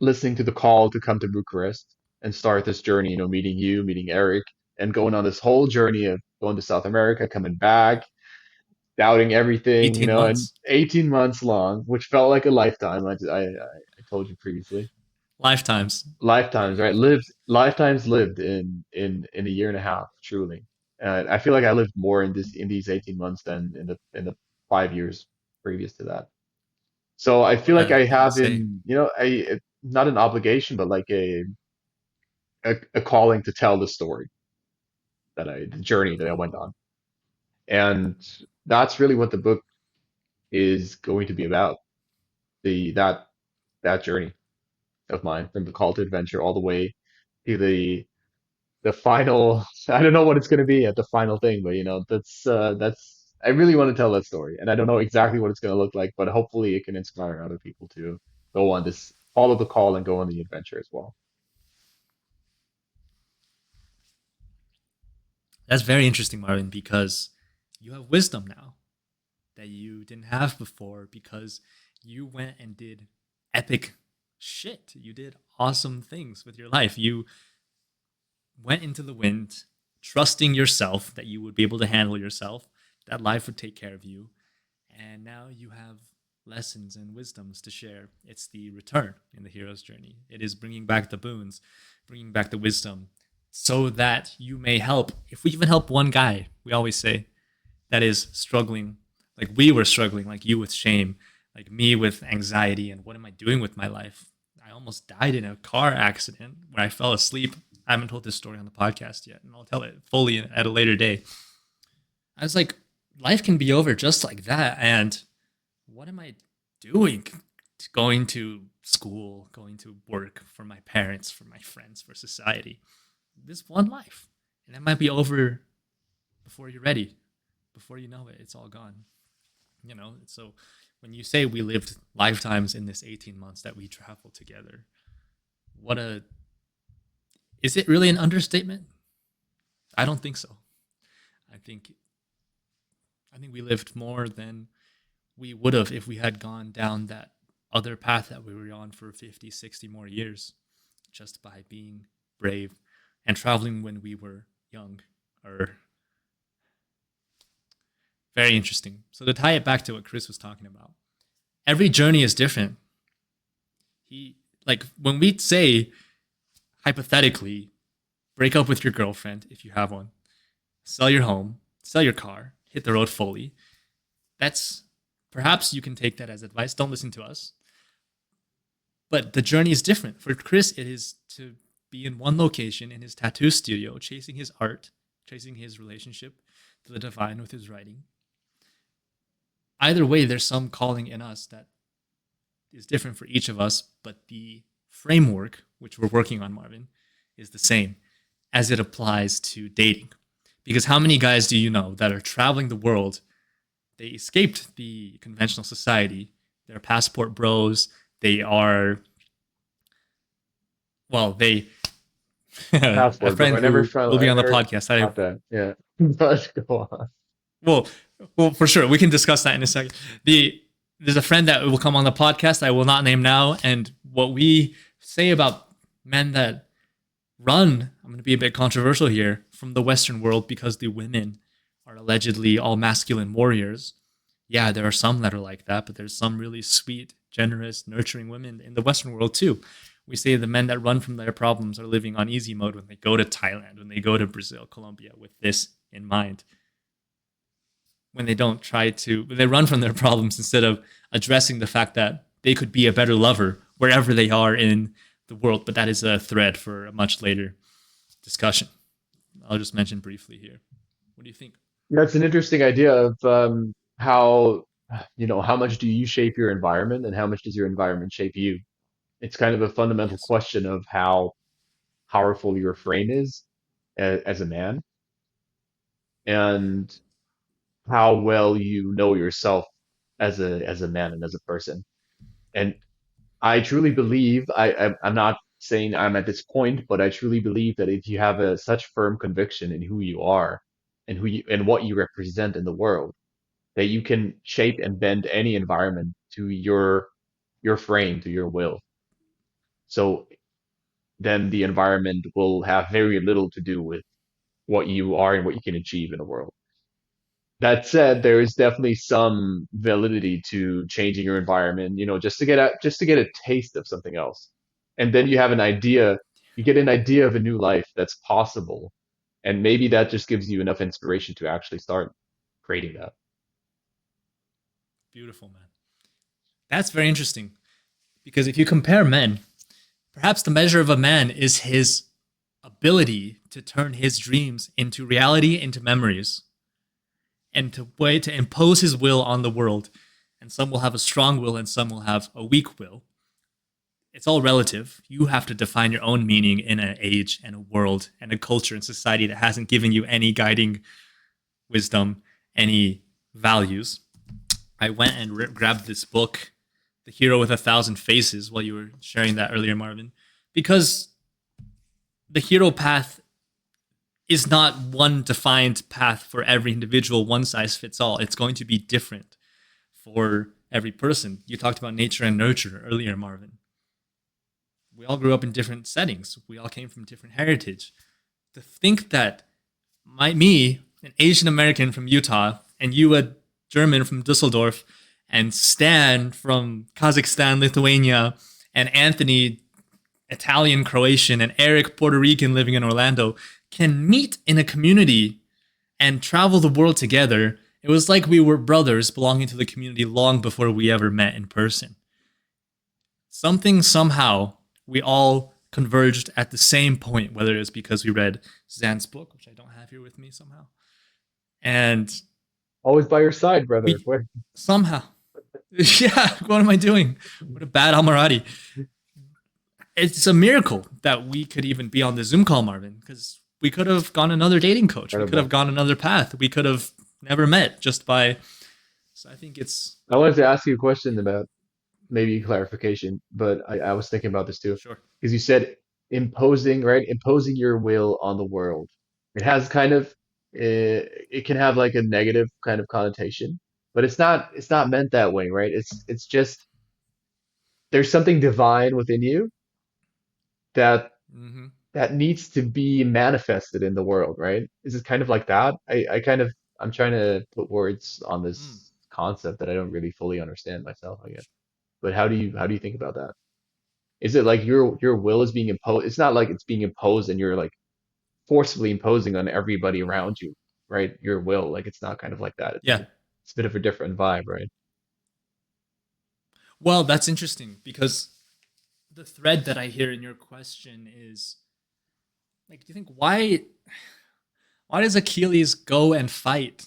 listening to the call to come to Bucharest and start this journey, meeting you, meeting Eric, and going on this whole journey of going to South America, coming back, doubting everything, 18 and months. 18 months long, which felt like a lifetime. I told you previously. Lifetimes. Lifetimes, right? Lifetimes lived in a year and a half, truly. And I feel like I lived more in these 18 months than in the 5 years previous to that. So I feel What like a I thing to have say. not an obligation, but like a calling to tell the story the journey that I Cool. went on. And that's really what the book is going to be about. The that journey of mine from the call to adventure all the way to the final. I don't know what it's going to be at the final thing, but that's I really want to tell that story, and I don't know exactly what it's going to look like, but hopefully it can inspire other people to go on this, follow the call and go on the adventure as well. That's very interesting, Marvin, because you have wisdom now that you didn't have before because you went and did epic shit. You did awesome things with your life. You went into the wind, trusting yourself that you would be able to handle yourself, that life would take care of you. And now you have lessons and wisdoms to share. It's the return in the hero's journey. It is bringing back the boons, bringing back the wisdom, so that you may help. If we even help one guy, we always say, that is struggling, like we were struggling, like you with shame, like me with anxiety, and what am I doing with my life? I almost died in a car accident where I fell asleep. I haven't told this story on the podcast yet, and I'll tell it fully at a later day. I was like, life can be over just like that. And what am I doing? Going to school, going to work for my parents, for my friends, for society. This one life. And that might be over before you're ready. Before you know it, it's all gone. So when you say we lived lifetimes in this 18 months that we traveled together, is it really an understatement? I don't think so. I think we lived more than we would have if we had gone down that other path that we were on for 50, 60 more years, just by being brave and traveling when we were young. Or very interesting. So to tie it back to what Chris was talking about, every journey is different. When we say, hypothetically, break up with your girlfriend if you have one, sell your home, sell your car, hit the road fully. That's perhaps you can take that as advice. Don't listen to us. But the journey is different. For Chris, it is to be in one location in his tattoo studio, chasing his art, chasing his relationship to the divine with his writing. Either way, there's some calling in us that is different for each of us, but the framework, which we're working on, Marvin, is the same as it applies to dating. Because how many guys do you know that are traveling the world? They escaped the conventional society. They're passport bros. They are, they, a Passport, bro. friend I never who found. will be I on the never podcast. got that. Yeah, but go on. Well, for sure. We can discuss that in a second. There's a friend that will come on the podcast I will not name now. And what we say about men that run, I'm going to be a bit controversial here, from the Western world because the women are allegedly all masculine warriors. Yeah, there are some that are like that, but there's some really sweet, generous, nurturing women in the Western world too. We say the men that run from their problems are living on easy mode when they go to Thailand, when they go to Brazil, Colombia, with this in mind. When they run from their problems instead of addressing the fact that they could be a better lover wherever they are in the world. But that is a thread for a much later discussion. I'll just mention briefly here. What do you think? That's an interesting idea of how, how much do you shape your environment and how much does your environment shape you? It's kind of a fundamental Yes. question of how powerful your frame is as a man and how well you know yourself as a man and as a person. And I truly believe I'm not saying I'm at this point, but I truly believe that if you have such firm conviction in who you are and and what you represent in the world, that you can shape and bend any environment to your frame, to your will. So then the environment will have very little to do with what you are and what you can achieve in the world. That said, there is definitely some validity to changing your environment, just to get a taste of something else. And then you get an idea of a new life that's possible. And maybe that just gives you enough inspiration to actually start creating that. Beautiful, man. That's very interesting. Because if you compare men, perhaps the measure of a man is his ability to turn his dreams into reality, into memories, and to impose his will on the world. And some will have a strong will and some will have a weak will. It's all relative. You have to define your own meaning in an age and a world and a culture and society that hasn't given you any guiding wisdom, any values. I went and grabbed this book, The Hero with 1,000 Faces, while you were sharing that earlier, Marvin, because the hero path is not one defined path for every individual, one size fits all. It's going to be different for every person. You talked about nature and nurture earlier, Marvin. We all grew up in different settings. We all came from different heritage. To think that me, an Asian American from Utah, and you, a German from Dusseldorf, and Stan from Kazakhstan, Lithuania, and Anthony, Italian, Croatian, and Eric, Puerto Rican, living in Orlando, can meet in a community and travel the world together. It was like we were brothers belonging to the community long before we ever met in person. Somehow, we all converged at the same point, whether it's because we read Zan's book, which I don't have here with me somehow. And Always by your side, brother. Somehow. Yeah, what am I doing? What a bad Amorati. It's a miracle that we could even be on the Zoom call, Marvin, because we could have gone another dating coach. We could have gone another path. We could have never met just by. So I think it's. I wanted to ask you a question about maybe clarification, but I was thinking about this too. Sure. Because you said imposing, right? Imposing your will on the world. It has kind of, it can have like a negative kind of connotation, but it's not meant that way, right? It's just, there's something divine within you that Mm-hmm. that needs to be manifested in the world, right? Is it kind of like that? I'm trying to put words on this concept that I don't really fully understand myself, I guess. But how do you think about that? Is it like your will is being imposed? It's not like it's being imposed and you're like forcibly imposing on everybody around you, right? Your will, like it's not kind of like that. Yeah. It's a bit of a different vibe, right? Well, that's interesting because the thread that I hear in your question is like, do you think why does Achilles go and fight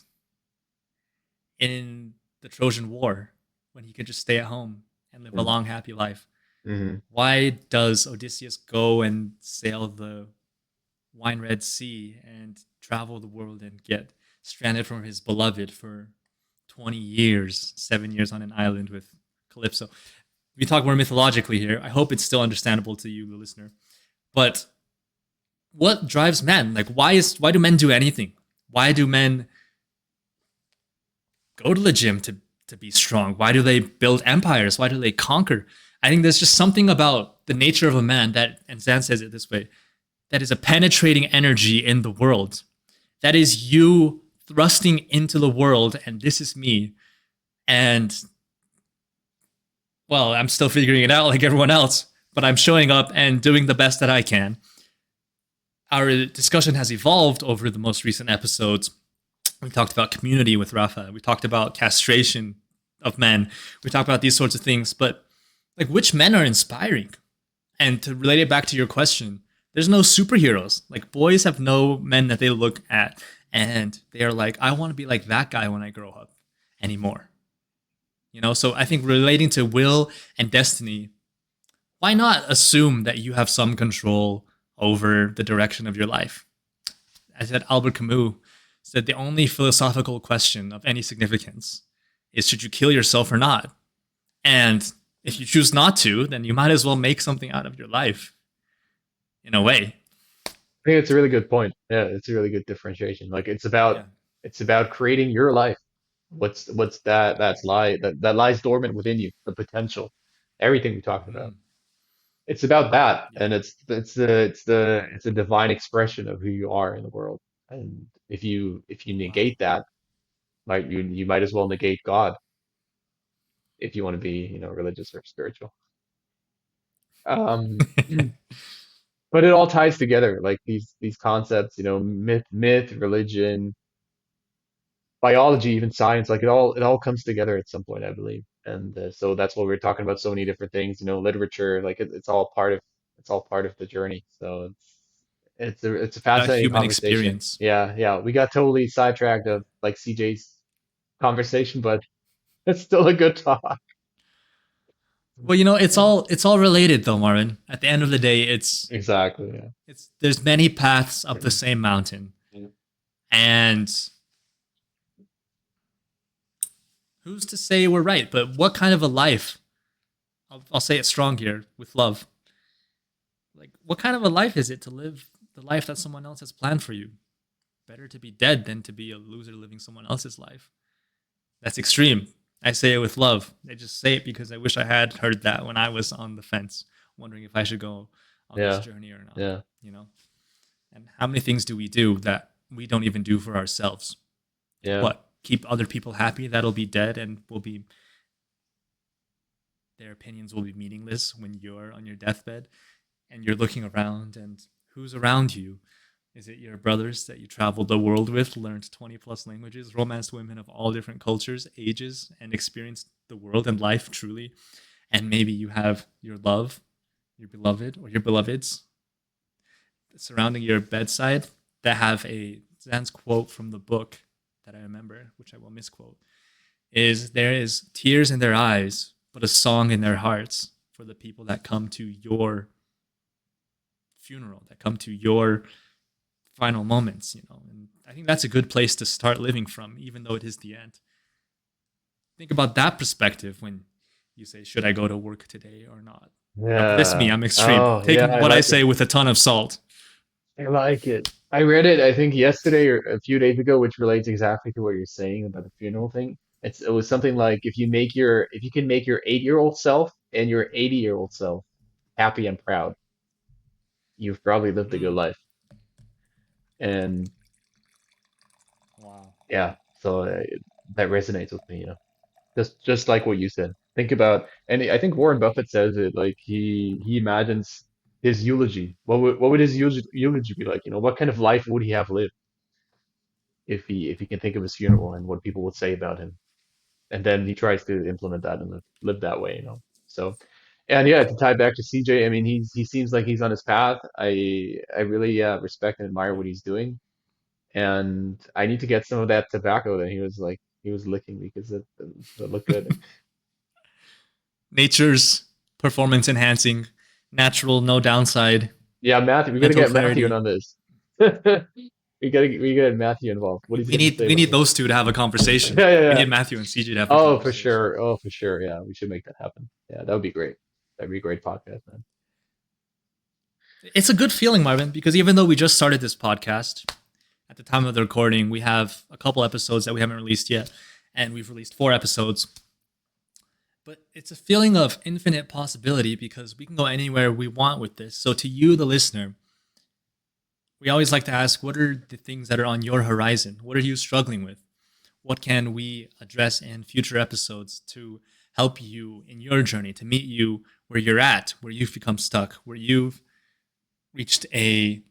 in the Trojan War when he could just stay at home and live a long, happy life? Mm-hmm. Why does Odysseus go and sail the wine red sea and travel the world and get stranded from his beloved for 20 years, 7 years on an island with Calypso? We talk more mythologically here. I hope it's still understandable to you, the listener. But what drives men? Like, why do men do anything? Why do men go to the gym to be strong? Why do they build empires? Why do they conquer? I think there's just something about the nature of a man that, and Zan says it this way, that is a penetrating energy in the world. That is you thrusting into the world, and this is me. And, well, I'm still figuring it out like everyone else, but I'm showing up and doing the best that I can. Our discussion has evolved over the most recent episodes. We talked about community with Rafa. We talked about castration of men. We talked about these sorts of things. But like, which men are inspiring? And to relate it back to your question, there's no superheroes. Like, boys have no men that they look at and they are like, I want to be like that guy when I grow up anymore. You know, so I think relating to will and destiny, why not assume that you have some control over the direction of your life? I said Albert Camus said the only philosophical question of any significance is, should you kill yourself or not? And if you choose not to, then you might as well make something out of your life, in a way. I think it's a really good point. Yeah, it's a really good differentiation. Like Yeah. it's about creating your life. What's that lies dormant within you, the potential, everything we talked about. Mm, It's about that, yeah. and it's a divine expression of who you are in the world. And if you Wow. negate that, like you might as well negate God if you want to be, religious or spiritual. Um, but it all ties together, like these concepts, myth, religion, biology, even science, like it all comes together at some point, I believe. And so that's what we're talking about. So many different things, literature, like it's all part of the journey. So it's a That fascinating human conversation. experience. Yeah, yeah. We got totally sidetracked of like CJ's conversation, but it's still a good talk. Well, it's all related though, Marvin. At the end of the day, it's Exactly. Yeah. it's there's many paths up the same mountain. Yeah. And who's to say we're right? But what kind of a life? I'll say it strong here with love. Like, what kind of a life is it to live the life that someone else has planned for you? Better to be dead than to be a loser living someone else's life. That's extreme. I say it with love. I just say it because I wish I had heard that when I was on the fence, wondering if I should go on this Yeah. journey or not. Yeah. You know? And how many things do we do that we don't even do for ourselves? Yeah. What? Keep other people happy that'll be dead and their opinions will be meaningless when you're on your deathbed and you're looking around and who's around you? Is it your brothers that you traveled the world with, learned 20 plus languages, romanced women of all different cultures, ages, and experienced the world and life truly? And maybe you have your love, your beloved, or your beloveds surrounding your bedside that have a Zan's quote from the book that I remember, which I will misquote, is there is tears in their eyes, but a song in their hearts for the people that come to your funeral, that come to your final moments, And I think that's a good place to start living from, even though it is the end. Think about that perspective when you say, should I go to work today or not? That's me. Yeah. I'm extreme. Oh, yeah, Taking I what I like it. say with a ton of salt. I like it. I read it, I think yesterday or a few days ago, which relates exactly to what you're saying about the funeral thing. It was something like if you can make your 8-year-old self and your 80-year-old self happy and proud, you've probably lived a good Mm, life. And wow. yeah, so that resonates with me, just like what you said. Think about, and I think Warren Buffett says it, like he imagines his eulogy. What would his eulogy be like? What kind of life would he have lived if he can think of his funeral and what people would say about him? And then he tries to implement that and live that way. So, and yeah, to tie back to CJ, I mean, he seems like he's on his path. I really respect and admire what he's doing, and I need to get some of that tobacco that he was licking because it looked good. Nature's performance enhancing, natural, no downside, Yeah, Matthew, we gotta mental get Matthew in clarity. on this. We gotta get Matthew involved. What We, he's we got to need say we about need this? those two to have a Yeah, conversation. yeah, We yeah. need Matthew and CJ to have a Oh, for conversation. sure. Oh, for sure. Yeah, we should make that happen. Yeah, that would be great. That'd be a great podcast, man. It's a good feeling, Marvin, because even though we just started this podcast, at the time of the recording, we have a couple episodes that we haven't released yet, and we've released 4 episodes. But it's a feeling of infinite possibility because we can go anywhere we want with this. So, to you, the listener, we always like to ask, what are the things that are on your horizon? What are you struggling with? What can we address in future episodes to help you in your journey, to meet you where you're at, where you've become stuck, where you've reached a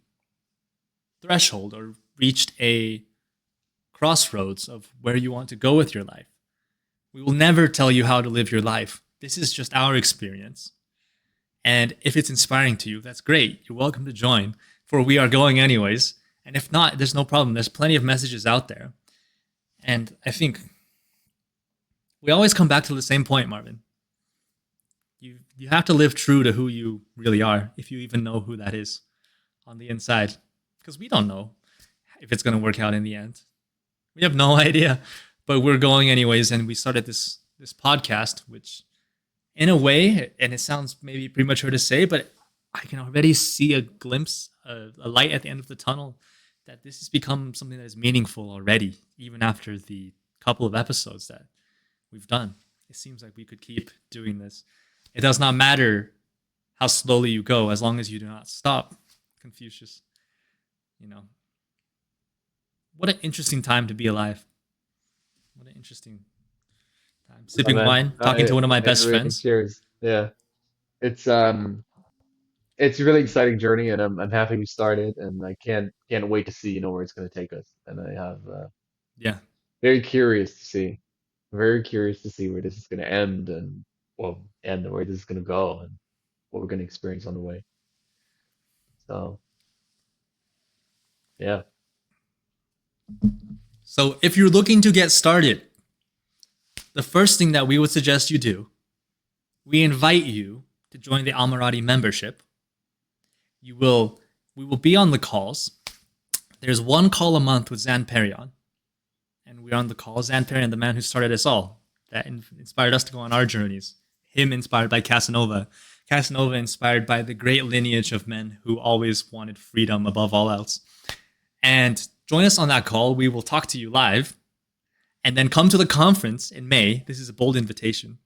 threshold or reached a crossroads of where you want to go with your life. We will never tell you how to live your life. This is just our experience. And if it's inspiring to you, that's great. You're welcome to join, for we are going anyways. And if not, there's no problem. There's plenty of messages out there. And I think we always come back to the same point, Marvin. You have to live true to who you really are, if you even know who that is on the inside. Because we don't know if it's going to work out in the end. We have no idea. But we're going anyways, and we started this podcast, which in a way, and it sounds maybe premature to say, but I can already see a glimpse, a light at the end of the tunnel, that this has become something that is meaningful already, even after the couple of episodes that we've done. It seems like we could keep doing this. It does not matter how slowly you go, as long as you do not stop. Confucius. What an interesting time to be alive. What an interesting time. Sipping wine, talking to one of my best friends. Cheers. Yeah. It's a really exciting journey, and I'm happy we started, and I can't wait to see where it's going to take us. And I have Yeah. very curious to see where this is going to end, and where this is going to go, and what we're going to experience on the way. So yeah. So if you're looking to get started, the first thing that we would suggest you do, we invite you to join the Amorati membership. We will be on the calls. There's one call a month with Zan Perion. And we're on the call. Zan Perion, the man who started us all, that inspired us to go on our journeys. Him inspired by Casanova. Casanova inspired by the great lineage of men who always wanted freedom above all else. And join us on that call. We will talk to you live. And then come to the conference in May. This is a bold invitation.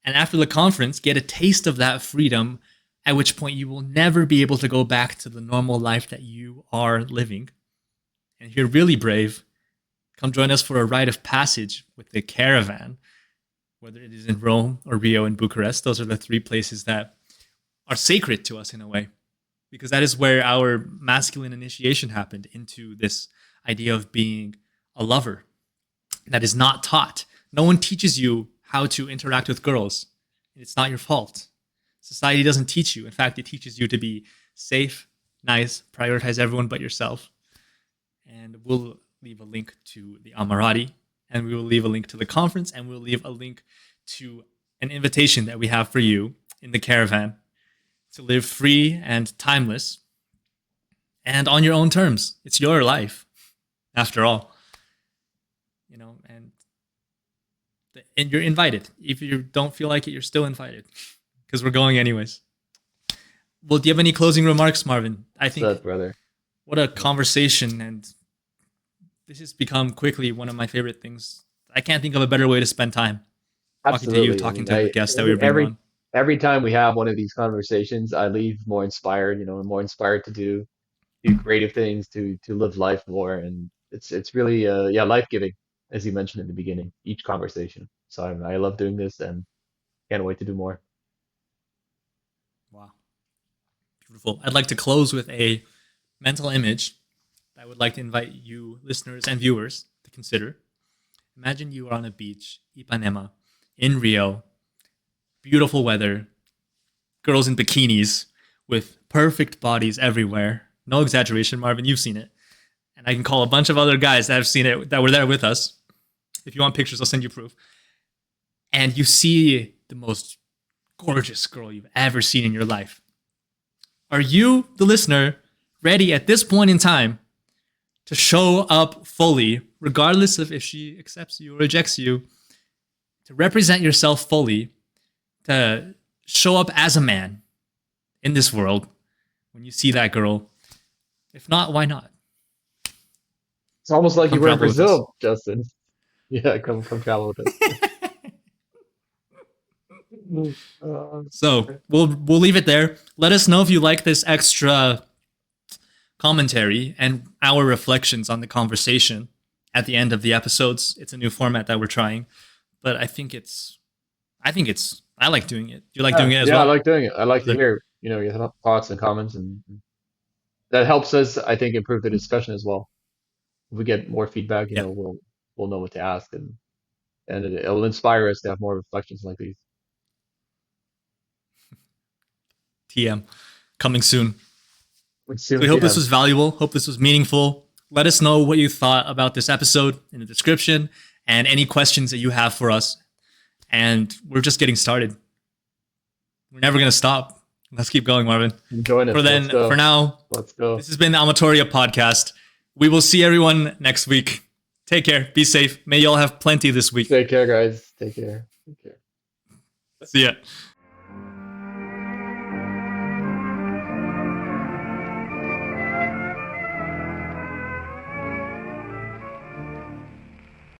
And after the conference, get a taste of that freedom, at which point you will never be able to go back to the normal life that you are living. And if you're really brave, come join us for a rite of passage with the caravan, whether it is in Rome or Rio and Bucharest. Those are the three places that are sacred to us in a way, because that is where our masculine initiation happened into this idea of being a lover. That is not taught. No one teaches you how to interact with girls. It's not your fault. Society doesn't teach you. In fact, it teaches you to be safe, nice, prioritize everyone but yourself. And we'll leave a link to the Amorati, and we will leave a link to the conference, and we'll leave a link to an invitation that we have for you in the caravan to live free and timeless and on your own terms. It's your life, after all. And you're invited. If you don't feel like it, you're still invited, because we're going anyways. Well, do you have any closing remarks, Marvin? I think, What's up, brother? What a conversation, and this has become quickly one of my favorite things. I can't think of a better way to spend time. Absolutely. Talking to you, talking to the guests that we bring on. Every time we have one of these conversations, I leave more inspired, more inspired to do creative things, to live life more. And it's really, life-giving, as you mentioned in the beginning, each conversation. So I love doing this and can't wait to do more. Wow. Beautiful. I'd like to close with a mental image that I would like to invite you, listeners and viewers, to consider. Imagine you are on a beach, Ipanema, in Rio. Beautiful weather, girls in bikinis with perfect bodies everywhere. No exaggeration, Marvin, you've seen it. And I can call a bunch of other guys that have seen it, that were there with us. If you want pictures, I'll send you proof. And you see the most gorgeous girl you've ever seen in your life. Are you, the listener, ready at this point in time to show up fully, regardless of if she accepts you or rejects you, to represent yourself fully, to show up as a man in this world when you see that girl? If not, why not? It's almost like Come you were in travel with Brazil, Justin. Yeah, come travel with us. So we'll leave it there. Let us know if you like this extra commentary and our reflections on the conversation at the end of the episodes. It's a new format that we're trying. but I think I like doing it. You like doing it as yeah, well? I like doing it. I like to Like, hear, your thoughts and comments, and that helps us, I think, improve the discussion as well. If we get more feedback, yeah, we'll know what to ask, and it'll inspire us to have more reflections like these. TM coming soon. So Soon, we hope this TM. was valuable. Hope this was meaningful. Let us know what you thought about this episode in the description and any questions that you have for us. And we're just getting started. We're never going to stop. Let's keep going, Marvin. Join us. Let's go. For now, Let's go. this has been the Amatoria podcast. We will see everyone next week. Take care. Be safe. May y'all have plenty this week. Take care, guys. Take care. Take care. See ya.